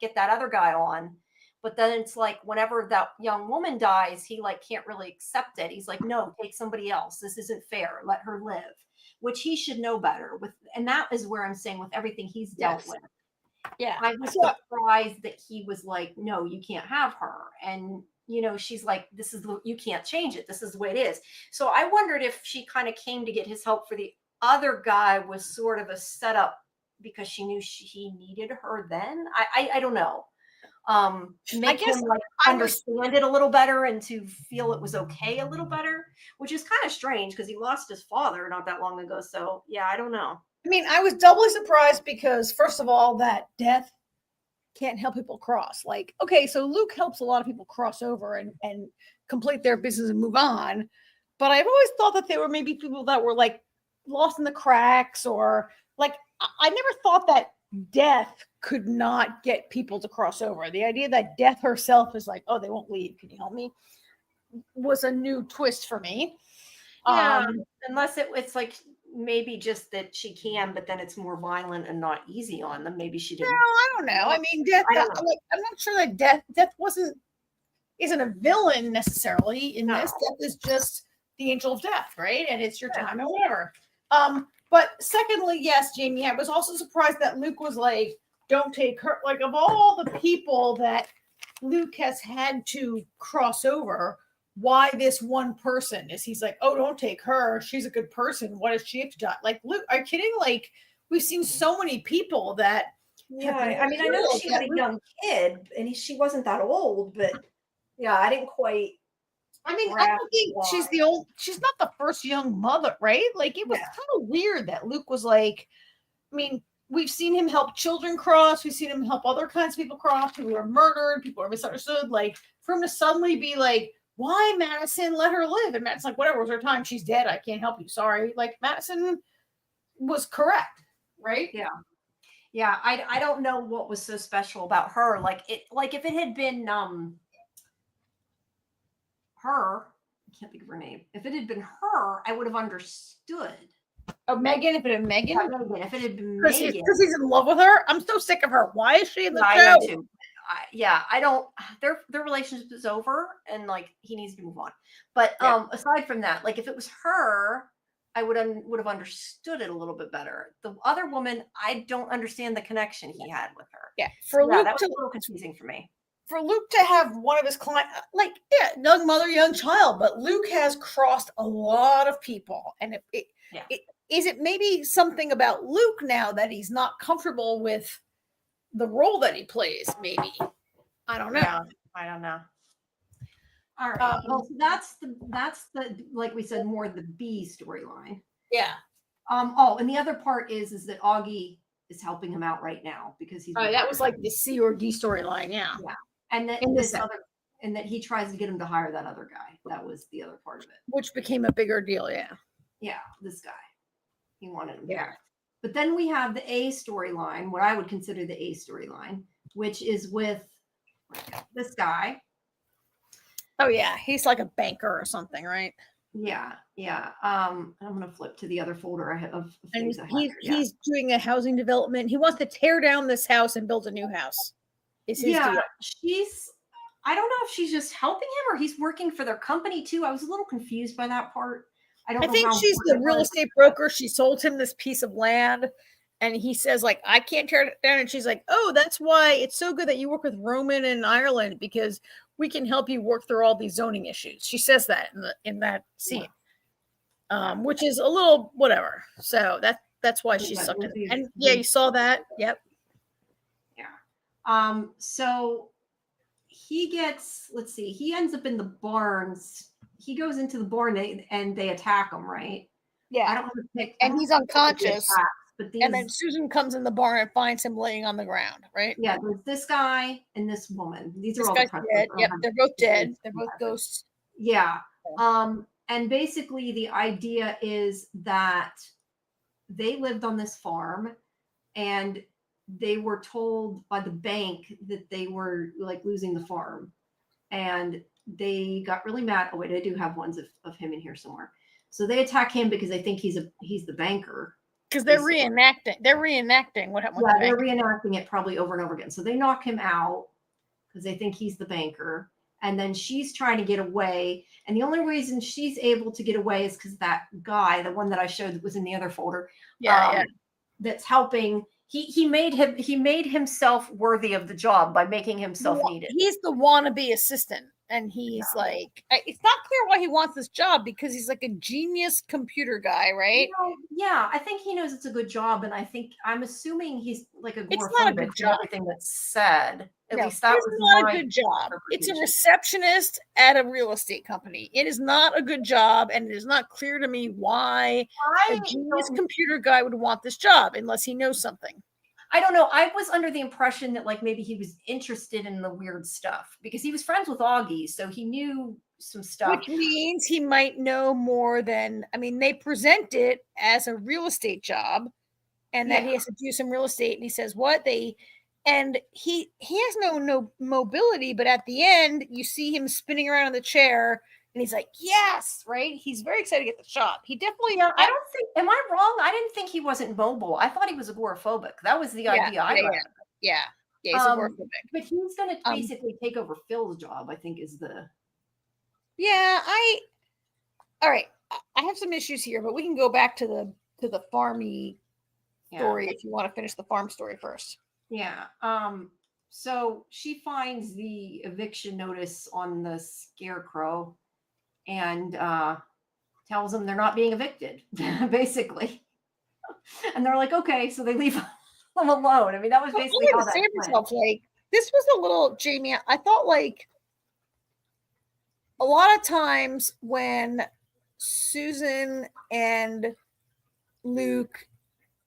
get that other guy on. But then it's like, whenever that young woman dies, he like can't really accept it. He's like, no, take somebody else. This isn't fair. Let her live, which he should know better with. And that is where I'm saying with everything he's dealt with. Yeah. I was surprised that he was like, no, you can't have her. And, she's like, you can't change it. This is the way it is. So I wondered if she kind of came to get his help for the other guy was sort of a setup because she knew he needed her then. I don't know. Make him understand it a little better and to feel it was okay a little better, which is kind of strange because he lost his father not that long ago. So yeah, I don't know. I mean, I was doubly surprised because first of all, that death can't help people cross. Like, okay, so Luke helps a lot of people cross over and complete their business and move on. But I've always thought that they were maybe people that were like lost in the cracks, or like, I never thought that death could not get people to cross over. The idea that death herself is like, oh, they won't leave, can you help me, was a new twist for me. Yeah, unless it's like maybe just that she can, but then it's more violent and not easy on them. Maybe she didn't. No, I don't know. I mean, death. I'm not sure that death isn't a villain necessarily in this. Death is just the angel of death, right? And it's your time and whatever. But secondly, yes, Jamie, I was also surprised that Luke was like, don't take her. Like, of all the people that Luke has had to cross over, why this one person? He's like, oh, don't take her. She's a good person. What does she have to die? Like, Luke, are you kidding? Like, we've seen so many people that. Yeah, I mean, I know she had a young kid and she wasn't that old, but yeah, I didn't quite. I mean, I don't think she's not the first young mother, right? Like, it was kind of weird that Luke was like, I mean, we've seen him help children cross. We've seen him help other kinds of people cross. People were murdered. People are misunderstood. Like, for him to suddenly be like, why, Madison? Let her live. And Madison's like, whatever, it was her time. She's dead. I can't help you. Sorry. Like, Madison was correct, right? Yeah. Yeah. I don't know what was so special about her. Like, if it had been her, I can't think of her name. If it had been her, I would have understood. Oh, Megan, if it had been Megan? Yeah, if it had been Megan. Because he's in love with her? I'm so sick of her. Why is she in the show? I know too. I don't, their relationship is over and like he needs to move on. But aside from that, like if it was her, I would have understood it a little bit better. The other woman, I don't understand the connection he had with her. Yeah. Luke, that was a little confusing for me. For Luke to have one of his clients, like, young mother, young child, but Luke has crossed a lot of people. And is it maybe something about Luke now that he's not comfortable with the role that he plays? Maybe. I don't know. Yeah, I don't know. All right. Well, so that's the like we said, more the B storyline. Yeah. And the other part is that Augie is helping him out right now because he's. That was like the C or D storyline. Yeah. Yeah. And that and that he tries to get him to hire that other guy. That was the other part of it. Which became a bigger deal. Yeah. Yeah. This guy. He wanted him. Yeah. But then we have the A storyline, what I would consider the A storyline, which is with this guy. Oh yeah, he's like a banker or something, right? Yeah. I'm gonna flip to the other folder of And things I have here. Yeah. he's doing a housing development. He wants to tear down this house and build a new house. Is his deal. I don't know if she's just helping him or he's working for their company too. I was a little confused by that part. I don't I know think how she's the important it real was. estate broker. She sold him this piece of land, and he says, like, I can't tear it down. And she's like, oh, that's why it's so good that you work with Roman in Ireland, because we can help you work through all these zoning issues. She says that in that scene, which is a little whatever. So that's why she's sucked in. And yeah, you saw that. Yep. Yeah. So he gets, let's see, he ends up in the barns. He goes into the barn and they attack him, right? Yeah. I don't have a pic. And he's unconscious. But and then Susan comes in the barn and finds him laying on the ground, right? Yeah, there's this guy and this woman. These are all the dead. Yep, they're both dead. They're both ghosts. Yeah. And basically the idea is that they lived on this farm and they were told by the bank that they were like losing the farm. And they got really mad. Oh wait, I do have ones of him in here somewhere. So they attack him because they think he's the banker. Because they're reenacting. They're reenacting what happened. Yeah, they're reenacting it probably over and over again. So they knock him out because they think he's the banker. And then she's trying to get away. And the only reason she's able to get away is because that guy, the one that I showed that was in the other folder, that's helping. He made himself worthy of the job by making himself needed. He's the wannabe assistant. And he's like, it's not clear why he wants this job because he's like a genius computer guy, right? Yeah, I think he knows it's a good job. And I'm assuming he's like a it's not a good job. Everything that's said. At least that was not a good job. It's a receptionist at a real estate company. It is not a good job. And it is not clear to me why a genius computer guy would want this job unless he knows something. I don't know. I was under the impression that like maybe he was interested in the weird stuff because he was friends with Augie, so he knew some stuff. Which means he might know more than, I mean, they present it as a real estate job and that he has to do some real estate. And he says, what? And he has no mobility, but at the end, you see him spinning around in the chair. And he's like, yes, right? He's very excited to get the job. He definitely. Yeah, I don't think. Am I wrong? I didn't think he wasn't mobile. I thought he was agoraphobic. That was the idea. Yeah, he's agoraphobic. But he's going to basically take over Phil's job. I think is the. Yeah, all right. I have some issues here, but we can go back to the farmy story if you want to finish the farm story first. Yeah. So she finds the eviction notice on the scarecrow and tells them they're not being evicted, basically. And they're like, okay, so they leave them alone. I mean, that was basically how that went. Like, this was a little, Jamie, I thought like a lot of times when Susan and Luke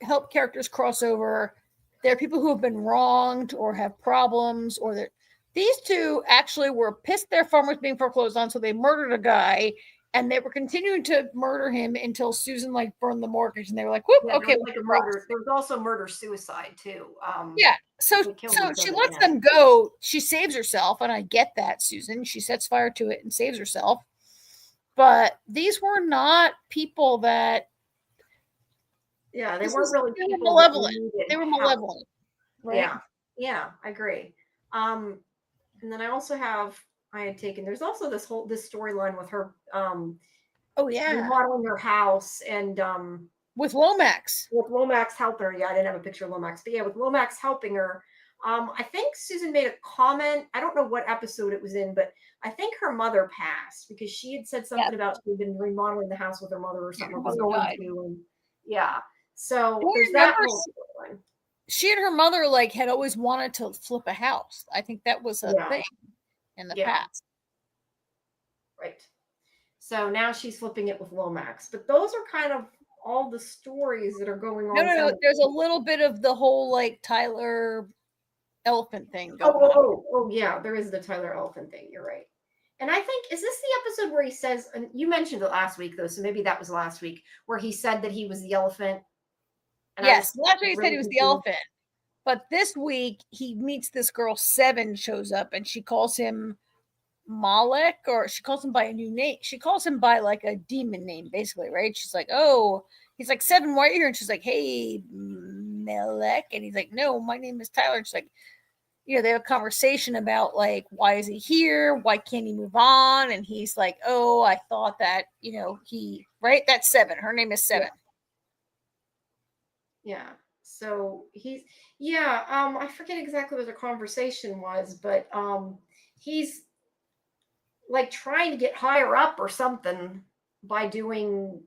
help characters cross over, there are people who have been wronged or have problems, or that these two actually were pissed their farm was being foreclosed on, so they murdered a guy, and they were continuing to murder him until Susan like burned the mortgage, and they were like, "Whoop, okay." Like a murder. There was also murder suicide too. So she lets them go. She saves herself, and I get that, Susan. She sets fire to it and saves herself. But these were not people that. Yeah, they weren't really people. Malevolent. They were malevolent. Right? Yeah, I agree. And then I also there's also this storyline with her remodeling her house and with Lomax. With Lomax helping her. Yeah, I didn't have a picture of Lomax, but yeah, with Lomax helping her. I think Susan made a comment. I don't know what episode it was in, but I think her mother passed because she had said something about she had been remodeling the house with her mother or something. So there's that whole storyline. She and her mother had always wanted to flip a house. I think that was a thing in the past. Right. So now she's flipping it with Lomax. But those are kind of all the stories that are going on. No. There's a little bit of the whole Tyler elephant thing going on. Oh, yeah. There is the Tyler elephant thing. You're right. And I think, is this the episode where he says, and you mentioned it last week, though, so maybe that was last week, where he said that he was the elephant? And yes, last week he said he was the elephant. But this week, he meets this girl, Seven, shows up, and she calls him Malik, or she calls him by a new name. She calls him by like a demon name, basically, right? She's like, oh, he's like, Seven, why are you here? And she's like, hey, Malik. And he's like, no, my name is Tyler. And she's like, you know, they have a conversation about like, why is he here? Why can't he move on? And he's like, oh, I thought that, you know, right? That's Seven. Her name is Seven. Yeah. So I forget exactly what the conversation was, but he's like trying to get higher up or something by doing.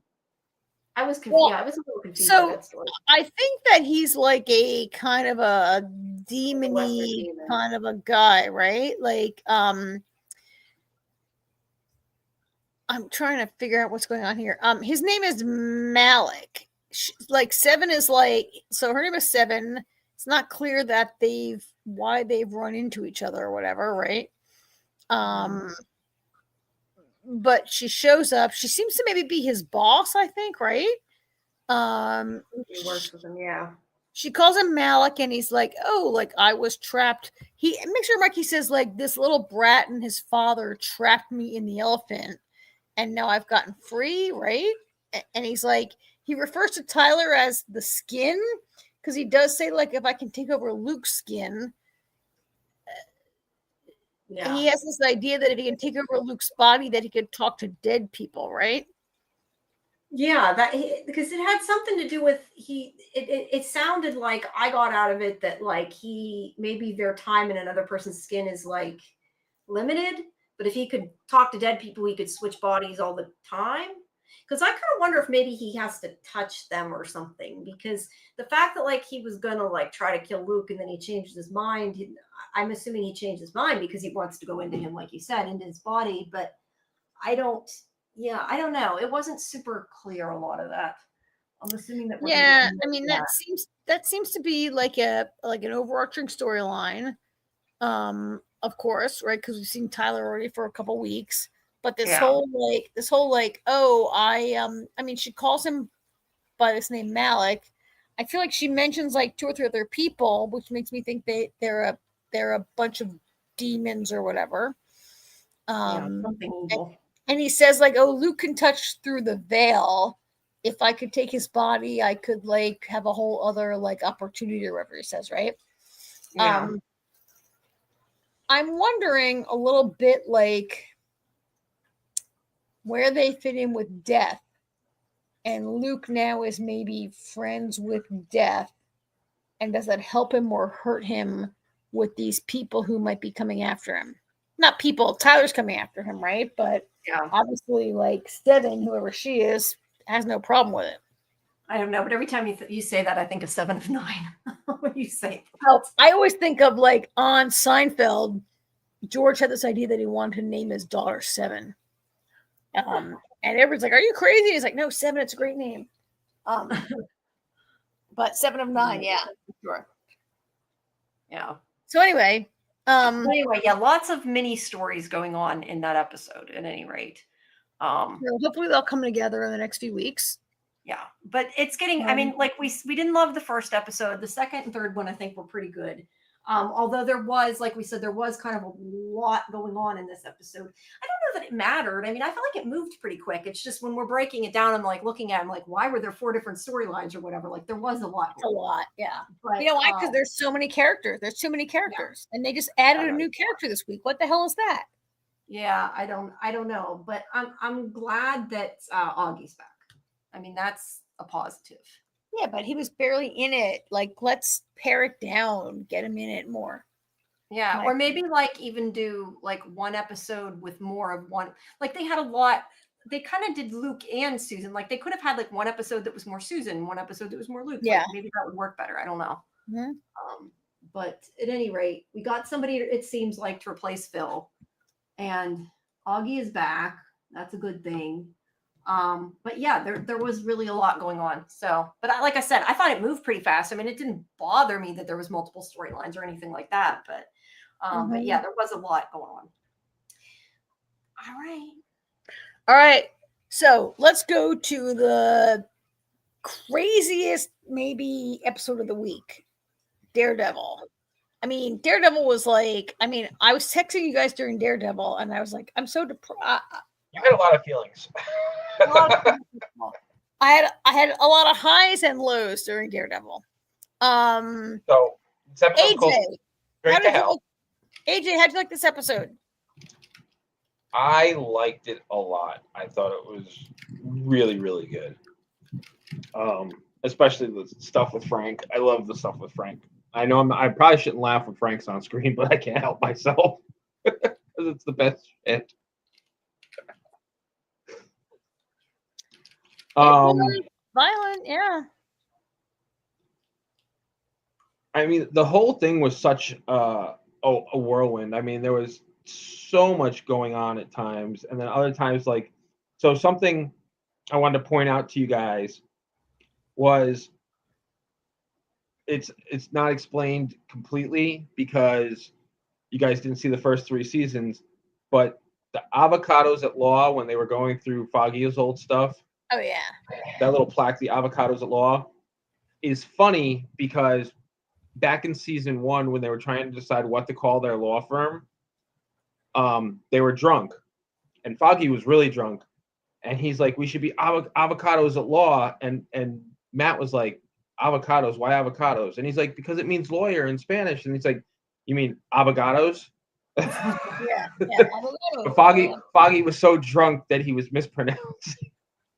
I was confused. Well, I was a little confused so by that story. I think that he's like a kind of a demon-y demon. kind of a guy, right? Like, I'm trying to figure out what's going on here. His name is Malik. Like Seven is like, so her name is Seven. It's not clear that why they've run into each other or whatever, right? But she shows up. She seems to maybe be his boss, I think, right? He works with him, yeah. She calls him Malik, and he's like, oh, like I was trapped. He makes sure Mark, he says, like, this little brat and his father trapped me in the elephant, and now I've gotten free, right? And he's like, he refers to Tyler as the skin, because he does say, like, if I can take over Luke's skin. Yeah. He has this idea that if he can take over Luke's body, that he could talk to dead people, right? Yeah, because it had something to do with it sounded like I got out of it that like maybe their time in another person's skin is like limited, but if he could talk to dead people, he could switch bodies all the time. Because I kind of wonder if maybe he has to touch them or something, because the fact that like he was gonna like try to kill Luke and then he changed his mind, I'm assuming he changed his mind because he wants to go into him, like you said, into his body. But I don't know. It wasn't super clear, a lot of that. I'm assuming that. I mean, that seems to be like an overarching storyline, of course, right? Because we've seen Tyler already for a couple weeks. But this whole oh, I mean, she calls him by this name Malik. I feel like she mentions like 2 or 3 other people, which makes me think they're a bunch of demons or whatever. Something evil. And he says like, oh, Luke can touch through the veil. If I could take his body, I could like have a whole other like opportunity or whatever he says, right? Yeah. I'm wondering a little bit like where they fit in with Death. And Luke now is maybe friends with Death. And does that help him or hurt him with these people who might be coming after him? Not people, Tyler's coming after him, right? But obviously, like Seven, whoever she is, has no problem with it. I don't know, but every time you say that, I think of 7 of 9. When you say that. I always think of like on Seinfeld, George had this idea that he wanted to name his daughter Seven. And everyone's like, are you crazy? He's like, no, 7, it's a great name. But 7 of 9, yeah. Sure. Yeah. So anyway, lots of mini stories going on in that episode at any rate. Hopefully they'll come together in the next few weeks. Yeah, but it's getting, I mean, like we didn't love the first episode. The second and third one, I think, were pretty good. Although there was, like we said, there was kind of a lot going on in this episode. I don't know that it mattered. I mean, I felt like it moved pretty quick. It's just when we're breaking it down and like looking at them, like, why were there 4 different storylines or whatever? Like there was a lot. A lot, yeah. But, you know why? Because there's so many characters. There's too many characters. Yeah. And they just added a new character this week. What the hell is that? Yeah, I don't know. But I'm glad that Augie's back. I mean, that's a positive. Yeah, but he was barely in it. Like, let's pare it down, get him in it more. Yeah, or maybe like even do like one episode with more of one. Like they had a lot. They kind of did Luke and Susan. Like they could have had like one episode that was more Susan, one episode that was more Luke. Yeah, like, maybe that would work better. I don't know. Mm-hmm. But at any rate, we got somebody. It seems like to replace Phil, and Augie is back. That's a good thing. But yeah, there was really a lot going on. So, but like I said, I thought it moved pretty fast. I mean, it didn't bother me that there was multiple storylines or anything like that, but yeah, there was a lot going on. All right. So let's go to the craziest maybe episode of the week, Daredevil. I mean, Daredevil was like, I mean, I was texting you guys during Daredevil, and I was like, I'm so depressed. You had a lot of feelings. I had a lot of highs and lows during Daredevil. So this episode's called Straight to Hell. AJ, how'd you like this episode? I liked it a lot. I thought it was really, really good. Especially the stuff with Frank. I love the stuff with Frank. I know I probably shouldn't laugh when Frank's on screen, but I can't help myself because it's the best shit. Violent, yeah. I mean, the whole thing was such a whirlwind. I mean, there was so much going on at times, and then other times, like, so something I wanted to point out to you guys was it's not explained completely because you guys didn't see the first 3 seasons, but the avocados at law when they were going through Foggy's old stuff. Oh yeah. That little plaque, the avocados at law, is funny because back in season 1 when they were trying to decide what to call their law firm, they were drunk, and Foggy was really drunk, and he's like, "We should be avocados at law," and Matt was like, "Avocados? Why avocados?" And he's like, "Because it means lawyer in Spanish." And he's like, "You mean avocados?" Yeah. But Foggy was so drunk that he was mispronouncing.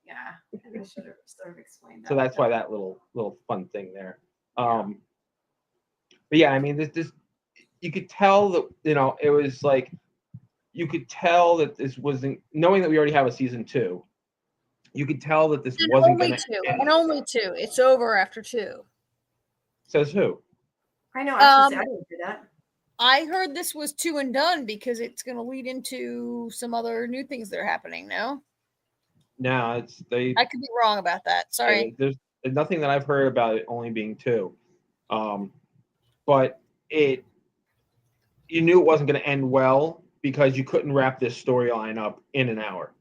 Yeah, I should have sort of explained that. So that's why that little fun thing there. But yeah, I mean, this you could tell that, you know, it was like you could tell that this wasn't, knowing that we already have a season 2. You could tell that this wasn't going to end. And only 2. It's over after 2. Says who? I know. I didn't do that. I heard this was 2 and done because it's going to lead into some other new things that are happening. No, I could be wrong about that. Sorry. There's nothing that I've heard about it only being 2, but you knew it wasn't going to end well because you couldn't wrap this storyline up in an hour.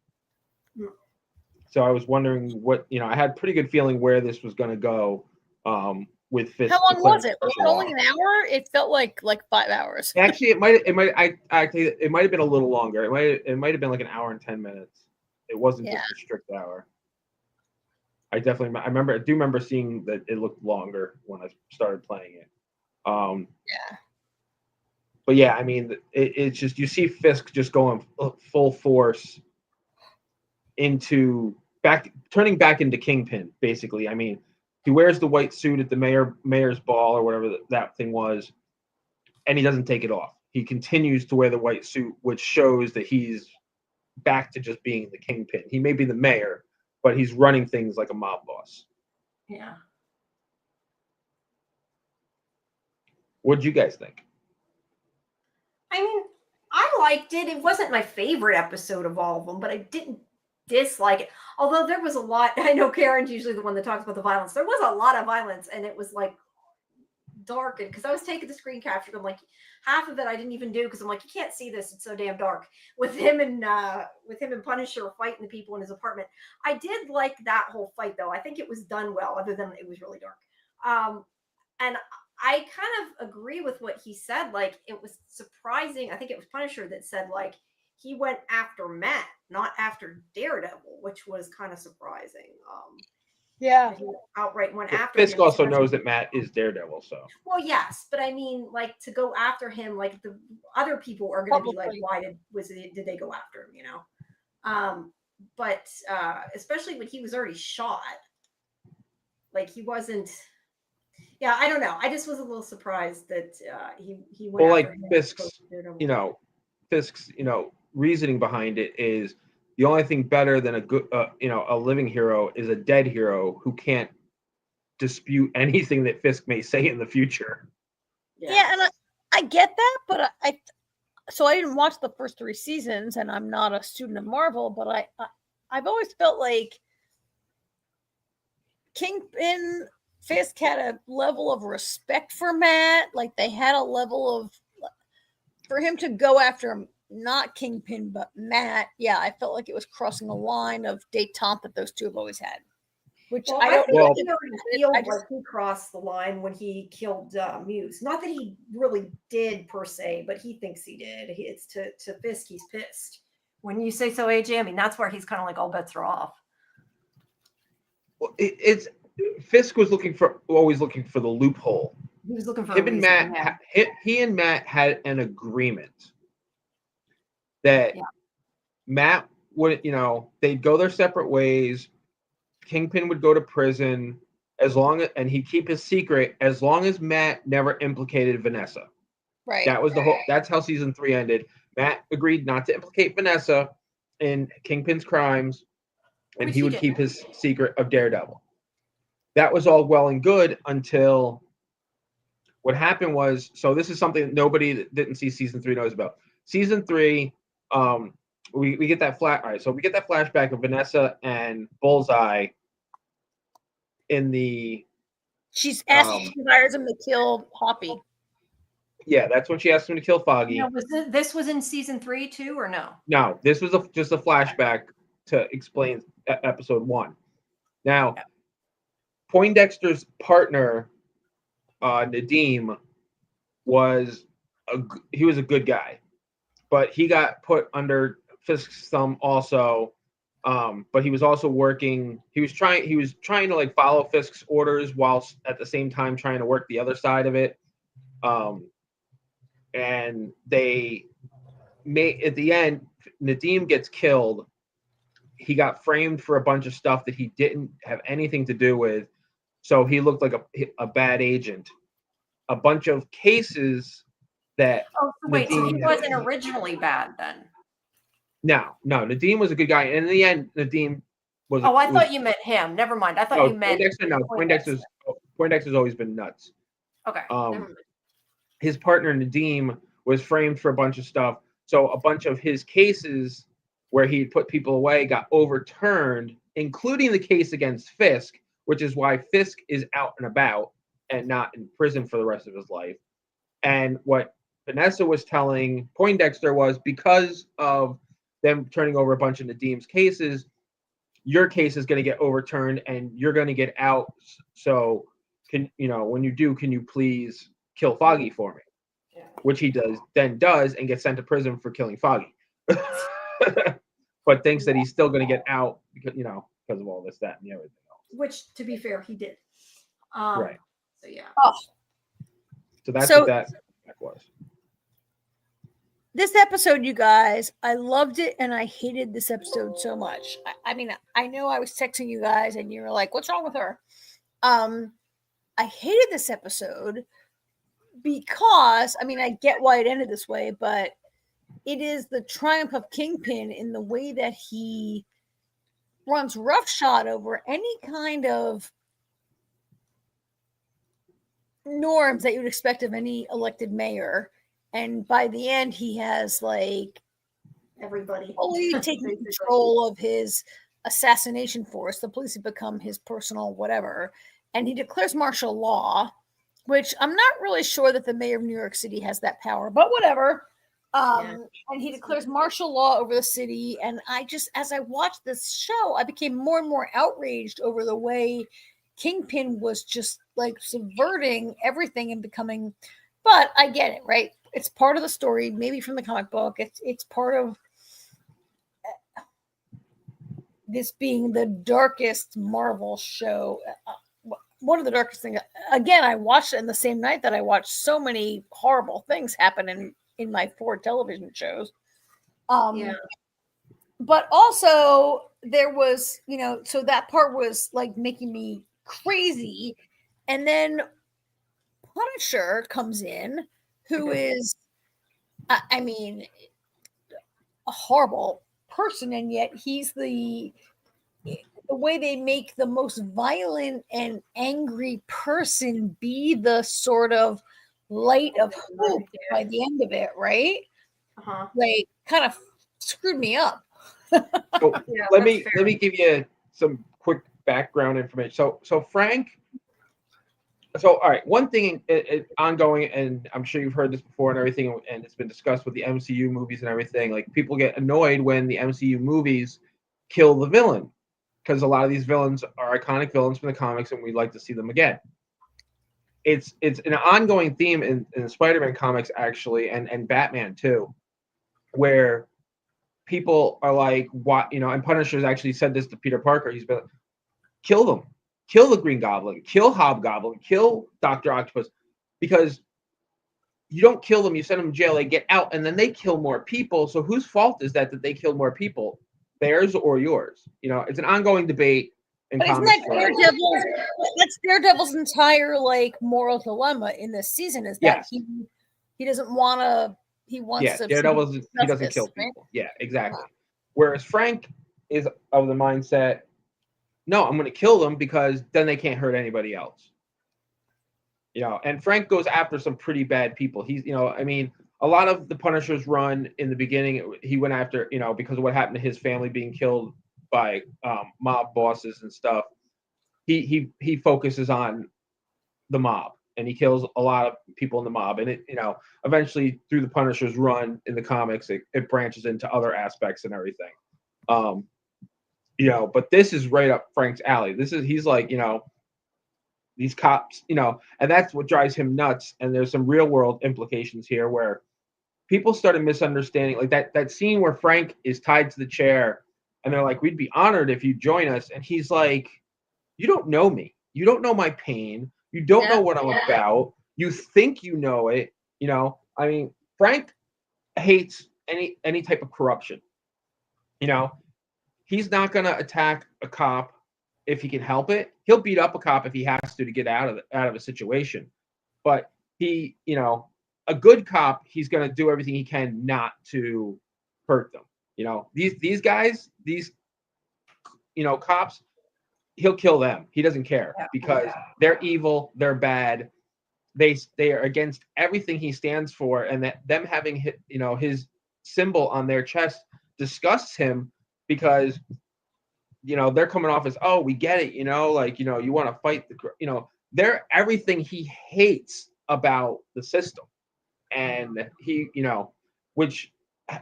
So I was wondering what, you know, I had a pretty good feeling where this was going to go with Fisk. How long was it? Was it only an hour? It felt like 5 hours. Actually, it might have been a little longer. It might have been like an hour and 10 minutes. It wasn't just a strict hour. I do remember seeing that it looked longer when I started playing it. Yeah. But yeah, I mean, it's just, you see Fisk just going full force turning back into Kingpin, basically. I mean, he wears the white suit at the mayor's ball or whatever that thing was, and he doesn't take it off. He continues to wear the white suit, which shows that he's back to just being the Kingpin. He may be the mayor, but he's running things like a mob boss. Yeah. What'd you guys think? I mean, I liked it. It wasn't my favorite episode of all of them, but I didn't dislike it. Although there was a lot. I know Karen's usually the one that talks about the violence. There was a lot of violence, and it was like dark. Because I was taking the screen capture, I'm like, half of it I didn't even do because I'm like, you can't see this. It's so damn dark. With him and Punisher fighting the people in his apartment. I did like that whole fight though. I think it was done well, other than it was really dark. And I kind of agree with what he said. Like, it was surprising. I think it was Punisher that said, like, he went after Matt, not after Daredevil, which was kind of surprising. Yeah. He outright went after Fisk him. also knows that Matt is Daredevil, so. Well, yes, but I mean, like, to go after him, like, the other people are going to be like, why did they go after him, you know? But especially when he was already shot, like, he wasn't. Yeah, I don't know. I just was a little surprised that he went. Well, like Fisk's, Fisk's, reasoning behind it is the only thing better than a good, a living hero is a dead hero who can't dispute anything that Fisk may say in the future. Yeah, and I get that, but so I didn't watch the first 3 seasons, and I'm not a student of Marvel, but I've always felt like Kingpin. Fisk had a level of respect for Matt. Like, they had a level of, for him to go after him, not Kingpin, but Matt. Yeah, I felt like it was crossing a line of detente that those two have always had. which Well, I don't think Well- he already I feels just- like he crossed the line when he killed Muse. Not that he really did per se, but he thinks he did. It's to Fisk, he's pissed. When you say so, AJ, I mean that's where he's kind of like all bets are off. Well, it's Fisk was always looking for the loophole. He was looking for Him a and reason, Matt, yeah. he and Matt had an agreement that Yeah. Matt would, they'd go their separate ways. Kingpin would go to prison and he'd keep his secret as long as Matt never implicated Vanessa. right. That was that's how season 3 ended. Matt agreed not to implicate Vanessa in Kingpin's crimes, and Which he he would did. keep his secret of Daredevil. That was all well and good until what happened was, so this is something that nobody that didn't see season 3 knows about. Season 3, we get that all right, so we get that flashback of Vanessa and Bullseye in the She's asked, she desires him to kill Hoppy. yeah, that's when she asked him to kill Foggy. You know, this was in season 3 too, or no? No, this was just a flashback to explain episode 1. Now, Yeah. Poindexter's partner, Nadeem, was he was a good guy, but he got put under Fisk's thumb also. But he was also working. He was trying to like follow Fisk's orders whilst at the same time trying to work the other side of it. And they at the end, Nadeem gets killed. He got framed for a bunch of stuff that he didn't have anything to do with, so he looked like a bad agent. A bunch of cases that Oh, so wait, so he Nadeem- wasn't originally bad then? no, Nadeem was a good guy, and in the end, Nadeem was. Oh, I thought you meant him. Never mind. I thought you meant Poindexter. No, Poindexter's always been nuts. Okay. Never mind. His partner Nadeem was framed for a bunch of stuff. So a bunch of his cases where he put people away got overturned, including the case against Fisk, which is why Fisk is out and about and not in prison for the rest of his life. And what Vanessa was telling Poindexter was, because of them turning over a bunch of Nadeem's cases, your case is going to get overturned and you're going to get out. So when you do, can you please kill Foggy for me? Yeah. Which he does and gets sent to prison for killing Foggy. But thinks that he's still going to get out because of all this, that, and the other thing else. Which, to be fair, he did. Right. So yeah. Oh, So that's So- what that was. this episode, you guys, I loved it and I hated this episode so much. I mean, I know I was texting you guys and you were like, what's wrong with her? I hated this episode because, I mean, I get why it ended this way, but it is the triumph of Kingpin in the way that he runs roughshod over any kind of norms that you would expect of any elected mayor. And by the end, he has like Everybody fully taken control of his assassination force. The police have become his personal whatever. And he declares martial law, which I'm not really sure that the mayor of New York City has that power, but whatever. And he declares martial law over the city. And as I watched this show, I became more and more outraged over the way Kingpin was just like subverting everything and becoming, but I get it, right? It's part of the story, maybe from the comic book. It's part of this being the darkest Marvel show. One of the darkest things. Again, I watched it in the same night that I watched so many horrible things happen in my 4 television shows. But also there was, so that part was like making me crazy. And then Punisher comes in, who is, I mean, a horrible person, and yet he's the way they make the most violent and angry person be the sort of light of hope by the end of it, right? Like, kind of screwed me up. So let me give you some quick background information. So Frank. So all right, one thing ongoing, and I'm sure you've heard this before and everything, and it's been discussed with the MCU movies and everything. Like, people get annoyed when the MCU movies kill the villain. because a lot of these villains are iconic villains from the comics, and we'd like to see them again. It's an ongoing theme in the Spider-Man comics, actually, and Batman too, where people are like, what, and Punisher's actually said this to Peter Parker. He's been, kill them, kill the Green Goblin, kill Hobgoblin, kill Dr. Octopus, because you don't kill them, you send them to jail, they get out, and then they kill more people. So whose fault is that they kill more people? Theirs or yours? It's an ongoing debate in But isn't comics. that's Daredevil's entire moral dilemma in this season, is that he doesn't want to. He wants to. Daredevil, he doesn't kill people. Right? Yeah, exactly. Whereas Frank is of the mindset, no, I'm going to kill them because then they can't hurt anybody else. And Frank goes after some pretty bad people. He's, a lot of the Punisher's run in the beginning, he went after, because of what happened to his family being killed by mob bosses and stuff. He focuses on the mob, and he kills a lot of people in the mob. And it, eventually through the Punisher's run in the comics, it branches into other aspects and everything. But this is right up Frank's alley. He's like, these cops, and that's what drives him nuts. And there's some real world implications here where people started misunderstanding, like that scene where Frank is tied to the chair and they're like, we'd be honored if you join us. And he's like, you don't know me. You don't know my pain. You don't know what I'm about. You think you know it. Frank hates any type of corruption. He's not going to attack a cop if he can help it. He'll beat up a cop if he has to get out of a situation. But he, a good cop, he's going to do everything he can not to hurt them. These guys, cops, he'll kill them. He doesn't care because they're evil, they're bad. They are against everything he stands for, and that them having his symbol on their chest disgusts him because they're coming off as, oh, we get it, you want to fight they're everything he hates about the system. And he, which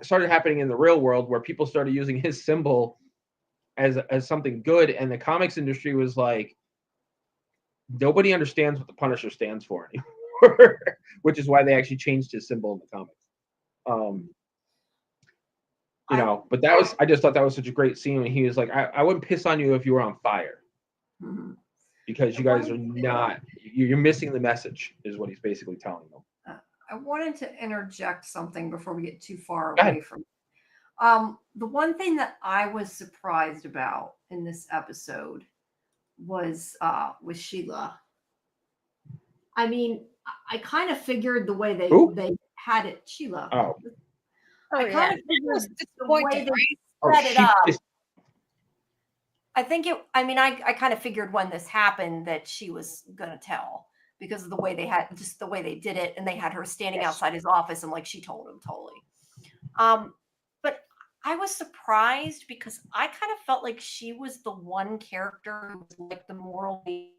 started happening in the real world where people started using his symbol as something good, and the comics industry was like, nobody understands what the Punisher stands for anymore, which is why they actually changed his symbol in the comics. But I just thought that was such a great scene when he was like, I wouldn't piss on you if you were on fire, because you guys are not, you're missing the message, is what he's basically telling them. I wanted to interject something before we get too far away from the one thing that I was surprised about in this episode was with Sheila. I kind of figured the way they had it, Sheila. I kind of figured the way they set it up. I think I kind of figured when this happened that she was going to tell, because of the way they did it. And they had her standing outside his office and she told him totally. But I was surprised because I kind of felt like she was the one character who was the morally.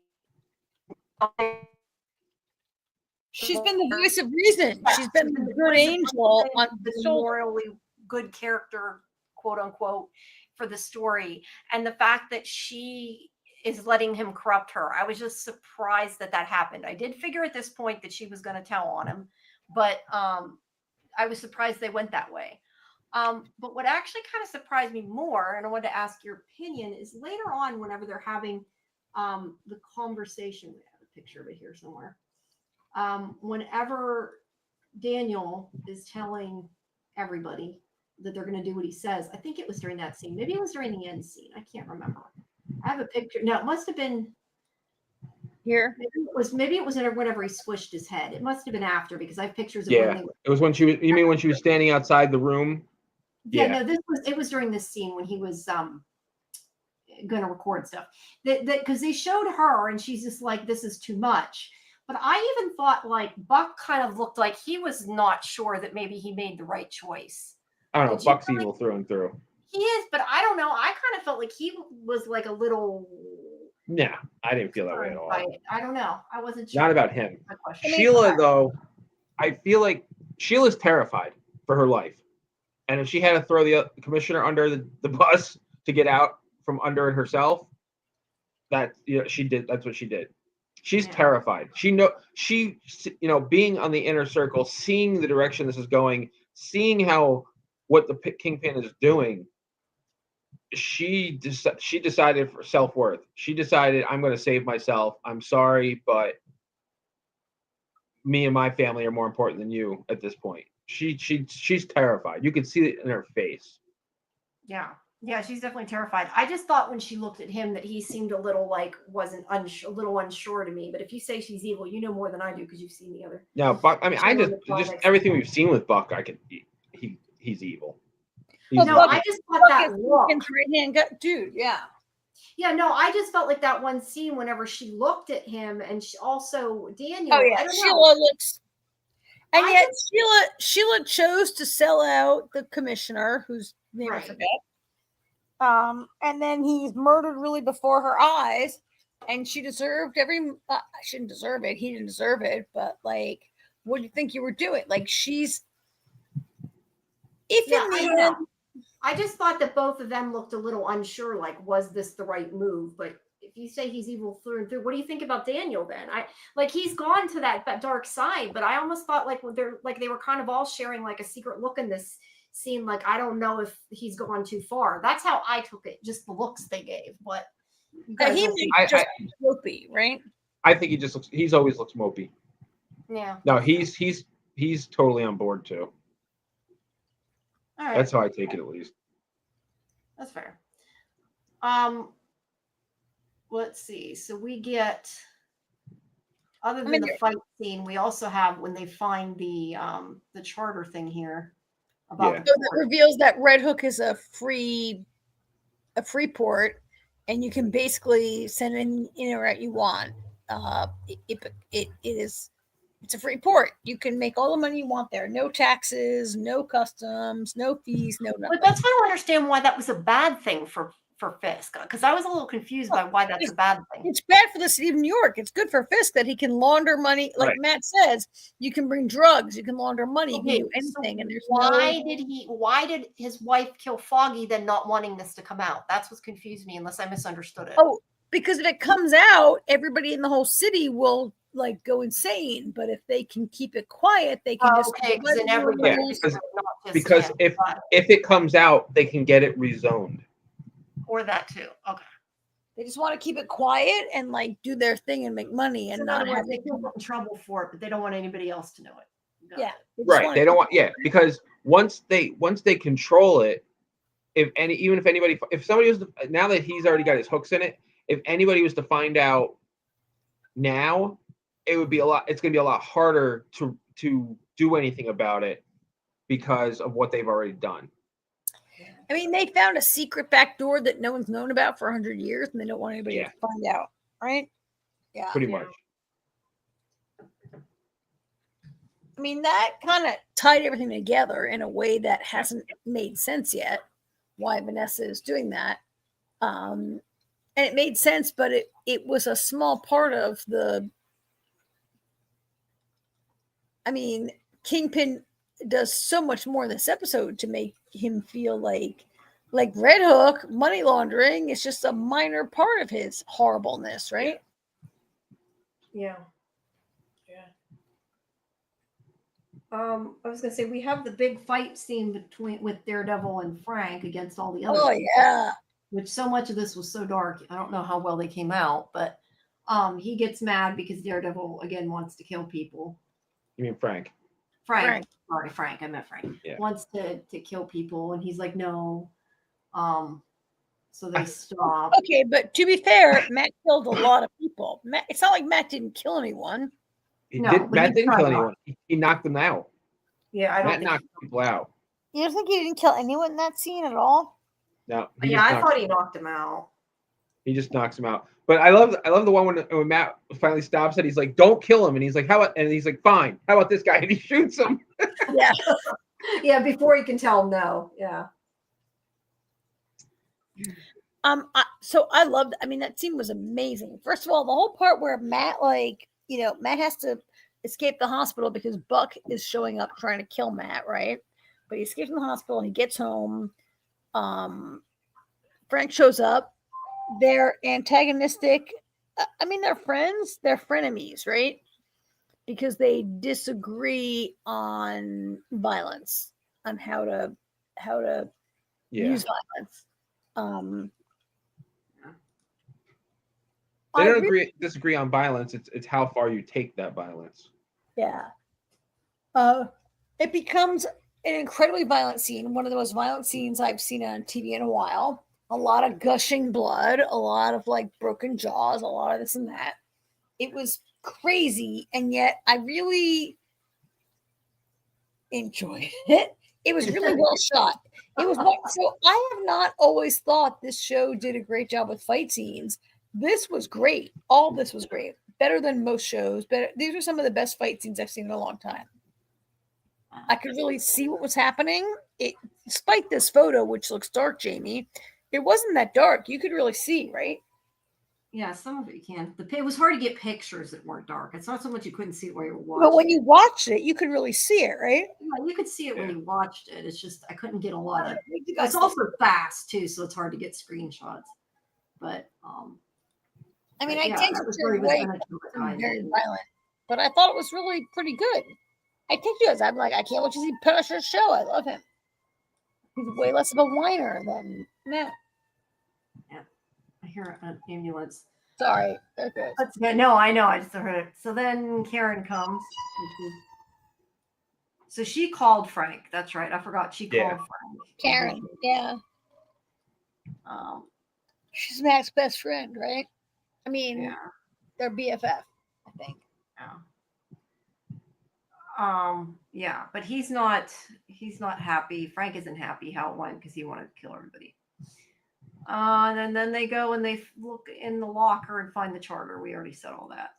She's been the voice of reason. She's been the good angel on the morally good character, quote unquote, for the story. And the fact that she is letting him corrupt her, I was just surprised that happened. I did figure at this point that she was going to tell on him, but I was surprised they went that way. But what actually kind of surprised me more, and I wanted to ask your opinion, is later on, whenever they're having the conversation, we have a picture of it here somewhere. Whenever Daniel is telling everybody that they're going to do what he says, I think it was during that scene. Maybe it was during the end scene. I can't remember. I have a picture. No, it must have been here. Maybe it was whenever he squished his head. It must have been after, because I have pictures of it was when she was. You mean when she was standing outside the room? No, it was during this scene when he was going to record stuff. Because they showed her and she's just like, this is too much. But I even thought Buck kind of looked like he was not sure that maybe he made the right choice. I don't know. Buck's evil through and through. He is, but I don't know. I kind of felt like he was a little. Yeah, I didn't feel that way at all. I don't know. I wasn't sure. Not about him. Sheila, though, I feel like Sheila's terrified for her life. And if she had to throw the commissioner under the bus to get out from under it herself, that she did. That's what she did. She's Yeah. terrified. She being on the inner circle, seeing the direction this is going, seeing what the Kingpin is doing. She decided for self-worth. She decided, I'm going to save myself. I'm sorry, but me and my family are more important than you at this point. She's terrified. You can see it in her face. Yeah. Yeah, she's definitely terrified. I just thought when she looked at him that he seemed a little like a little unsure to me. But if you say she's evil, you know more than I do because you've seen the other. No, Buck. I mean, I just comics. everything we've seen with Buck, he's evil. No, I just thought that look. Right-hand dude, yeah. Yeah, no, I just felt like that one scene whenever she looked at him, and also Daniel. Oh yeah, Sheila looks, and yet Sheila chose to sell out the commissioner, whose name I forget. And then he's murdered really before her eyes, and she deserved I shouldn't deserve it. He didn't deserve it, but like, what do you think you were doing? Like, I just thought that both of them looked a little unsure, like, was this the right move? But if you say he's evil through and through, what do you think about Daniel then? He's gone to that dark side, but I almost thought they were kind of all sharing like a secret look in this scene. Like, I don't know if he's gone too far. That's how I took it, just the looks they gave. But he just mopey, right? I think he's always looks mopey. Yeah. No, he's totally on board too. All right. That's how I take it, at least. That's fair. Let's see. So we get, other than the fight scene, we also have when they find the charter thing here. So that reveals that Red Hook is a free port, and you can basically send in or out you want. It's a free port. You can make all the money you want there. No taxes, no customs, no fees, no nothing. But that's why I don't understand why that was a bad thing for Fisk, because I was a little confused by why that's a bad thing. It's bad for the city of New York. It's good for Fisk that he can launder money. Like Matt says, you can bring drugs, you can launder money, you can do anything. And there's why did his wife kill Foggy then not wanting this to come out? That's what confused me, unless I misunderstood it. Oh, because if it comes out, everybody in the whole city will like go insane. But if they can keep it quiet, they can because if it comes out, they can get it rezoned. Or that too. Okay. They just want to keep it quiet and like do their thing and make money and not have they can get in trouble for it, but they don't want anybody else to know it. Yeah. Right. They don't want because once they control it, if somebody was now that he's already got his hooks in it, if anybody was to find out now, it's gonna be a lot harder to do anything about it because of what they've already done. I mean, they found a secret back door that no one's known about for 100 years, and they don't want anybody to find out, right? Yeah. Pretty much. I mean, that kind of tied everything together in a way that hasn't made sense yet, why Vanessa is doing that. And it made sense, but it was a small part of Kingpin does so much more in this episode to make him feel like Red Hook money laundering is just a minor part of his horribleness, right? Yeah. I was gonna say we have the big fight scene with Daredevil and Frank against all the others. Oh yeah. Which so much of this was so dark. I don't know how well they came out, but he gets mad because Daredevil again wants to kill people. You mean Frank? Frank. Sorry, Frank. I meant Frank. Yeah. Wants to kill people, and he's like, no. So they stop. Okay, but to be fair, Matt killed a lot of people. It's not like Matt didn't kill anyone. Matt didn't kill anyone. He knocked them out. Yeah, Matt knocked people out. You don't think he didn't kill anyone in that scene at all? No. I thought he knocked him out. He just knocks him out. But I love the one when Matt finally stops it. He's like, "Don't kill him," and he's like, "How about?" And he's like, "Fine. How about this guy?" And he shoots him. Yeah. Yeah. Before he can tell him no. Yeah. So I loved. I mean, that scene was amazing. First of all, the whole part where Matt, Matt has to escape the hospital because Buck is showing up trying to kill Matt, right? But he escapes from the hospital and he gets home. Frank shows up they're antagonistic. I mean, they're friends. They're frenemies, right? Because they disagree on violence, on how to use violence. They don't disagree on violence. It's how far you take that violence. Yeah. It becomes an incredibly violent scene, one of the most violent scenes I've seen on TV in a while. A lot of gushing blood, a lot of like broken jaws, a lot of this and that. It was crazy, and yet I really enjoyed it. It was really well shot. It was so I have not always thought this show did a great job with fight scenes. This was great. All this was great. Better than most shows. Better. These are some of the best fight scenes I've seen in a long time. I could really see what was happening. Despite this photo, which looks dark, Jamie, it wasn't that dark. You could really see, right? Yeah, some of it you can. It was hard to get pictures that weren't dark. It's not so much you couldn't see it while you were watching. But when you watched it, you could really see it, right? Yeah, you could see it when you watched it. It's just I couldn't get a lot of. It's It's also fast too, so it's hard to get screenshots. But I mean, but I yeah, tend that to was stay where he was away gonna from traumatize very you. violent, but I thought it was really pretty good. I think he is. I'm like, I can't wait to see Punisher's show. I love him. He's way less of a whiner than Matt. Yeah, I hear an ambulance. Sorry. Okay. That's good. No, I know. I just heard it. So then Karen comes. So she called Frank. That's right. I forgot she called Frank. Karen. Yeah. She's Matt's best friend, right? I mean, Yeah. they're BFF, I think. Yeah, but he's not happy. Frank isn't happy how it went because he wanted to kill everybody. And then they go and they look in the locker and find the charter. We already said all that.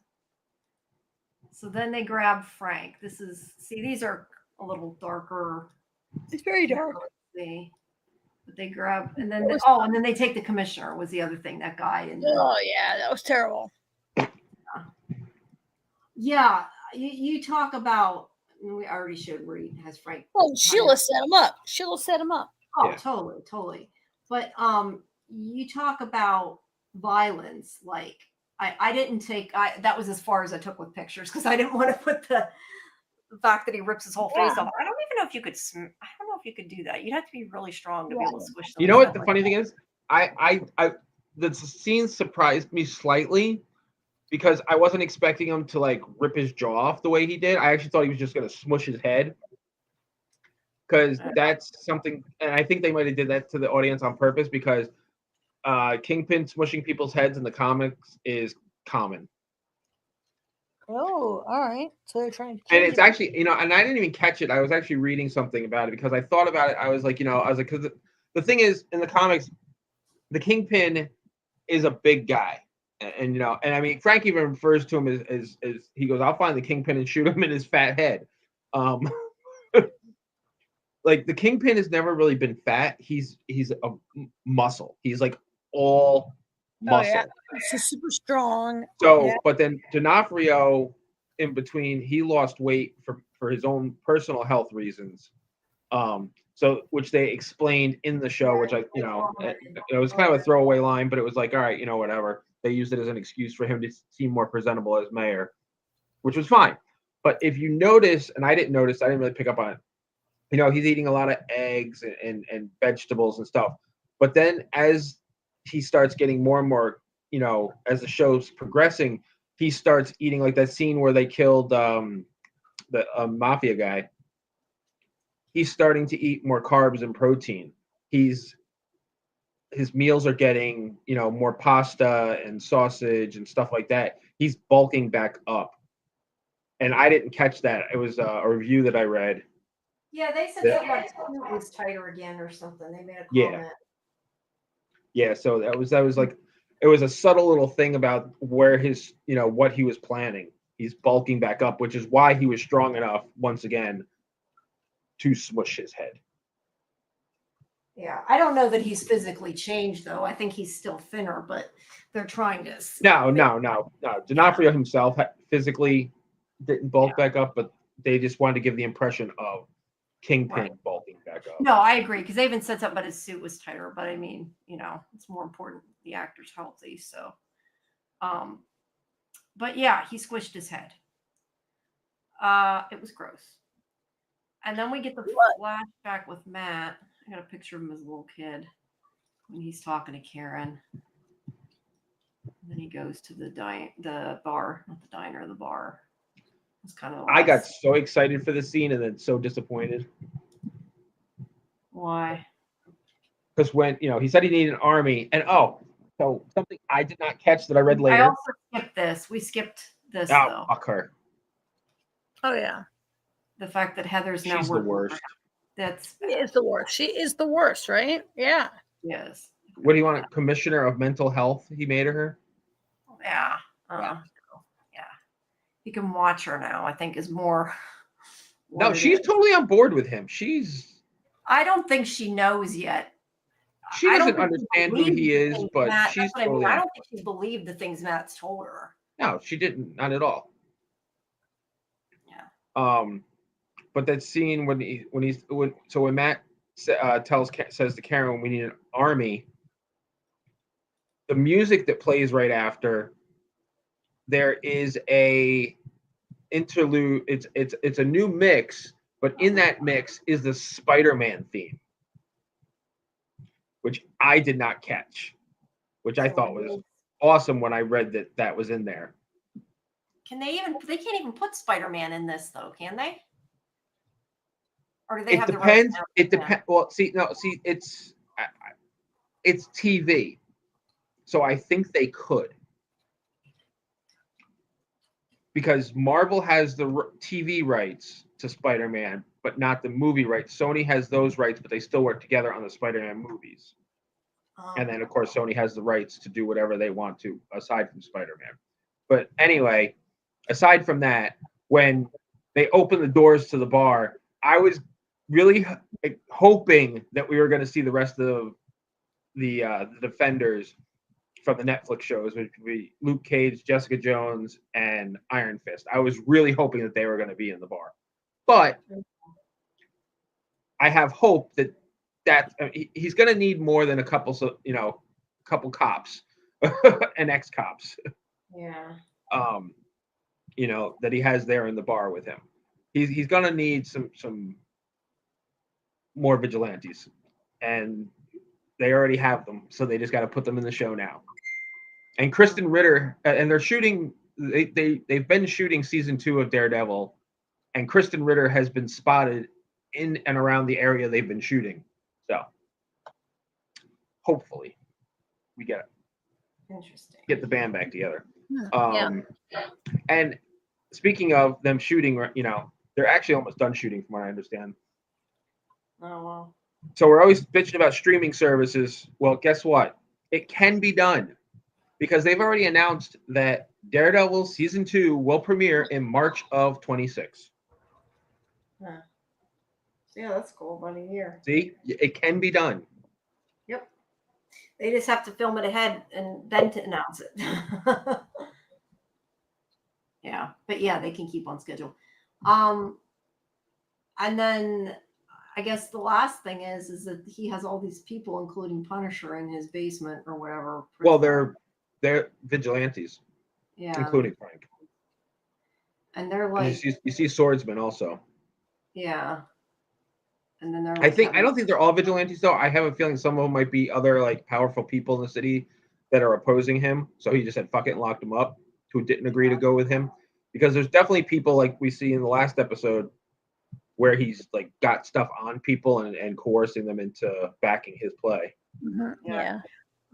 So then they grab Frank. These are a little darker. It's very dark. But they grab and then and then they take the commissioner was the other thing, that guy. Oh yeah, that was terrible. Yeah, you talk about, we already showed where he has Frank. Well, Sheila set him up. Oh, Yeah. totally. But you talk about violence. Like I didn't take. That was as far as I took with pictures because I didn't want to put the fact that he rips his whole face off. I don't even know if you could. I don't know if you could do that. You'd have to be really strong to be able to squish. You know what the funny thing is? The scene surprised me slightly because I wasn't expecting him to like rip his jaw off the way he did. I actually thought he was just gonna smush his head. Because that's something, and I think they might have did that to the audience on purpose because Kingpin smushing people's heads in the comics is common. Oh, all right. So they're trying to. And it's actually, and I didn't even catch it. I was actually reading something about it because I thought about it. I was like, because the thing is, in the comics, the Kingpin is a big guy. And I mean, Frank even refers to him as he goes, I'll find the Kingpin and shoot him in his fat head. Like the Kingpin has never really been fat. He's a muscle. He's like all muscle. Yeah. He's super strong. So, but then D'Onofrio, in between, he lost weight for his own personal health reasons. So which they explained in the show, which it was kind of a throwaway line, but it was like, all right, whatever. They used it as an excuse for him to seem more presentable as mayor, which was fine. But if you notice, and I didn't notice, I didn't really pick up on it. He's eating a lot of eggs and vegetables and stuff. But then as he starts getting more and more, as the show's progressing, he starts eating like that scene where they killed the mafia guy. He's starting to eat more carbs and protein. His meals are getting, more pasta and sausage and stuff like that. He's bulking back up. And I didn't catch that. It was a review that I read. Yeah, they said something like it was tighter again or something. They made a comment. Yeah, so that was like, it was a subtle little thing about where his, what he was planning. He's bulking back up, which is why he was strong enough, once again, to smush his head. Yeah, I don't know that he's physically changed, though. I think he's still thinner, but they're trying to. No. D'Onofrio himself physically didn't bulk back up, but they just wanted to give the impression of Kingpin bulking back up. No, I agree, because they even said something about his suit was tighter, but I mean, it's more important, the actor's healthy. So, but yeah, he squished his head. It was gross. And then we get the flashback with Matt. I got a picture of him as a little kid when he's talking to Karen. And then he goes to the bar, not the diner, the bar. It's kind of. I got so excited for the scene and then so disappointed. Why? Because when he said he needed an army, and so something I did not catch that I read later. I also skipped this. We skipped this though. Fuck her. Oh yeah. The fact that Heather's now She's the worst. She is the worst. She is the worst, right? Yeah. Yes. What do you want? Commissioner of Mental Health? He made her. Yeah. Yeah. You can watch her now. I think is more. No, she's totally on board with him. I don't think she knows yet. She doesn't understand who he is, but she's totally. I don't think she believed the things Matt's told her. No, she didn't. Not at all. Yeah. But that scene when Matt says to Karen, "We need an army." The music that plays right after, there is a interlude. It's a new mix, but in that mix is the Spider-Man theme, which I did not catch, which I thought was awesome when I read that was in there. They can't even put Spider-Man in this though, can they? Or do they have the rights? It depends. Well, it's TV, so I think they could, because Marvel has the TV rights to Spider-Man, but not the movie rights. Sony has those rights, but they still work together on the Spider-Man movies. And then, of course, Sony has the rights to do whatever they want to, aside from Spider-Man. But anyway, aside from that, when they open the doors to the bar, I was really hoping that we were going to see the rest of the Defenders from the Netflix shows, which would be Luke Cage, Jessica Jones, and Iron Fist. I was really hoping that they were going to be in the bar. But I have hope that he's going to need more than a couple cops and ex-cops. Yeah. That he has there in the bar with him. He's going to need some more vigilantes, and they already have them, so they just got to put them in the show now. And Kristen Ritter, and they're shooting. They've been shooting season 2 of Daredevil, and Kristen Ritter has been spotted in and around the area they've been shooting. So hopefully we get the band back together. And speaking of them shooting, they're actually almost done shooting from what I understand. Oh, wow. So we're always bitching about streaming services. Well, guess what? It can be done, because they've already announced that Daredevil season 2 will premiere in March of 26. Huh. Yeah, that's cool. About a year. See, it can be done. Yep. They just have to film it ahead and then to announce it. Yeah, but yeah, they can keep on schedule. And then I guess the last thing is that he has all these people, including Punisher, in his basement or whatever. Well, they're vigilantes. Yeah. Including Frank. And they're like, you see swordsmen also. Yeah. And then they're like, I don't think they're all vigilantes though. I have a feeling some of them might be other like powerful people in the city that are opposing him. So he just said fuck it and locked them up, who didn't agree to go with him. Because there's definitely people like we see in the last episode where he's like got stuff on people and coercing them into backing his play. Mm-hmm. Yeah.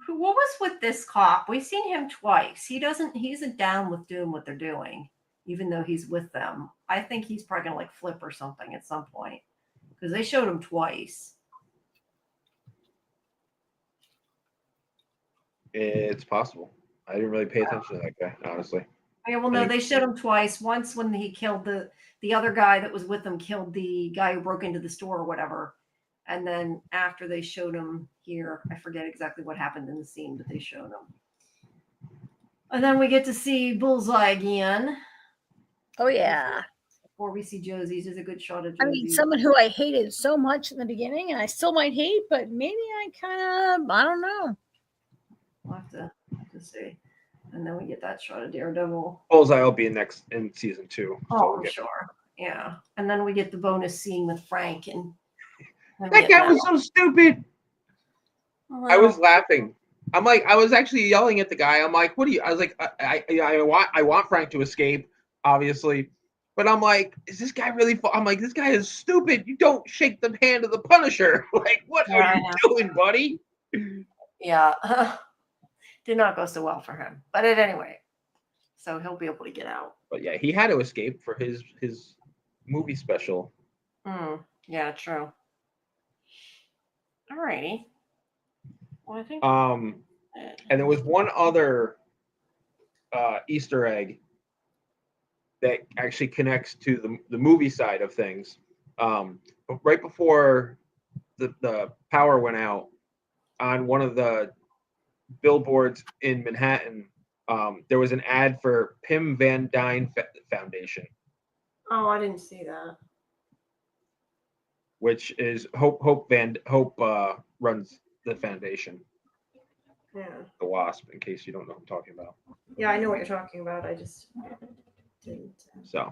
What was with this cop? We've seen him twice. He isn't down with doing what they're doing, even though he's with them. I think he's probably gonna like flip or something at some point, because they showed him twice. It's possible. I didn't really pay attention to that guy, honestly. Yeah, well, no, they showed him twice. Once when he killed the other guy that was with him, killed the guy who broke into the store or whatever. And then after they showed him here, I forget exactly what happened in the scene, but they showed him. And then we get to see Bullseye again. Oh, yeah. Before we see Josie's, is a good shot of Josie. I mean, someone who I hated so much in the beginning, and I still might hate, but maybe I don't know. have to see. And then we get that shot of Daredevil. Bullseye will be in season 2. Oh, So we'll I'm get sure. Yeah. And then we get the bonus scene with Frank and that guy was so stupid. Well, I was laughing. I'm like, I was actually yelling at the guy. I'm like, what do you? I was like, I want Frank to escape, obviously, but I'm like, is this guy really? I'm like, this guy is stupid. You don't shake the hand of the Punisher. Like, what are you doing, buddy? Yeah, did not go so well for him. But anyway, so he'll be able to get out. But yeah, he had to escape for his movie special. Yeah, true. Alrighty. Well, I think. And there was one other Easter egg that actually connects to the movie side of things. But right before the power went out, on one of the billboards in Manhattan, there was an ad for Pim Van Dyne Foundation. Oh, I didn't see that. Which is Hope runs the foundation. Yeah. The Wasp, in case you don't know what I'm talking about. Yeah, I know what you're talking about. I just didn't. So.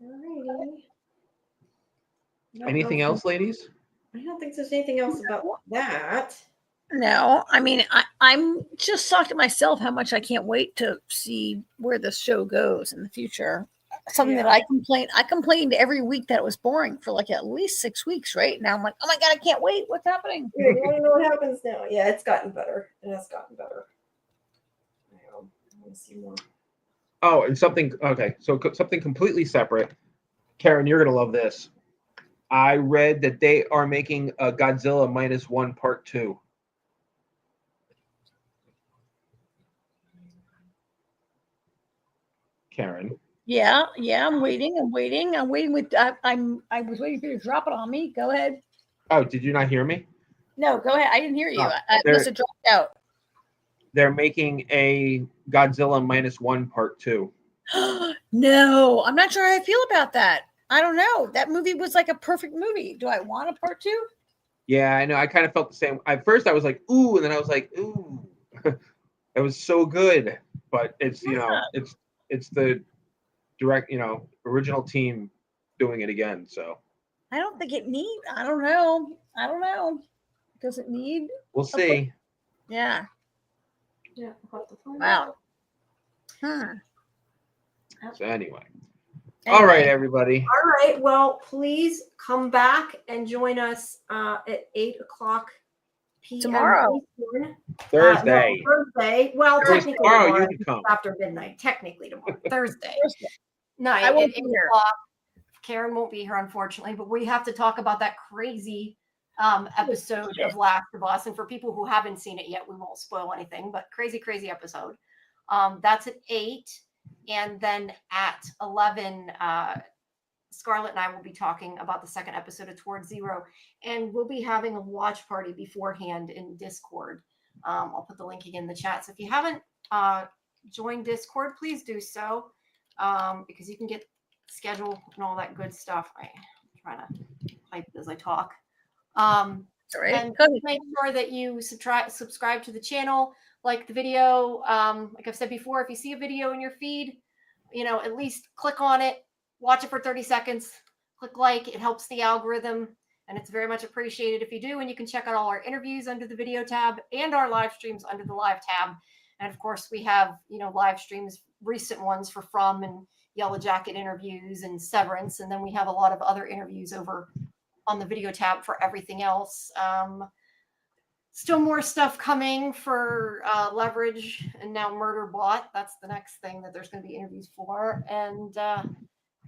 Alrighty. Anything else, ladies? I don't think there's anything else about that. No, I mean, I'm just shocked at myself how much I can't wait to see where this show goes in the future. Something that I complained every week that it was boring for like at least 6 weeks, right? Now I'm like, oh my God, I can't wait. What's happening? Yeah, you want to know what happens now? Yeah, it's gotten better. It has gotten better. I want to see more. Oh, and something completely separate. Karen, you're going to love this. I read that they are making a Godzilla -1 Part 2. Karen. Yeah, I'm waiting. I was waiting for you to drop it on me. Go ahead. Oh, did you not hear me? No, go ahead. I didn't hear you. I must have dropped out. They're making a Godzilla -1 Part 2. No, I'm not sure how I feel about that. I don't know. That movie was like a perfect movie. Do I want a part 2? Yeah, I know. I kind of felt the same. At first, I was like, ooh, and then I was like, ooh. It was so good. But it's, it's the direct, original team doing it again. So I don't think it needs. I don't know. Does it need? We'll see. Yeah. Yeah. Wow. So anyway. All right, everybody. All right. Well, please come back and join us at 8:00 p.m. tomorrow. Thursday. Thursday. Well, technically tomorrow you can come after midnight. Technically tomorrow. Thursday. Night. I won't at be 8 here. o'clock. Karen won't be here, unfortunately, but we have to talk about that crazy episode of Last of Us. And for people who haven't seen it yet, we won't spoil anything, but crazy episode. That's at 8. And then at 11, Scarlett and I will be talking about the second episode of Towards Zero. And we'll be having a watch party beforehand in Discord. I'll put the link in the chat. So if you haven't joined Discord, please do so, because you can get schedule and all that good stuff. I'm trying to type as I talk. And make sure that you subscribe to the channel, like the video. Like I've said before, if you see a video in your feed, at least click on it, watch it for 30 seconds, click like. It helps the algorithm, and it's very much appreciated if you do. And you can check out all our interviews under the video tab and our live streams under the live tab. And of course, we have live streams, recent ones for From and Yellow Jacket interviews and Severance, and then we have a lot of other interviews over on the video tab for everything else. Still more stuff coming for Leverage and now Murder Bot. That's the next thing that there's going to be interviews for. And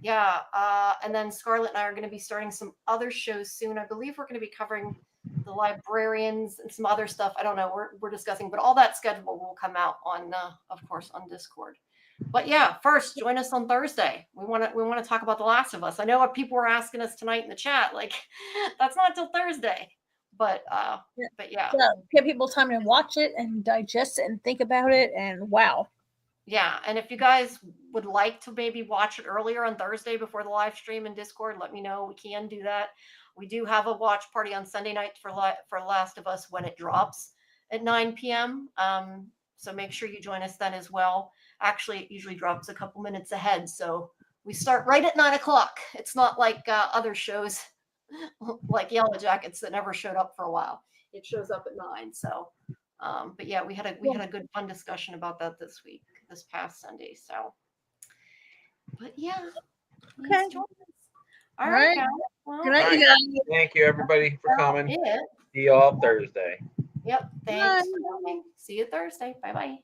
and then Scarlett and I are going to be starting some other shows soon. I believe we're going to be covering the Librarians and some other stuff. I don't know. We're discussing, but all that schedule will come out on, of course, on Discord. But yeah, first join us on Thursday. We want to talk about The Last of Us. I know what people were asking us tonight in the chat. Like, that's not till Thursday. But yeah. Give people time to watch it and digest it and think about it. And wow. Yeah, and if you guys would like to maybe watch it earlier on Thursday before the live stream in Discord, let me know. We can do that. We do have a watch party on Sunday night for Last of Us when it drops at 9 p.m. So make sure you join us then as well. Actually, it usually drops a couple minutes ahead, so we start right at 9 o'clock. It's not like other shows like Yellow Jackets that never showed up for a while. It shows up at 9. So, but yeah, we had a good fun discussion about that this past Sunday. So, but yeah, Okay. All right, guys. Well, Good night, you guys. Thank you, everybody, for coming. yeah. See you all Thursday. Yep. Thanks for coming. See you Thursday. Bye bye.